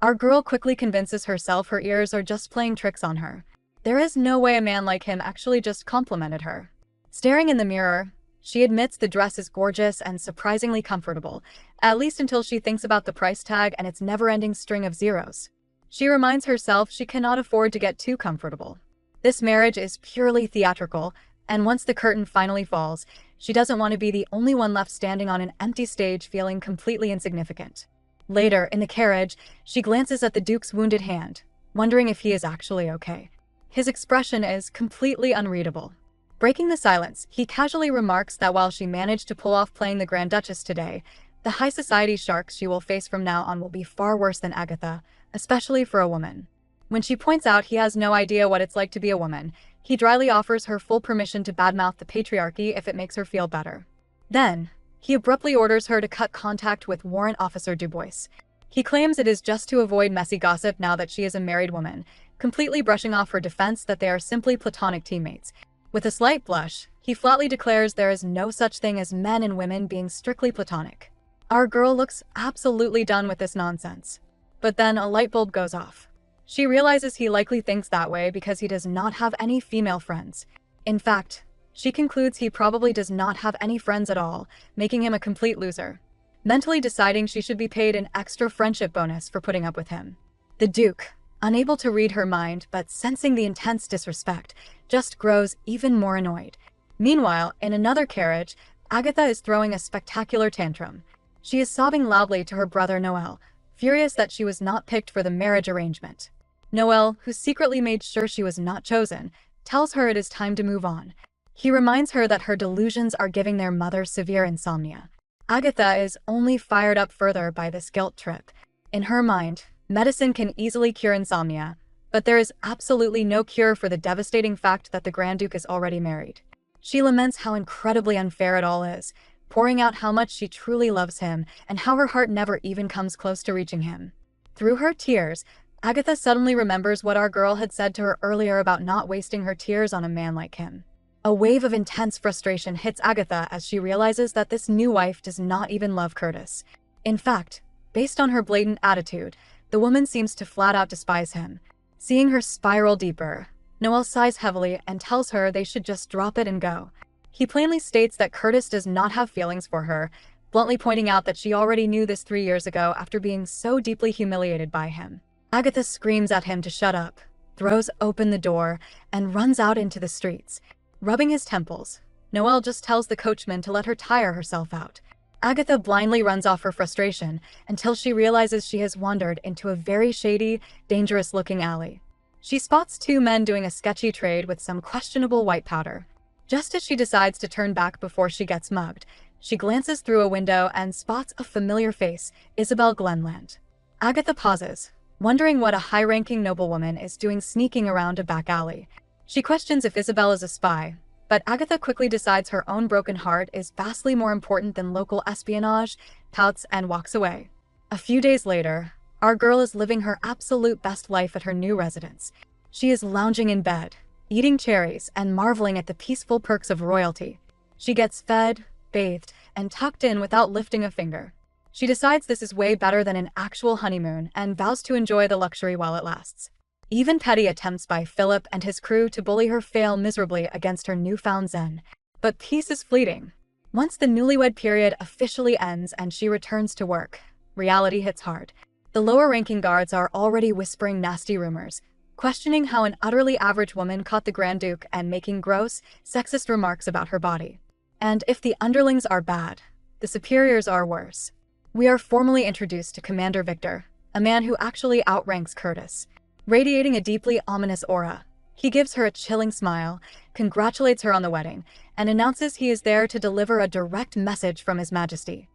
Our girl quickly convinces herself her ears are just playing tricks on her. There is no way a man like him actually just complimented her. Staring in the mirror, she admits the dress is gorgeous and surprisingly comfortable, at least until she thinks about the price tag and its never-ending string of zeros. She reminds herself she cannot afford to get too comfortable. This marriage is purely theatrical, and once the curtain finally falls, she doesn't want to be the only one left standing on an empty stage feeling completely insignificant. Later, in the carriage, she glances at the Duke's wounded hand, wondering if he is actually okay. His expression is completely unreadable. Breaking the silence, he casually remarks that while she managed to pull off playing the Grand Duchess today, the high society sharks she will face from now on will be far worse than Agatha, especially for a woman. When she points out he has no idea what it's like to be a woman, he dryly offers her full permission to badmouth the patriarchy if it makes her feel better. Then, he abruptly orders her to cut contact with Warrant Officer Dubois. He claims it is just to avoid messy gossip now that she is a married woman, completely brushing off her defense that they are simply platonic teammates. With a slight blush, he flatly declares there is no such thing as men and women being strictly platonic. Our girl looks absolutely done with this nonsense. But then a light bulb goes off. She realizes he likely thinks that way because he does not have any female friends. In fact, she concludes he probably does not have any friends at all, making him a complete loser. Mentally deciding she should be paid an extra friendship bonus for putting up with him. The Duke, unable to read her mind but sensing the intense disrespect, just grows even more annoyed. Meanwhile, in another carriage, Agatha is throwing a spectacular tantrum. She is sobbing loudly to her brother Noel, furious that she was not picked for the marriage arrangement. Noel, who secretly made sure she was not chosen, tells her it is time to move on. He reminds her that her delusions are giving their mother severe insomnia. Agatha is only fired up further by this guilt trip. In her mind, medicine can easily cure insomnia, but there is absolutely no cure for the devastating fact that the Grand Duke is already married. She laments how incredibly unfair it all is, pouring out how much she truly loves him and how her heart never even comes close to reaching him. Through her tears, Agatha suddenly remembers what our girl had said to her earlier about not wasting her tears on a man like him. A wave of intense frustration hits Agatha as she realizes that this new wife does not even love Curtis. In fact, based on her blatant attitude, the woman seems to flat out despise him. Seeing her spiral deeper, Noel sighs heavily and tells her they should just drop it and go. He plainly states that Curtis does not have feelings for her, bluntly pointing out that she already knew this 3 years ago after being so deeply humiliated by him. Agatha screams at him to shut up, throws open the door, and runs out into the streets. Rubbing his temples, Noel just tells the coachman to let her tire herself out. Agatha blindly runs off her frustration until she realizes she has wandered into a very shady, dangerous-looking alley. She spots 2 men doing a sketchy trade with some questionable white powder. Just as she decides to turn back before she gets mugged, she glances through a window and spots a familiar face, Isabel Glenland. Agatha pauses, wondering what a high-ranking noblewoman is doing sneaking around a back alley. She questions if Isabel is a spy, but Agatha quickly decides her own broken heart is vastly more important than local espionage, pouts, and walks away. A few days later, our girl is living her absolute best life at her new residence. She is lounging in bed, eating cherries, and marveling at the peaceful perks of royalty. She gets fed, bathed, and tucked in without lifting a finger. She decides this is way better than an actual honeymoon and vows to enjoy the luxury while it lasts. Even petty attempts by Philip and his crew to bully her fail miserably against her newfound zen. But peace is fleeting. Once the newlywed period officially ends and she returns to work, reality hits hard. The lower-ranking guards are already whispering nasty rumors, questioning how an utterly average woman caught the Grand Duke and making gross, sexist remarks about her body. And if the underlings are bad, the superiors are worse. We are formally introduced to Commander Victor, a man who actually outranks Curtis. Radiating a deeply ominous aura, he gives her a chilling smile, congratulates her on the wedding, and announces he is there to deliver a direct message from His Majesty.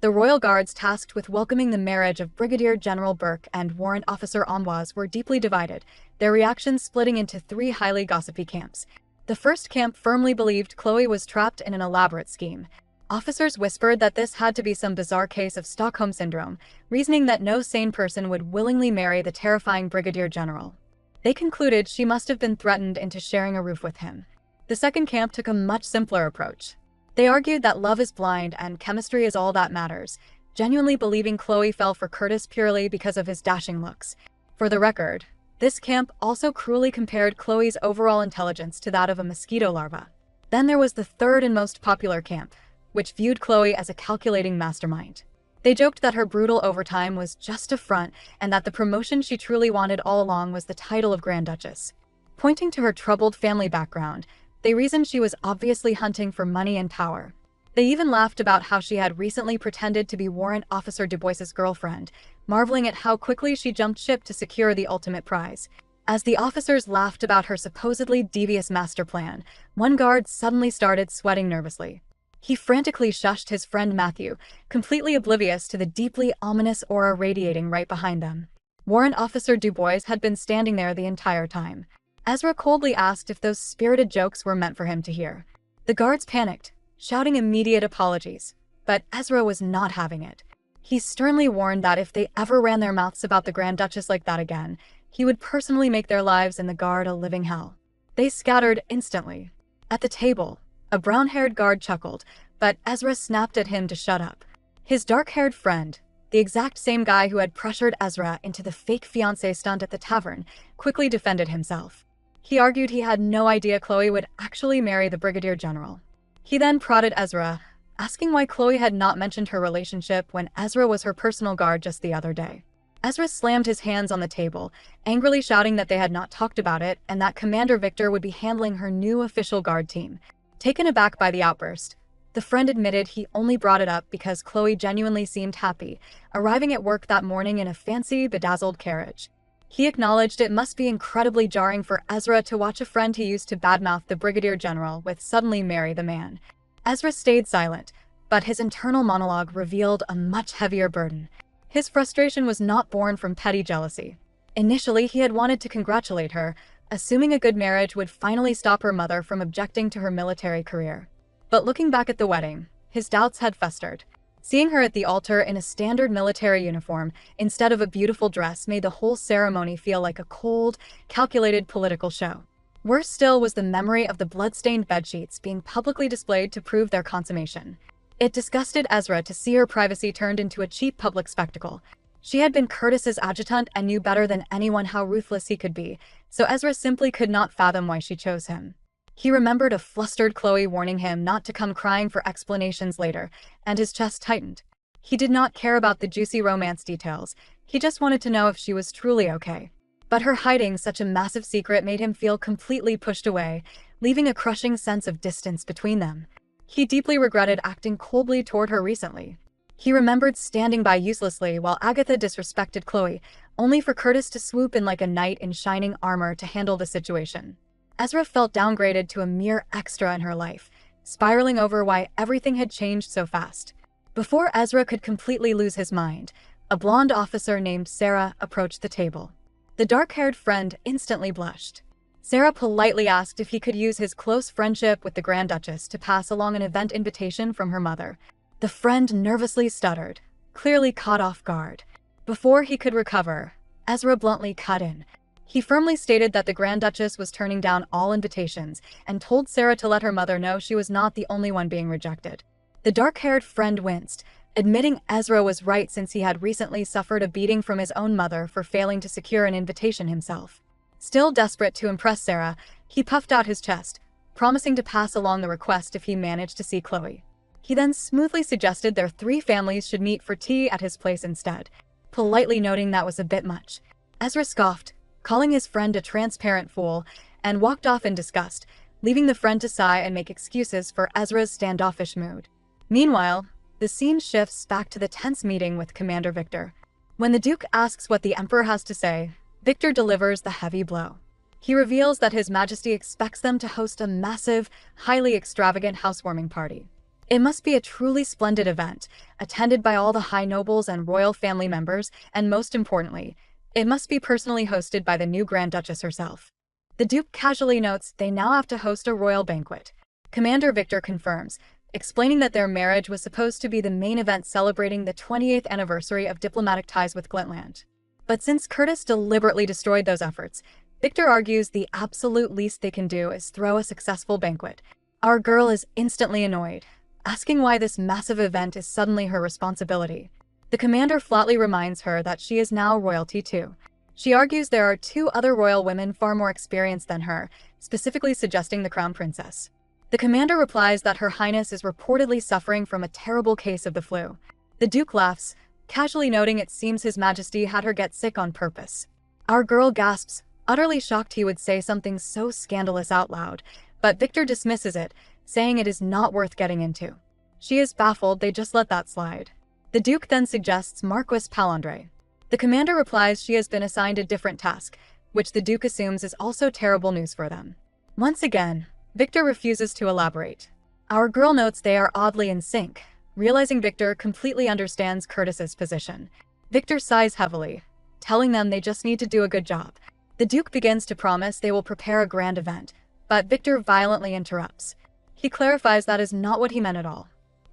The royal guards tasked with welcoming the marriage of Brigadier General Burke and Warrant Officer Amboise were deeply divided, their reactions splitting into 3 highly gossipy camps. The first camp firmly believed Chloe was trapped in an elaborate scheme. Officers whispered that this had to be some bizarre case of Stockholm Syndrome, reasoning that no sane person would willingly marry the terrifying Brigadier General. They concluded she must have been threatened into sharing a roof with him. The second camp took a much simpler approach. They argued that love is blind and chemistry is all that matters, genuinely believing Chloe fell for Curtis purely because of his dashing looks. For the record, this camp also cruelly compared Chloe's overall intelligence to that of a mosquito larva. Then there was the third and most popular camp, which viewed Chloe as a calculating mastermind. They joked that her brutal overtime was just a front and that the promotion she truly wanted all along was the title of Grand Duchess. Pointing to her troubled family background, they reasoned she was obviously hunting for money and power. They even laughed about how she had recently pretended to be Warrant Officer Dubois's girlfriend, marveling at how quickly she jumped ship to secure the ultimate prize. As the officers laughed about her supposedly devious master plan, one guard suddenly started sweating nervously. He frantically shushed his friend Matthew, completely oblivious to the deeply ominous aura radiating right behind them. Warrant Officer Dubois had been standing there the entire time. Ezra coldly asked if those spirited jokes were meant for him to hear. The guards panicked, shouting immediate apologies, but Ezra was not having it. He sternly warned that if they ever ran their mouths about the Grand Duchess like that again, he would personally make their lives in the guard a living hell. They scattered instantly. At the table, a brown-haired guard chuckled, but Ezra snapped at him to shut up. His dark-haired friend, the exact same guy who had pressured Ezra into the fake fiancé stunt at the tavern, quickly defended himself. He argued he had no idea Chloe would actually marry the Brigadier General. He then prodded Ezra, asking why Chloe had not mentioned her relationship when Ezra was her personal guard just the other day. Ezra slammed his hands on the table, angrily shouting that they had not talked about it and that Commander Victor would be handling her new official guard team. Taken aback by the outburst, the friend admitted he only brought it up because Chloe genuinely seemed happy, arriving at work that morning in a fancy, bedazzled carriage. He acknowledged it must be incredibly jarring for Ezra to watch a friend he used to badmouth the Brigadier General with suddenly marry the man. Ezra stayed silent, but his internal monologue revealed a much heavier burden. His frustration was not born from petty jealousy. Initially, he had wanted to congratulate her, assuming a good marriage would finally stop her mother from objecting to her military career. But looking back at the wedding, his doubts had festered. Seeing her at the altar in a standard military uniform instead of a beautiful dress made the whole ceremony feel like a cold, calculated political show. Worse still was the memory of the blood-stained bedsheets being publicly displayed to prove their consummation. It disgusted Ezra to see her privacy turned into a cheap public spectacle. She had been Curtis's adjutant and knew better than anyone how ruthless he could be, so Ezra simply could not fathom why she chose him. He remembered a flustered Chloe warning him not to come crying for explanations later, and his chest tightened. He did not care about the juicy romance details, he just wanted to know if she was truly okay. But her hiding such a massive secret made him feel completely pushed away, leaving a crushing sense of distance between them. He deeply regretted acting coldly toward her recently. He remembered standing by uselessly while Agatha disrespected Chloe, only for Curtis to swoop in like a knight in shining armor to handle the situation. Ezra felt downgraded to a mere extra in her life, spiraling over why everything had changed so fast. Before Ezra could completely lose his mind, a blonde officer named Sarah approached the table. The dark-haired friend instantly blushed. Sarah politely asked if he could use his close friendship with the Grand Duchess to pass along an event invitation from her mother. The friend nervously stuttered, clearly caught off guard. Before he could recover, Ezra bluntly cut in. He firmly stated that the Grand Duchess was turning down all invitations and told Sarah to let her mother know she was not the only one being rejected. The dark-haired friend winced, admitting Ezra was right since he had recently suffered a beating from his own mother for failing to secure an invitation himself. Still desperate to impress Sarah, he puffed out his chest, promising to pass along the request if he managed to see Chloe. He then smoothly suggested their three families should meet for tea at his place instead, politely noting that was a bit much. Ezra scoffed, calling his friend a transparent fool, and walked off in disgust, leaving the friend to sigh and make excuses for Ezra's standoffish mood. Meanwhile, the scene shifts back to the tense meeting with Commander Victor. When the Duke asks what the Emperor has to say, Victor delivers the heavy blow. He reveals that His Majesty expects them to host a massive, highly extravagant housewarming party. It must be a truly splendid event, attended by all the high nobles and royal family members, and most importantly, it must be personally hosted by the new Grand Duchess herself. The Duke casually notes they now have to host a royal banquet. Commander Victor confirms, explaining that their marriage was supposed to be the main event celebrating the 28th anniversary of diplomatic ties with Glintland. But since Curtis deliberately destroyed those efforts, Victor argues the absolute least they can do is throw a successful banquet. Our girl is instantly annoyed, asking why this massive event is suddenly her responsibility. The commander flatly reminds her that she is now royalty too. She argues there are two other royal women far more experienced than her, specifically suggesting the crown princess. The commander replies that Her Highness is reportedly suffering from a terrible case of the flu. The Duke laughs, casually noting it seems His Majesty had her get sick on purpose. Our girl gasps, utterly shocked he would say something so scandalous out loud, but Victor dismisses it, saying it is not worth getting into. She is baffled they just let that slide. The Duke then suggests Marquis Palandre. The commander replies she has been assigned a different task, which the Duke assumes is also terrible news for them. Once again, Victor refuses to elaborate. Our girl notes they are oddly in sync, realizing Victor completely understands Curtis's position. Victor sighs heavily, telling them they just need to do a good job. The Duke begins to promise they will prepare a grand event, but Victor violently interrupts. He clarifies that is not what he meant at all.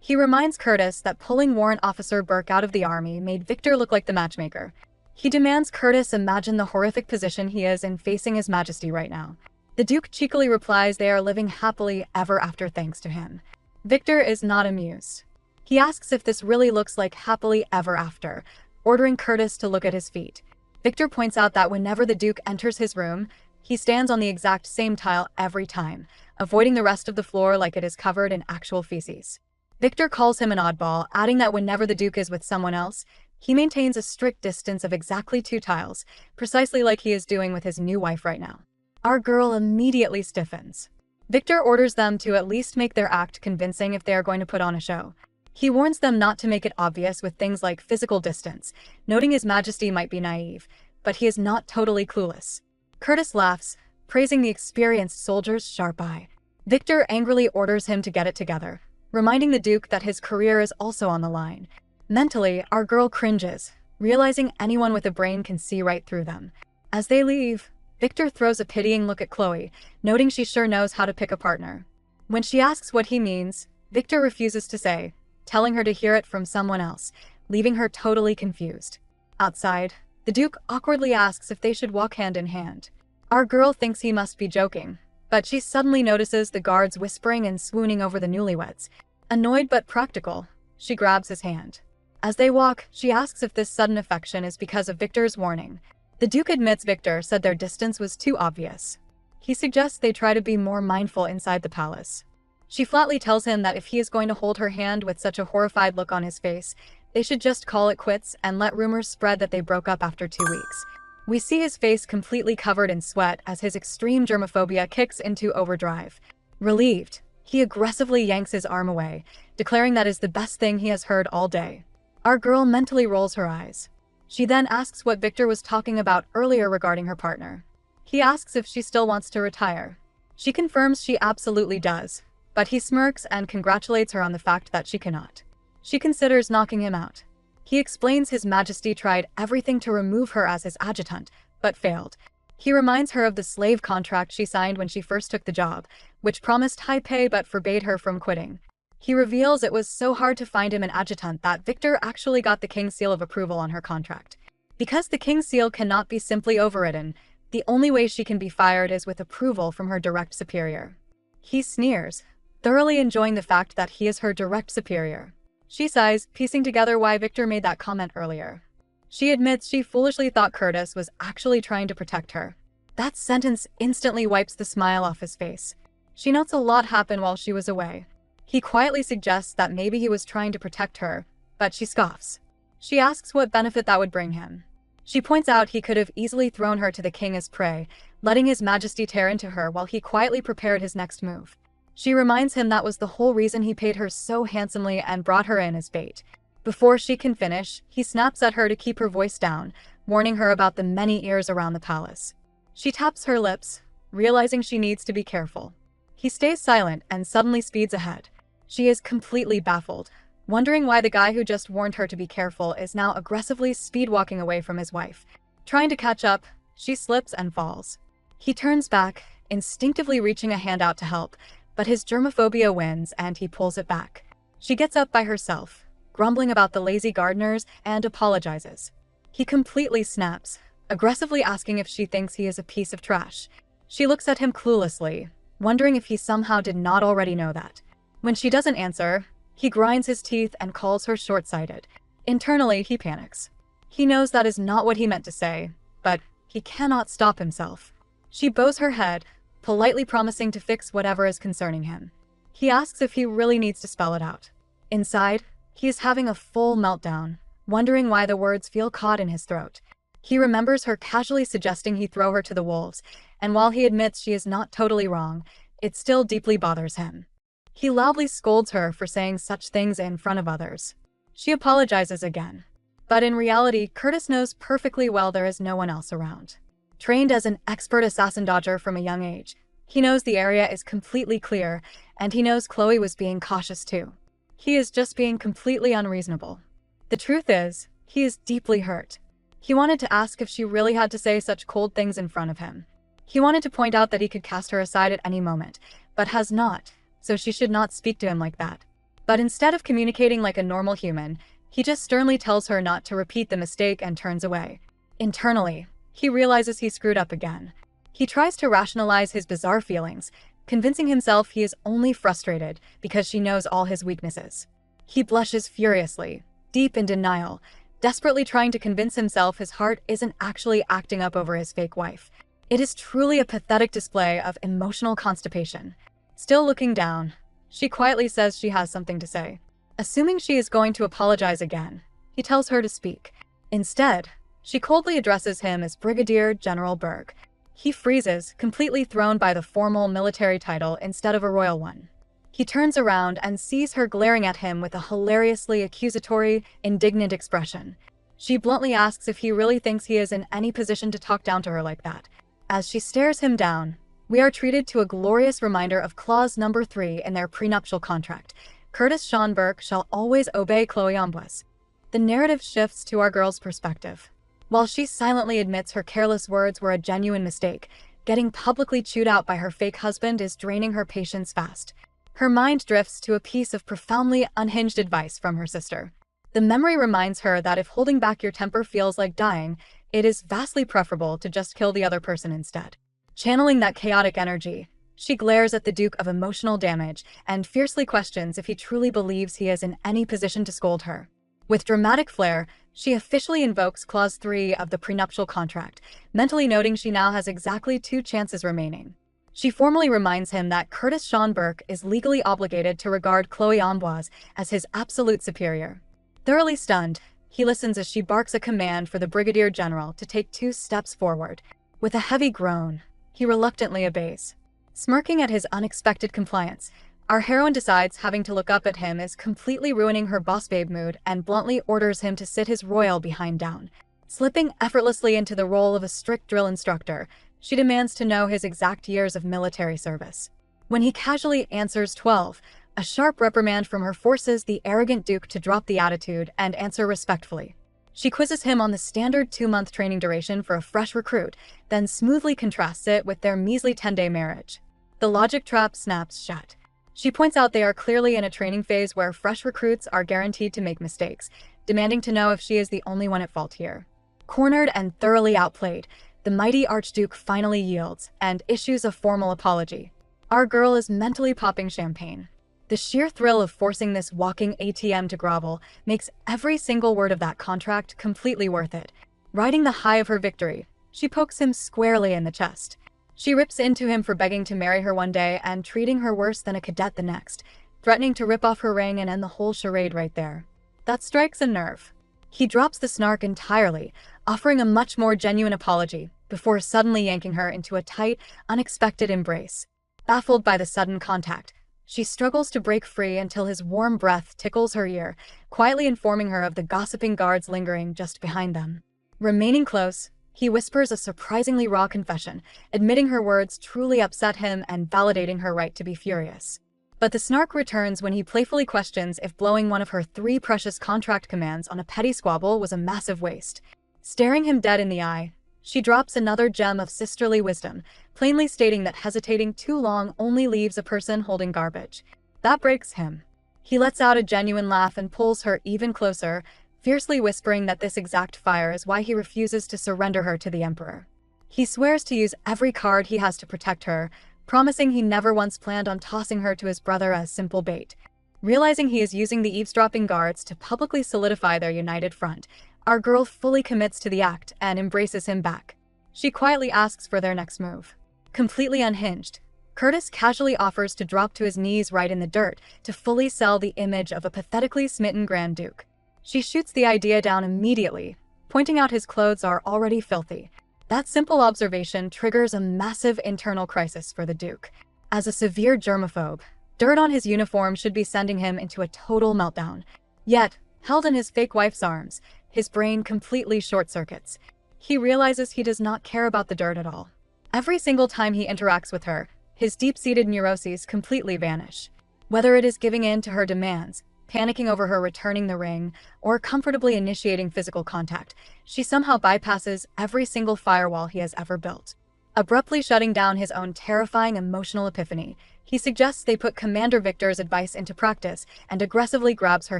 He reminds Curtis that pulling Warrant Officer Burke out of the army made Victor look like the matchmaker. He demands Curtis imagine the horrific position he is in facing His Majesty right now. The Duke cheekily replies they are living happily ever after thanks to him. Victor is not amused. He asks if this really looks like happily ever after, ordering Curtis to look at his feet. Victor points out that whenever the Duke enters his room, he stands on the exact same tile every time, avoiding the rest of the floor like it is covered in actual feces. Victor calls him an oddball, adding that whenever the Duke is with someone else, he maintains a strict distance of exactly 2 tiles, precisely like he is doing with his new wife right now. Our girl immediately stiffens. Victor orders them to at least make their act convincing if they are going to put on a show. He warns them not to make it obvious with things like physical distance, noting His Majesty might be naive, but he is not totally clueless. Curtis laughs, praising the experienced soldier's sharp eye. Victor angrily orders him to get it together, reminding the Duke that his career is also on the line. Mentally, our girl cringes, realizing anyone with a brain can see right through them. As they leave, Victor throws a pitying look at Chloe, noting she sure knows how to pick a partner. When she asks what he means, Victor refuses to say, telling her to hear it from someone else, leaving her totally confused. Outside, the Duke awkwardly asks if they should walk hand in hand. Our girl thinks he must be joking, but she suddenly notices the guards whispering and swooning over the newlyweds. Annoyed but practical, she grabs his hand. As they walk, she asks if this sudden affection is because of Victor's warning. The Duke admits Victor said their distance was too obvious. He suggests they try to be more mindful inside the palace. She flatly tells him that if he is going to hold her hand with such a horrified look on his face, they should just call it quits and let rumors spread that they broke up after 2 weeks. We see his face completely covered in sweat as his extreme germophobia kicks into overdrive. Relieved, he aggressively yanks his arm away, declaring that is the best thing he has heard all day. Our girl mentally rolls her eyes. She then asks what Victor was talking about earlier regarding her partner. He asks if she still wants to retire. She confirms she absolutely does, but he smirks and congratulates her on the fact that she cannot. She considers knocking him out. He explains His Majesty tried everything to remove her as his adjutant, but failed. He reminds her of the slave contract she signed when she first took the job, which promised high pay but forbade her from quitting. He reveals it was so hard to find him an adjutant that Victor actually got the King's seal of approval on her contract. Because the King's seal cannot be simply overridden, the only way she can be fired is with approval from her direct superior. He sneers, thoroughly enjoying the fact that he is her direct superior. She sighs, piecing together why Victor made that comment earlier. She admits she foolishly thought Curtis was actually trying to protect her. That sentence instantly wipes the smile off his face. She notes a lot happened while she was away. He quietly suggests that maybe he was trying to protect her, but she scoffs. She asks what benefit that would bring him. She points out he could have easily thrown her to the king as prey, letting His Majesty tear into her while he quietly prepared his next move. She reminds him that was the whole reason he paid her so handsomely and brought her in as bait. Before she can finish, he snaps at her to keep her voice down, warning her about the many ears around the palace. She taps her lips, realizing she needs to be careful. He stays silent and suddenly speeds ahead. She is completely baffled, wondering why the guy who just warned her to be careful is now aggressively speed-walking away from his wife. Trying to catch up, she slips and falls. He turns back, instinctively reaching a hand out to help, but his germophobia wins and he pulls it back. She gets up by herself, grumbling about the lazy gardeners, and apologizes. He completely snaps, aggressively asking if she thinks he is a piece of trash. She looks at him cluelessly, wondering if he somehow did not already know that. When she doesn't answer, he grinds his teeth and calls her short-sighted. Internally, he panics. He knows that is not what he meant to say, but he cannot stop himself. She bows her head, politely promising to fix whatever is concerning him. He asks if he really needs to spell it out. Inside, he is having a full meltdown, wondering why the words feel caught in his throat. He remembers her casually suggesting he throw her to the wolves, and while he admits she is not totally wrong, it still deeply bothers him. He loudly scolds her for saying such things in front of others. She apologizes again. But in reality, Curtis knows perfectly well there is no one else around. Trained as an expert assassin dodger from a young age, he knows the area is completely clear, and he knows Chloe was being cautious too. He is just being completely unreasonable. The truth is, he is deeply hurt. He wanted to ask if she really had to say such cold things in front of him. He wanted to point out that he could cast her aside at any moment, but has not, so she should not speak to him like that. But instead of communicating like a normal human, he just sternly tells her not to repeat the mistake and turns away. Internally, he realizes he screwed up again. He tries to rationalize his bizarre feelings, convincing himself he is only frustrated because she knows all his weaknesses. He blushes furiously, deep in denial, desperately trying to convince himself his heart isn't actually acting up over his fake wife. It is truly a pathetic display of emotional constipation. Still looking down, she quietly says she has something to say. Assuming she is going to apologize again, he tells her to speak. Instead, she coldly addresses him as Brigadier General Berg. He freezes, completely thrown by the formal military title instead of a royal one. He turns around and sees her glaring at him with a hilariously accusatory, indignant expression. She bluntly asks if he really thinks he is in any position to talk down to her like that. As she stares him down, we are treated to a glorious reminder of clause number 3 in their prenuptial contract. Curtis Schonberg shall always obey Chloe Amboise. The narrative shifts to our girl's perspective. While she silently admits her careless words were a genuine mistake, getting publicly chewed out by her fake husband is draining her patience fast. Her mind drifts to a piece of profoundly unhinged advice from her sister. The memory reminds her that if holding back your temper feels like dying, it is vastly preferable to just kill the other person instead. Channeling that chaotic energy, she glares at the Duke of Emotional Damage and fiercely questions if he truly believes he is in any position to scold her. With dramatic flair, she officially invokes Clause 3 of the prenuptial contract, mentally noting she now has exactly 2 chances remaining. She formally reminds him that Curtis Schonberg is legally obligated to regard Chloe Amboise as his absolute superior. Thoroughly stunned, he listens as she barks a command for the Brigadier General to take 2 steps forward. With a heavy groan, he reluctantly obeys. Smirking at his unexpected compliance, our heroine decides having to look up at him is completely ruining her boss babe mood and bluntly orders him to sit his royal behind down. Slipping effortlessly into the role of a strict drill instructor, she demands to know his exact years of military service. When he casually answers 12, a sharp reprimand from her forces the arrogant Duke to drop the attitude and answer respectfully. She quizzes him on the standard 2-month training duration for a fresh recruit, then smoothly contrasts it with their measly 10-day marriage. The logic trap snaps shut. She points out they are clearly in a training phase where fresh recruits are guaranteed to make mistakes, demanding to know if she is the only one at fault here. Cornered and thoroughly outplayed, the mighty Archduke finally yields and issues a formal apology. Our girl is mentally popping champagne. The sheer thrill of forcing this walking ATM to grovel makes every single word of that contract completely worth it. Riding the high of her victory, she pokes him squarely in the chest. She rips into him for begging to marry her one day and treating her worse than a cadet the next, threatening to rip off her ring and end the whole charade right there. That strikes a nerve. He drops the snark entirely, offering a much more genuine apology, before suddenly yanking her into a tight, unexpected embrace. Baffled by the sudden contact, she struggles to break free until his warm breath tickles her ear, quietly informing her of the gossiping guards lingering just behind them. Remaining close, he whispers a surprisingly raw confession, admitting her words truly upset him and validating her right to be furious. But the snark returns when he playfully questions if blowing one of her 3 precious contract commands on a petty squabble was a massive waste. Staring him dead in the eye, she drops another gem of sisterly wisdom, plainly stating that hesitating too long only leaves a person holding garbage. That breaks him. He lets out a genuine laugh and pulls her even closer, fiercely whispering that this exact fire is why he refuses to surrender her to the Emperor. He swears to use every card he has to protect her, promising he never once planned on tossing her to his brother as simple bait. Realizing he is using the eavesdropping guards to publicly solidify their united front, our girl fully commits to the act and embraces him back. She quietly asks for their next move. Completely unhinged, Curtis casually offers to drop to his knees right in the dirt to fully sell the image of a pathetically smitten Grand Duke. She shoots the idea down immediately, pointing out his clothes are already filthy. That simple observation triggers a massive internal crisis for the Duke. As a severe germaphobe, dirt on his uniform should be sending him into a total meltdown. Yet, held in his fake wife's arms, his brain completely short-circuits. He realizes he does not care about the dirt at all. Every single time he interacts with her, his deep-seated neuroses completely vanish. Whether it is giving in to her demands, panicking over her returning the ring, or comfortably initiating physical contact, she somehow bypasses every single firewall he has ever built. Abruptly shutting down his own terrifying emotional epiphany, he suggests they put Commander Victor's advice into practice and aggressively grabs her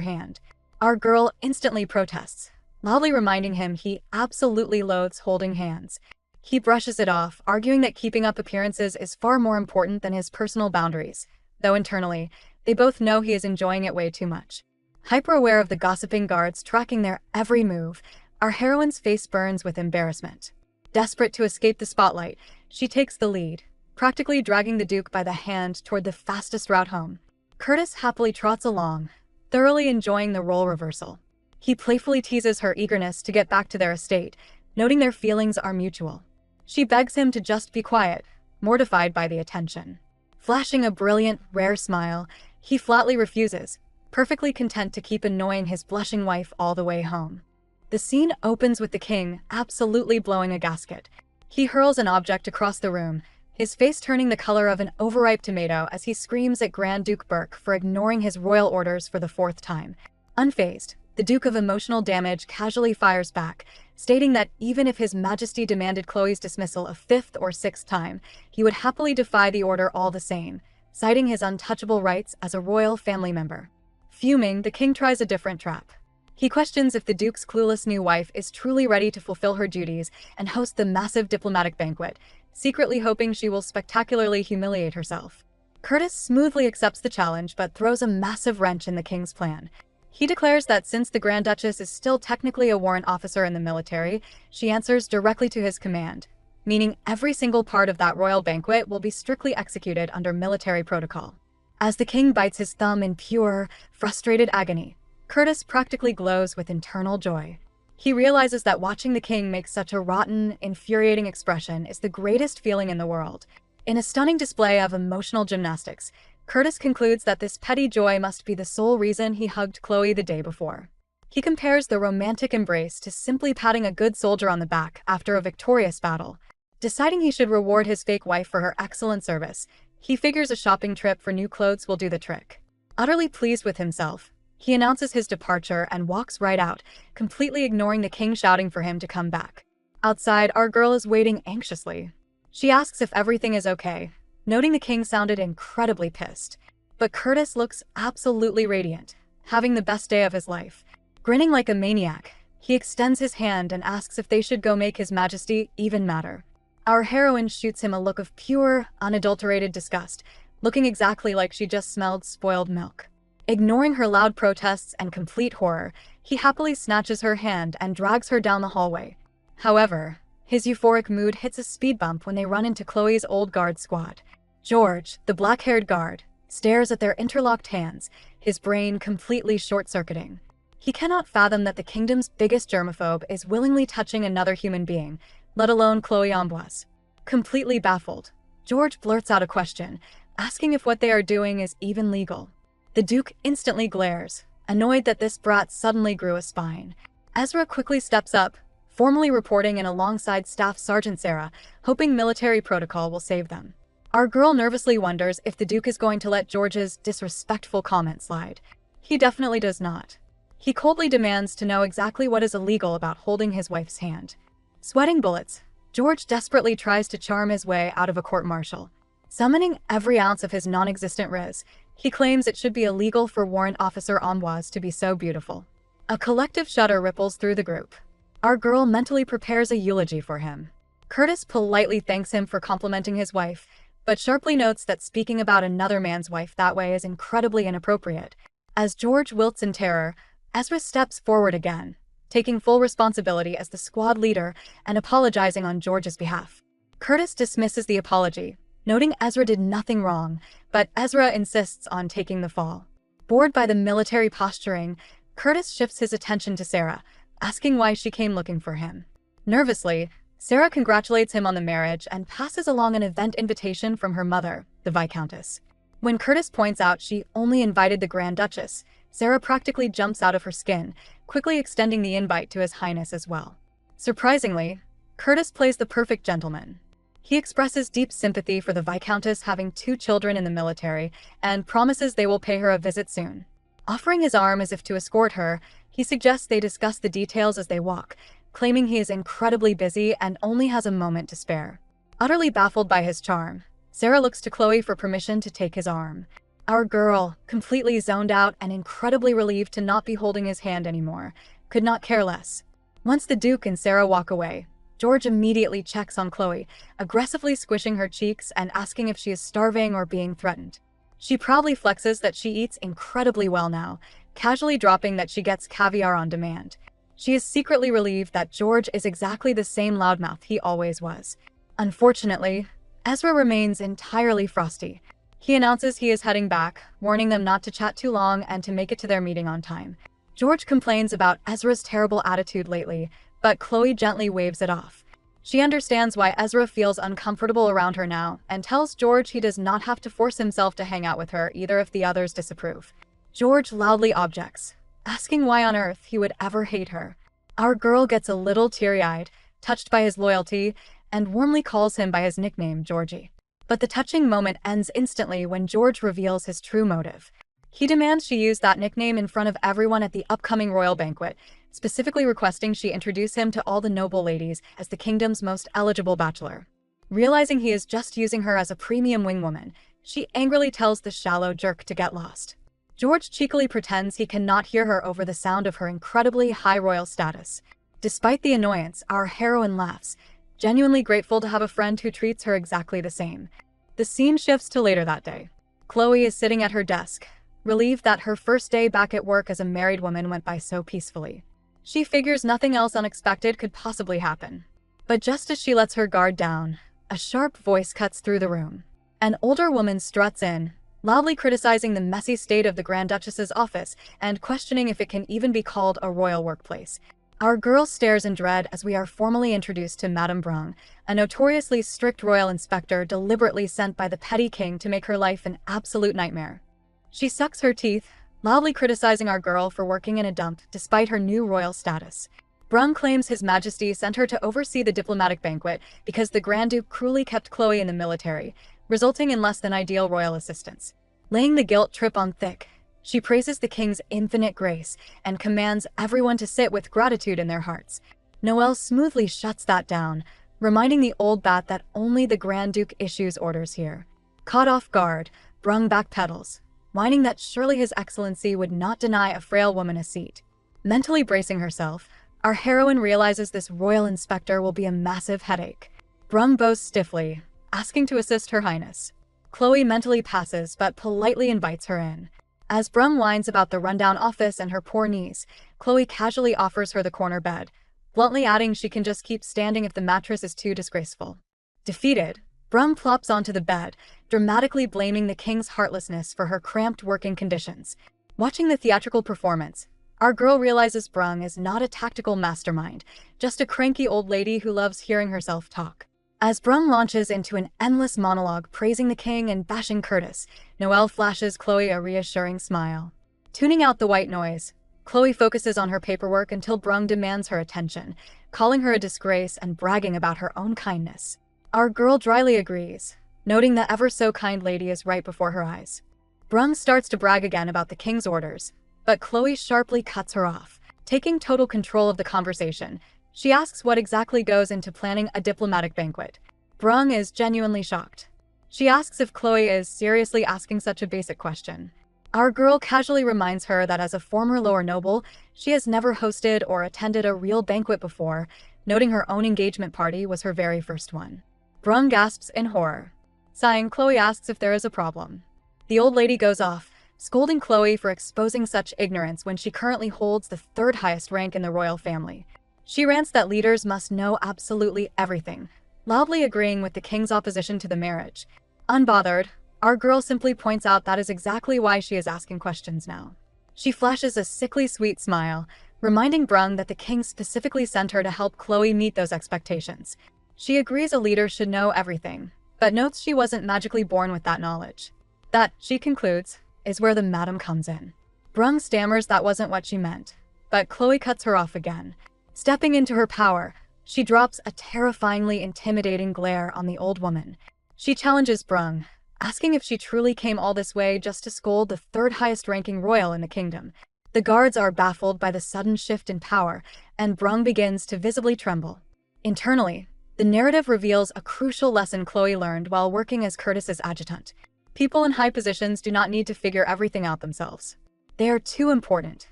hand. Our girl instantly protests, loudly reminding him he absolutely loathes holding hands. He brushes it off, arguing that keeping up appearances is far more important than his personal boundaries, though internally, they both know he is enjoying it way too much. Hyper-aware of the gossiping guards tracking their every move, our heroine's face burns with embarrassment. Desperate to escape the spotlight, she takes the lead, practically dragging the Duke by the hand toward the fastest route home. Curtis happily trots along, thoroughly enjoying the role reversal. He playfully teases her eagerness to get back to their estate, noting their feelings are mutual. She begs him to just be quiet, mortified by the attention. Flashing a brilliant, rare smile, he flatly refuses, perfectly content to keep annoying his blushing wife all the way home. The scene opens with the king absolutely blowing a gasket. He hurls an object across the room, his face turning the color of an overripe tomato as he screams at Grand Duke Burke for ignoring his royal orders for the 4th time. Unfazed, the Duke of Emotional Damage casually fires back, stating that even if His Majesty demanded Chloe's dismissal a 5th or 6th time, he would happily defy the order all the same, citing his untouchable rights as a royal family member. Fuming, the king tries a different trap. He questions if the Duke's clueless new wife is truly ready to fulfill her duties and host the massive diplomatic banquet, secretly hoping she will spectacularly humiliate herself. Curtis smoothly accepts the challenge but throws a massive wrench in the king's plan. He declares that since the Grand Duchess is still technically a warrant officer in the military, she answers directly to his command, meaning every single part of that royal banquet will be strictly executed under military protocol. As the king bites his thumb in pure, frustrated agony, Curtis practically glows with internal joy. He realizes that watching the king make such a rotten, infuriating expression is the greatest feeling in the world. In a stunning display of emotional gymnastics, Curtis concludes that this petty joy must be the sole reason he hugged Chloe the day before. He compares the romantic embrace to simply patting a good soldier on the back after a victorious battle. Deciding he should reward his fake wife for her excellent service, he figures a shopping trip for new clothes will do the trick. Utterly pleased with himself, he announces his departure and walks right out, completely ignoring the king shouting for him to come back. Outside, our girl is waiting anxiously. She asks if everything is okay, noting the king sounded incredibly pissed. But Curtis looks absolutely radiant, having the best day of his life. Grinning like a maniac, he extends his hand and asks if they should go make His Majesty even madder. Our heroine shoots him a look of pure, unadulterated disgust, looking exactly like she just smelled spoiled milk. Ignoring her loud protests and complete horror, he happily snatches her hand and drags her down the hallway. However, his euphoric mood hits a speed bump when they run into Chloe's old guard squad. George, the black-haired guard, stares at their interlocked hands, his brain completely short-circuiting. He cannot fathom that the kingdom's biggest germaphobe is willingly touching another human being, let alone Chloe Amboise. Completely baffled, George blurts out a question, asking if what they are doing is even legal. The Duke instantly glares, annoyed that this brat suddenly grew a spine. Ezra quickly steps up, formally reporting in alongside Staff Sergeant Sarah, hoping military protocol will save them. Our girl nervously wonders if the Duke is going to let George's disrespectful comment slide. He definitely does not. He coldly demands to know exactly what is illegal about holding his wife's hand. Sweating bullets, George desperately tries to charm his way out of a court-martial. Summoning every ounce of his non-existent riz, he claims it should be illegal for Warrant Officer Amboise to be so beautiful. A collective shudder ripples through the group. Our girl mentally prepares a eulogy for him. Curtis politely thanks him for complimenting his wife, but sharply notes that speaking about another man's wife that way is incredibly inappropriate. As George wilts in terror, Ezra steps forward again, taking full responsibility as the squad leader and apologizing on George's behalf. Curtis dismisses the apology, noting Ezra did nothing wrong, but Ezra insists on taking the fall. Bored by the military posturing, Curtis shifts his attention to Sarah, asking why she came looking for him. Nervously, Sarah congratulates him on the marriage and passes along an event invitation from her mother, the Viscountess. When Curtis points out she only invited the Grand Duchess, Sarah practically jumps out of her skin, quickly extending the invite to His Highness as well. Surprisingly, Curtis plays the perfect gentleman. He expresses deep sympathy for the Viscountess having 2 children in the military and promises they will pay her a visit soon. Offering his arm as if to escort her, he suggests they discuss the details as they walk, claiming he is incredibly busy and only has a moment to spare. Utterly baffled by his charm, Sarah looks to Chloe for permission to take his arm. Our girl, completely zoned out and incredibly relieved to not be holding his hand anymore, could not care less. Once the Duke and Sarah walk away, George immediately checks on Chloe, aggressively squishing her cheeks and asking if she is starving or being threatened. She proudly flexes that she eats incredibly well now, casually dropping that she gets caviar on demand. She is secretly relieved that George is exactly the same loudmouth he always was. Unfortunately, Ezra remains entirely frosty. He announces he is heading back, warning them not to chat too long and to make it to their meeting on time. George complains about Ezra's terrible attitude lately, but Chloe gently waves it off. She understands why Ezra feels uncomfortable around her now and tells George he does not have to force himself to hang out with her either if the others disapprove. George loudly objects, asking why on earth he would ever hate her. Our girl gets a little teary-eyed, touched by his loyalty, and warmly calls him by his nickname, Georgie. But the touching moment ends instantly when George reveals his true motive. He demands she use that nickname in front of everyone at the upcoming royal banquet, specifically requesting she introduce him to all the noble ladies as the kingdom's most eligible bachelor. Realizing he is just using her as a premium wingwoman, she angrily tells the shallow jerk to get lost. George cheekily pretends he cannot hear her over the sound of her incredibly high royal status. Despite the annoyance, our heroine laughs, genuinely grateful to have a friend who treats her exactly the same. The scene shifts to later that day. Chloe is sitting at her desk, relieved that her first day back at work as a married woman went by so peacefully. She figures nothing else unexpected could possibly happen. But just as she lets her guard down, a sharp voice cuts through the room. An older woman struts in, loudly criticizing the messy state of the Grand Duchess's office and questioning if it can even be called a royal workplace. Our girl stares in dread as we are formally introduced to Madame Brung, a notoriously strict royal inspector deliberately sent by the petty king to make her life an absolute nightmare. She sucks her teeth, loudly criticizing our girl for working in a dump despite her new royal status. Brung claims His Majesty sent her to oversee the diplomatic banquet because the Grand Duke cruelly kept Chloe in the military, resulting in less than ideal royal assistance. Laying the guilt trip on thick, she praises the king's infinite grace and commands everyone to sit with gratitude in their hearts. Noelle smoothly shuts that down, reminding the old bat that only the Grand Duke issues orders here. Caught off guard, Brung backpedals, whining that surely His Excellency would not deny a frail woman a seat. Mentally bracing herself, our heroine realizes this royal inspector will be a massive headache. Brung bows stiffly, asking to assist Her Highness. Chloe mentally passes but politely invites her in. As Brung whines about the rundown office and her poor knees, Chloe casually offers her the corner bed, bluntly adding she can just keep standing if the mattress is too disgraceful. Defeated, Brung plops onto the bed, dramatically blaming the king's heartlessness for her cramped working conditions. Watching the theatrical performance, our girl realizes Brung is not a tactical mastermind, just a cranky old lady who loves hearing herself talk. As Brung launches into an endless monologue praising the king and bashing Curtis, Noelle flashes Chloe a reassuring smile. Tuning out the white noise, Chloe focuses on her paperwork until Brung demands her attention, calling her a disgrace and bragging about her own kindness. Our girl dryly agrees, noting the ever-so-kind lady is right before her eyes. Brung starts to brag again about the king's orders, but Chloe sharply cuts her off, taking total control of the conversation. She asks what exactly goes into planning a diplomatic banquet. Brung is genuinely shocked. She asks if Chloe is seriously asking such a basic question. Our girl casually reminds her that as a former lower noble, she has never hosted or attended a real banquet before, noting her own engagement party was her very first one. Brung gasps in horror. Sighing, Chloe asks if there is a problem. The old lady goes off, scolding Chloe for exposing such ignorance when she currently holds the third highest rank in the royal family. She rants that leaders must know absolutely everything, loudly agreeing with the king's opposition to the marriage. Unbothered, our girl simply points out that is exactly why she is asking questions now. She flashes a sickly sweet smile, reminding Brung that the king specifically sent her to help Chloe meet those expectations. She agrees a leader should know everything, but notes she wasn't magically born with that knowledge. That, she concludes, is where the madam comes in. Brung stammers that wasn't what she meant, but Chloe cuts her off again. Stepping into her power, she drops a terrifyingly intimidating glare on the old woman. She challenges Brung, asking if she truly came all this way just to scold the third highest ranking royal in the kingdom. The guards are baffled by the sudden shift in power, and Brung begins to visibly tremble. Internally, the narrative reveals a crucial lesson Chloe learned while working as Curtis's adjutant. People in high positions do not need to figure everything out themselves. They are too important,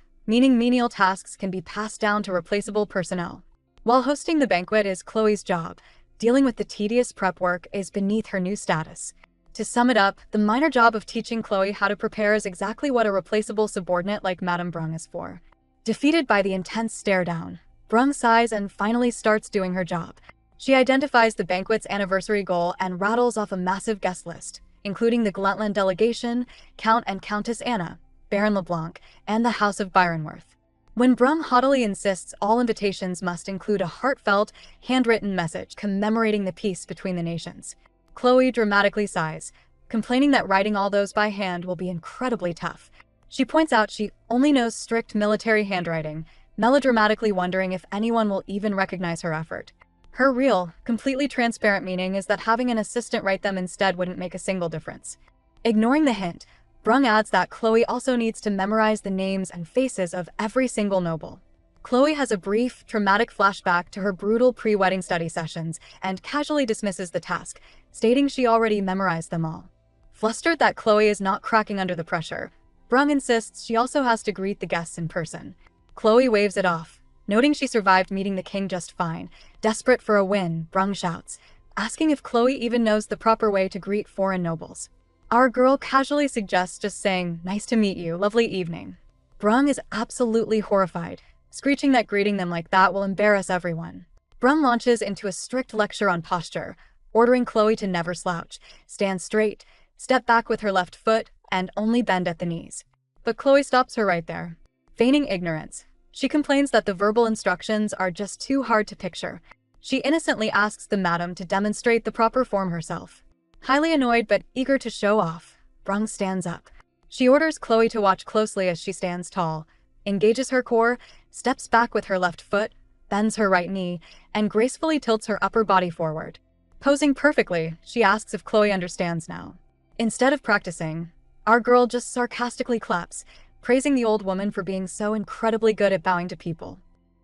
meaning menial tasks can be passed down to replaceable personnel. While hosting the banquet is Chloe's job, dealing with the tedious prep work is beneath her new status. To sum it up, the minor job of teaching Chloe how to prepare is exactly what a replaceable subordinate like Madame Brung is for. Defeated by the intense stare-down, Brung sighs and finally starts doing her job. She identifies the banquet's anniversary goal and rattles off a massive guest list, including the Glentland delegation, Count and Countess Anna, Baron LeBlanc, and the House of Byronworth. When Brung haughtily insists all invitations must include a heartfelt, handwritten message commemorating the peace between the nations, Chloe dramatically sighs, complaining that writing all those by hand will be incredibly tough. She points out she only knows strict military handwriting, melodramatically wondering if anyone will even recognize her effort. Her real, completely transparent meaning is that having an assistant write them instead wouldn't make a single difference. Ignoring the hint, Brung adds that Chloe also needs to memorize the names and faces of every single noble. Chloe has a brief, traumatic flashback to her brutal pre-wedding study sessions and casually dismisses the task, stating she already memorized them all. Flustered that Chloe is not cracking under the pressure, Brung insists she also has to greet the guests in person. Chloe waves it off, noting she survived meeting the king just fine. Desperate for a win, Brung shouts, asking if Chloe even knows the proper way to greet foreign nobles. Our girl casually suggests just saying, "Nice to meet you, lovely evening." Brung is absolutely horrified, screeching that greeting them like that will embarrass everyone. Brung launches into a strict lecture on posture, ordering Chloe to never slouch, stand straight, step back with her left foot, and only bend at the knees. But Chloe stops her right there. Feigning ignorance, she complains that the verbal instructions are just too hard to picture. She innocently asks the madam to demonstrate the proper form herself. Highly annoyed but eager to show off, Brung stands up. She orders Chloe to watch closely as she stands tall, engages her core, steps back with her left foot, bends her right knee, and gracefully tilts her upper body forward. Posing perfectly, she asks if Chloe understands now. Instead of practicing, our girl just sarcastically claps, praising the old woman for being so incredibly good at bowing to people.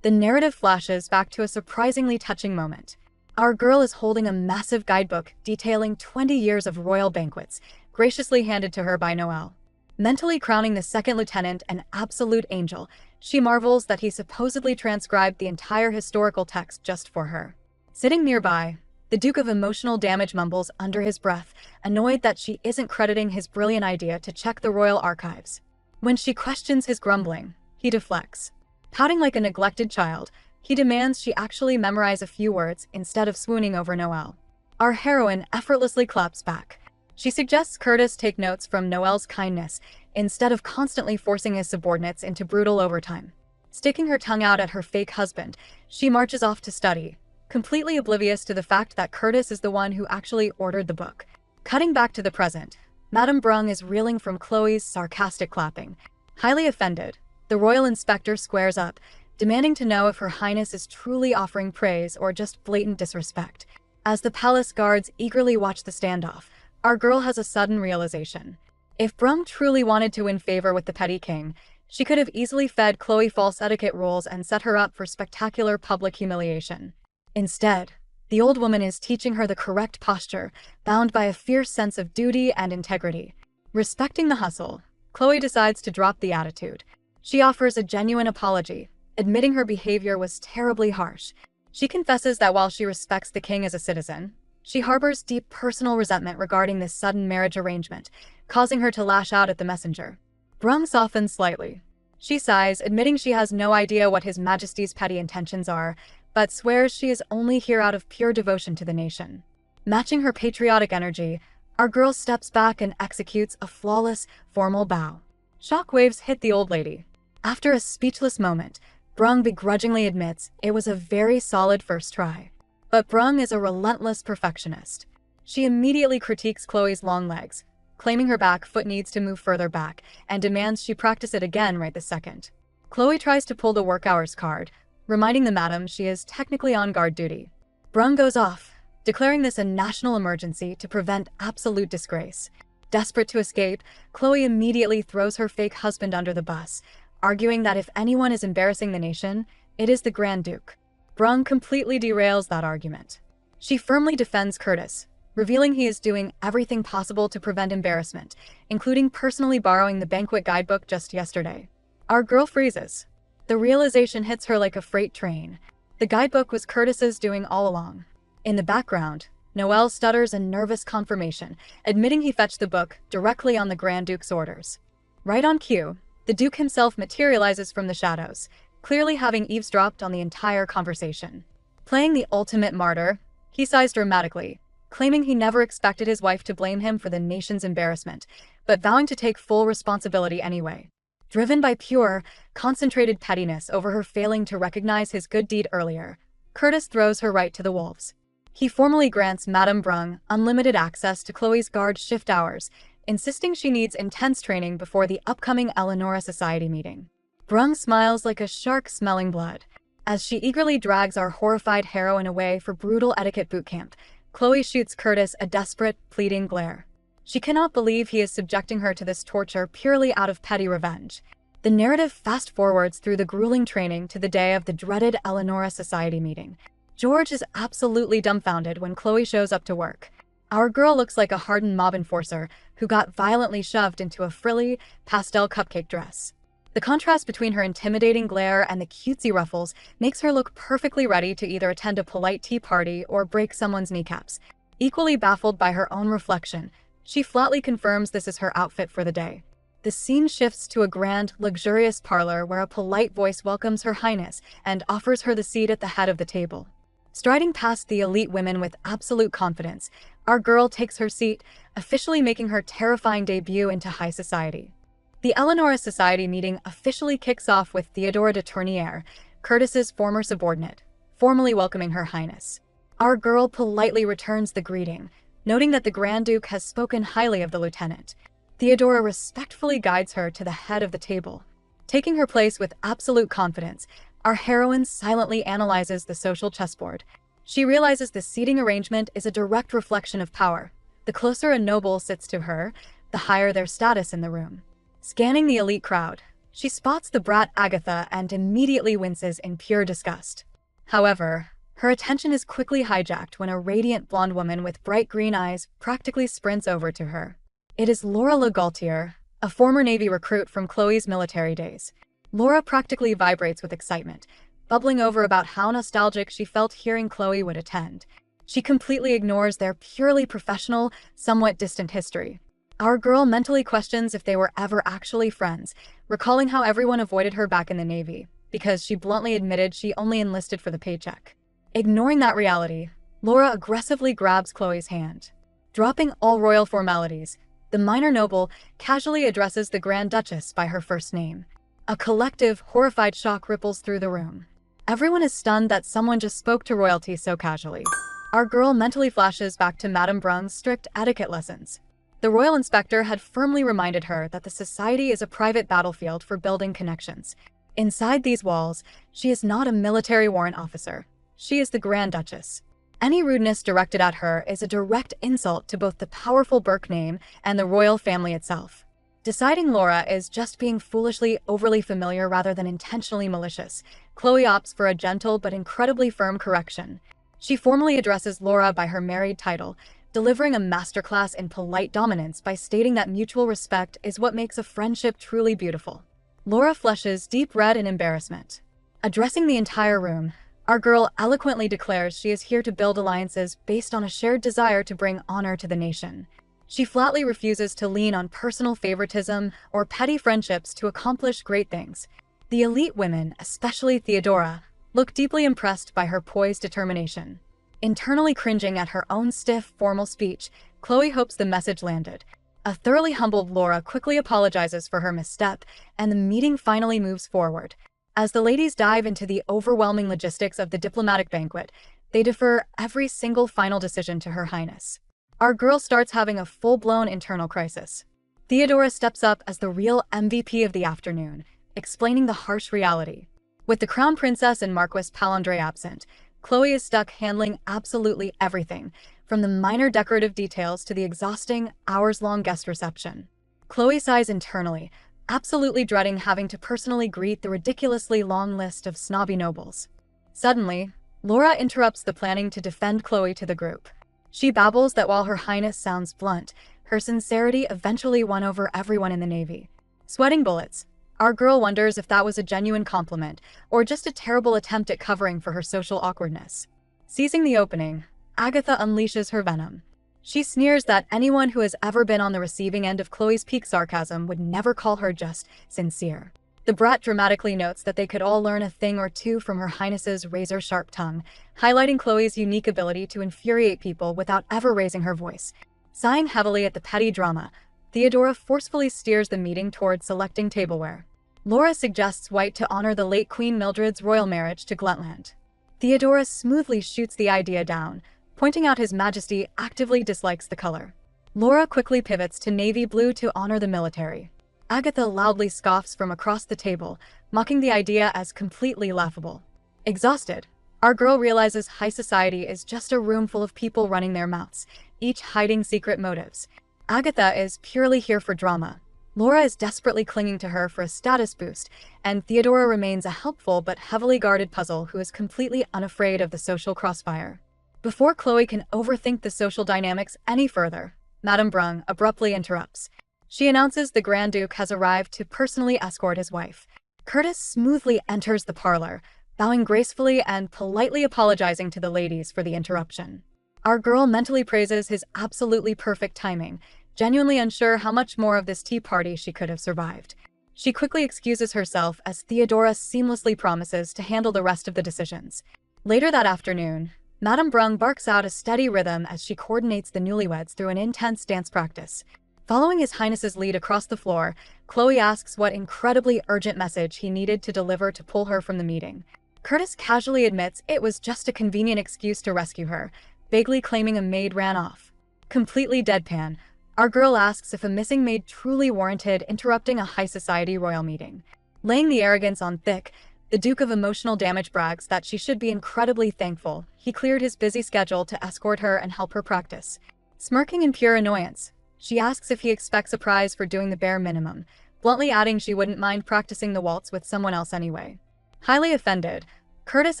The narrative flashes back to a surprisingly touching moment. Our girl is holding a massive guidebook detailing 20 years of royal banquets, graciously handed to her by Noel. Mentally crowning the second lieutenant an absolute angel, she marvels that he supposedly transcribed the entire historical text just for her. Sitting nearby, the Duke of Emotional Damage mumbles under his breath, annoyed that she isn't crediting his brilliant idea to check the royal archives. When she questions his grumbling, he deflects. Pouting like a neglected child, he demands she actually memorize a few words instead of swooning over Noel. Our heroine effortlessly claps back. She suggests Curtis take notes from Noel's kindness instead of constantly forcing his subordinates into brutal overtime. Sticking her tongue out at her fake husband, she marches off to study, completely oblivious to the fact that Curtis is the one who actually ordered the book. Cutting back to the present, Madame Brung is reeling from Chloe's sarcastic clapping. Highly offended, the royal inspector squares up, demanding to know if Her Highness is truly offering praise or just blatant disrespect. As the palace guards eagerly watch the standoff, our girl has a sudden realization. If Brung truly wanted to win favor with the petty king, she could have easily fed Chloe false etiquette rules and set her up for spectacular public humiliation. Instead, the old woman is teaching her the correct posture, bound by a fierce sense of duty and integrity. Respecting the hustle, Chloe decides to drop the attitude. She offers a genuine apology, admitting her behavior was terribly harsh. She confesses that while she respects the king as a citizen, she harbors deep personal resentment regarding this sudden marriage arrangement, causing her to lash out at the messenger. Brung softens slightly. She sighs, admitting she has no idea what His Majesty's petty intentions are, but swears she is only here out of pure devotion to the nation. Matching her patriotic energy, our girl steps back and executes a flawless, formal bow. Shockwaves hit the old lady. After a speechless moment, Brung begrudgingly admits it was a very solid first try. But Brung is a relentless perfectionist. She immediately critiques Chloe's long legs, claiming her back foot needs to move further back, and demands she practice it again right this second. Chloe tries to pull the work hours card, reminding the madam she is technically on guard duty. Brung goes off, declaring this a national emergency to prevent absolute disgrace. Desperate to escape, Chloe immediately throws her fake husband under the bus, arguing that if anyone is embarrassing the nation, it is the Grand Duke. Brung completely derails that argument. She firmly defends Curtis, revealing he is doing everything possible to prevent embarrassment, including personally borrowing the banquet guidebook just yesterday. Our girl freezes. The realization hits her like a freight train. The The guidebook was Curtis's doing all along. In the background, Noel stutters in nervous confirmation, admitting he fetched the book directly on the Grand Duke's orders. Right on cue, the Duke himself materializes from the shadows, clearly having eavesdropped on the entire conversation. Playing the ultimate martyr, he sighs dramatically, claiming he never expected his wife to blame him for the nation's embarrassment, but vowing to take full responsibility anyway. Driven by pure, concentrated pettiness over her failing to recognize his good deed earlier, Curtis throws her right to the wolves. He formally grants Madame Brung unlimited access to Chloe's guard shift hours, insisting she needs intense training before the upcoming Eleonora Society meeting. Brung smiles like a shark smelling blood. As she eagerly drags our horrified heroine away for brutal etiquette boot camp, Chloe shoots Curtis a desperate, pleading glare. She cannot believe he is subjecting her to this torture purely out of petty revenge. The narrative fast-forwards through the grueling training to the day of the dreaded Eleonora Society meeting. George is absolutely dumbfounded when Chloe shows up to work. Our girl looks like a hardened mob enforcer who got violently shoved into a frilly, pastel cupcake dress. The contrast between her intimidating glare and the cutesy ruffles makes her look perfectly ready to either attend a polite tea party or break someone's kneecaps. Equally baffled by her own reflection, she flatly confirms this is her outfit for the day. The scene shifts to a grand, luxurious parlor where a polite voice welcomes Her Highness and offers her the seat at the head of the table. Striding past the elite women with absolute confidence, our girl takes her seat, officially making her terrifying debut into high society. The Eleonora Society meeting officially kicks off with Theodora de Tournier, Curtis's former subordinate, formally welcoming Her Highness. Our girl politely returns the greeting, noting that the Grand Duke has spoken highly of the lieutenant. Theodora respectfully guides her to the head of the table. Taking her place with absolute confidence, our heroine silently analyzes the social chessboard. She realizes the seating arrangement is a direct reflection of power. The closer a noble sits to her, the higher their status in the room. Scanning the elite crowd, she spots the brat Agatha and immediately winces in pure disgust. However, her attention is quickly hijacked when a radiant blonde woman with bright green eyes practically sprints over to her. It is Laura LeGaultier, a former Navy recruit from Chloe's military days. Laura practically vibrates with excitement, bubbling over about how nostalgic she felt hearing Chloe would attend. She completely ignores their purely professional, somewhat distant history. Our girl mentally questions if they were ever actually friends, recalling how everyone avoided her back in the Navy, because she bluntly admitted she only enlisted for the paycheck. Ignoring that reality, Laura aggressively grabs Chloe's hand. Dropping all royal formalities, the minor noble casually addresses the Grand Duchess by her first name. A collective, horrified shock ripples through the room. Everyone is stunned that someone just spoke to royalty so casually. Our girl mentally flashes back to Madame Brung's strict etiquette lessons. The royal inspector had firmly reminded her that the society is a private battlefield for building connections. Inside these walls, she is not a military warrant officer. She is the Grand Duchess. Any rudeness directed at her is a direct insult to both the powerful Burke name and the royal family itself. Deciding Laura is just being foolishly overly familiar rather than intentionally malicious, Chloe opts for a gentle but incredibly firm correction. She formally addresses Laura by her married title, delivering a masterclass in polite dominance by stating that mutual respect is what makes a friendship truly beautiful. Laura flushes deep red in embarrassment. Addressing the entire room, our girl eloquently declares she is here to build alliances based on a shared desire to bring honor to the nation. She flatly refuses to lean on personal favoritism or petty friendships to accomplish great things. The elite women, especially Theodora, look deeply impressed by her poised determination. Internally cringing at her own stiff, formal speech, Chloe hopes the message landed. A thoroughly humbled Laura quickly apologizes for her misstep, and the meeting finally moves forward. As the ladies dive into the overwhelming logistics of the diplomatic banquet, they defer every single final decision to Her Highness. Our girl starts having a full-blown internal crisis. Theodora steps up as the real MVP of the afternoon, explaining the harsh reality. With the Crown Princess and Marquis Palandre absent, Chloe is stuck handling absolutely everything, from the minor decorative details to the exhausting, hours-long guest reception. Chloe sighs internally, absolutely dreading having to personally greet the ridiculously long list of snobby nobles. Suddenly, Laura interrupts the planning to defend Chloe to the group. She babbles that while Her Highness sounds blunt, her sincerity eventually won over everyone in the Navy. Sweating bullets, Our girl wonders if that was a genuine compliment, or just a terrible attempt at covering for her social awkwardness. Seizing the opening, Agatha unleashes her venom. She sneers that anyone who has ever been on the receiving end of Chloe's peak sarcasm would never call her just sincere. The brat dramatically notes that they could all learn a thing or two from Her Highness's razor-sharp tongue, highlighting Chloe's unique ability to infuriate people without ever raising her voice. Sighing heavily at the petty drama, Theodora forcefully steers the meeting toward selecting tableware. Laura suggests white to honor the late Queen Mildred's royal marriage to Glentland. Theodora smoothly shoots the idea down, pointing out His Majesty actively dislikes the color. Laura quickly pivots to navy blue to honor the military. Agatha loudly scoffs from across the table, mocking the idea as completely laughable. Exhausted, our girl realizes high society is just a room full of people running their mouths, each hiding secret motives. Agatha is purely here for drama. Laura is desperately clinging to her for a status boost, and Theodora remains a helpful but heavily guarded puzzle who is completely unafraid of the social crossfire. Before Chloe can overthink the social dynamics any further, Madame Brung abruptly interrupts. She announces the Grand Duke has arrived to personally escort his wife. Curtis smoothly enters the parlor, bowing gracefully and politely apologizing to the ladies for the interruption. Our girl mentally praises his absolutely perfect timing, genuinely unsure how much more of this tea party she could have survived. She quickly excuses herself as Theodora seamlessly promises to handle the rest of the decisions. Later that afternoon, Madame Brung barks out a steady rhythm as she coordinates the newlyweds through an intense dance practice. Following His Highness's lead across the floor, Chloe asks what incredibly urgent message he needed to deliver to pull her from the meeting. Curtis casually admits it was just a convenient excuse to rescue her, vaguely claiming a maid ran off. Completely deadpan, our girl asks if a missing maid truly warranted interrupting a high society royal meeting. Laying the arrogance on thick, the Duke of Emotional Damage brags that she should be incredibly thankful he cleared his busy schedule to escort her and help her practice. Smirking in pure annoyance, she asks if he expects a prize for doing the bare minimum, bluntly adding she wouldn't mind practicing the waltz with someone else anyway. Highly offended, Curtis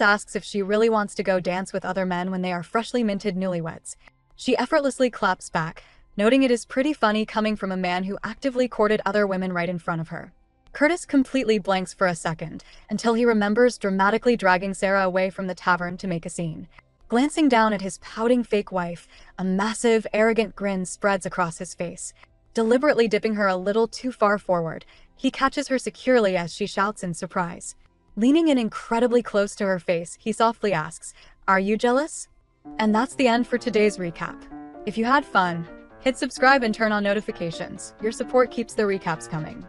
asks if she really wants to go dance with other men when they are freshly minted newlyweds. She effortlessly claps back, noting it is pretty funny coming from a man who actively courted other women right in front of her. Curtis completely blanks for a second, until he remembers dramatically dragging Sarah away from the tavern to make a scene. Glancing down at his pouting fake wife, a massive, arrogant grin spreads across his face. Deliberately dipping her a little too far forward, he catches her securely as she shouts in surprise. Leaning in incredibly close to her face, he softly asks, "Are you jealous?" And that's the end for today's recap. If you had fun, hit subscribe and turn on notifications. Your support keeps the recaps coming.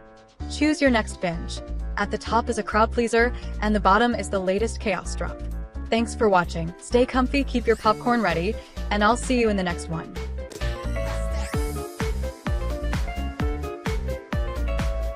Choose your next binge. At the top is a crowd pleaser, and the bottom is the latest chaos drop. Thanks for watching. Stay comfy, keep your popcorn ready, and I'll see you in the next one.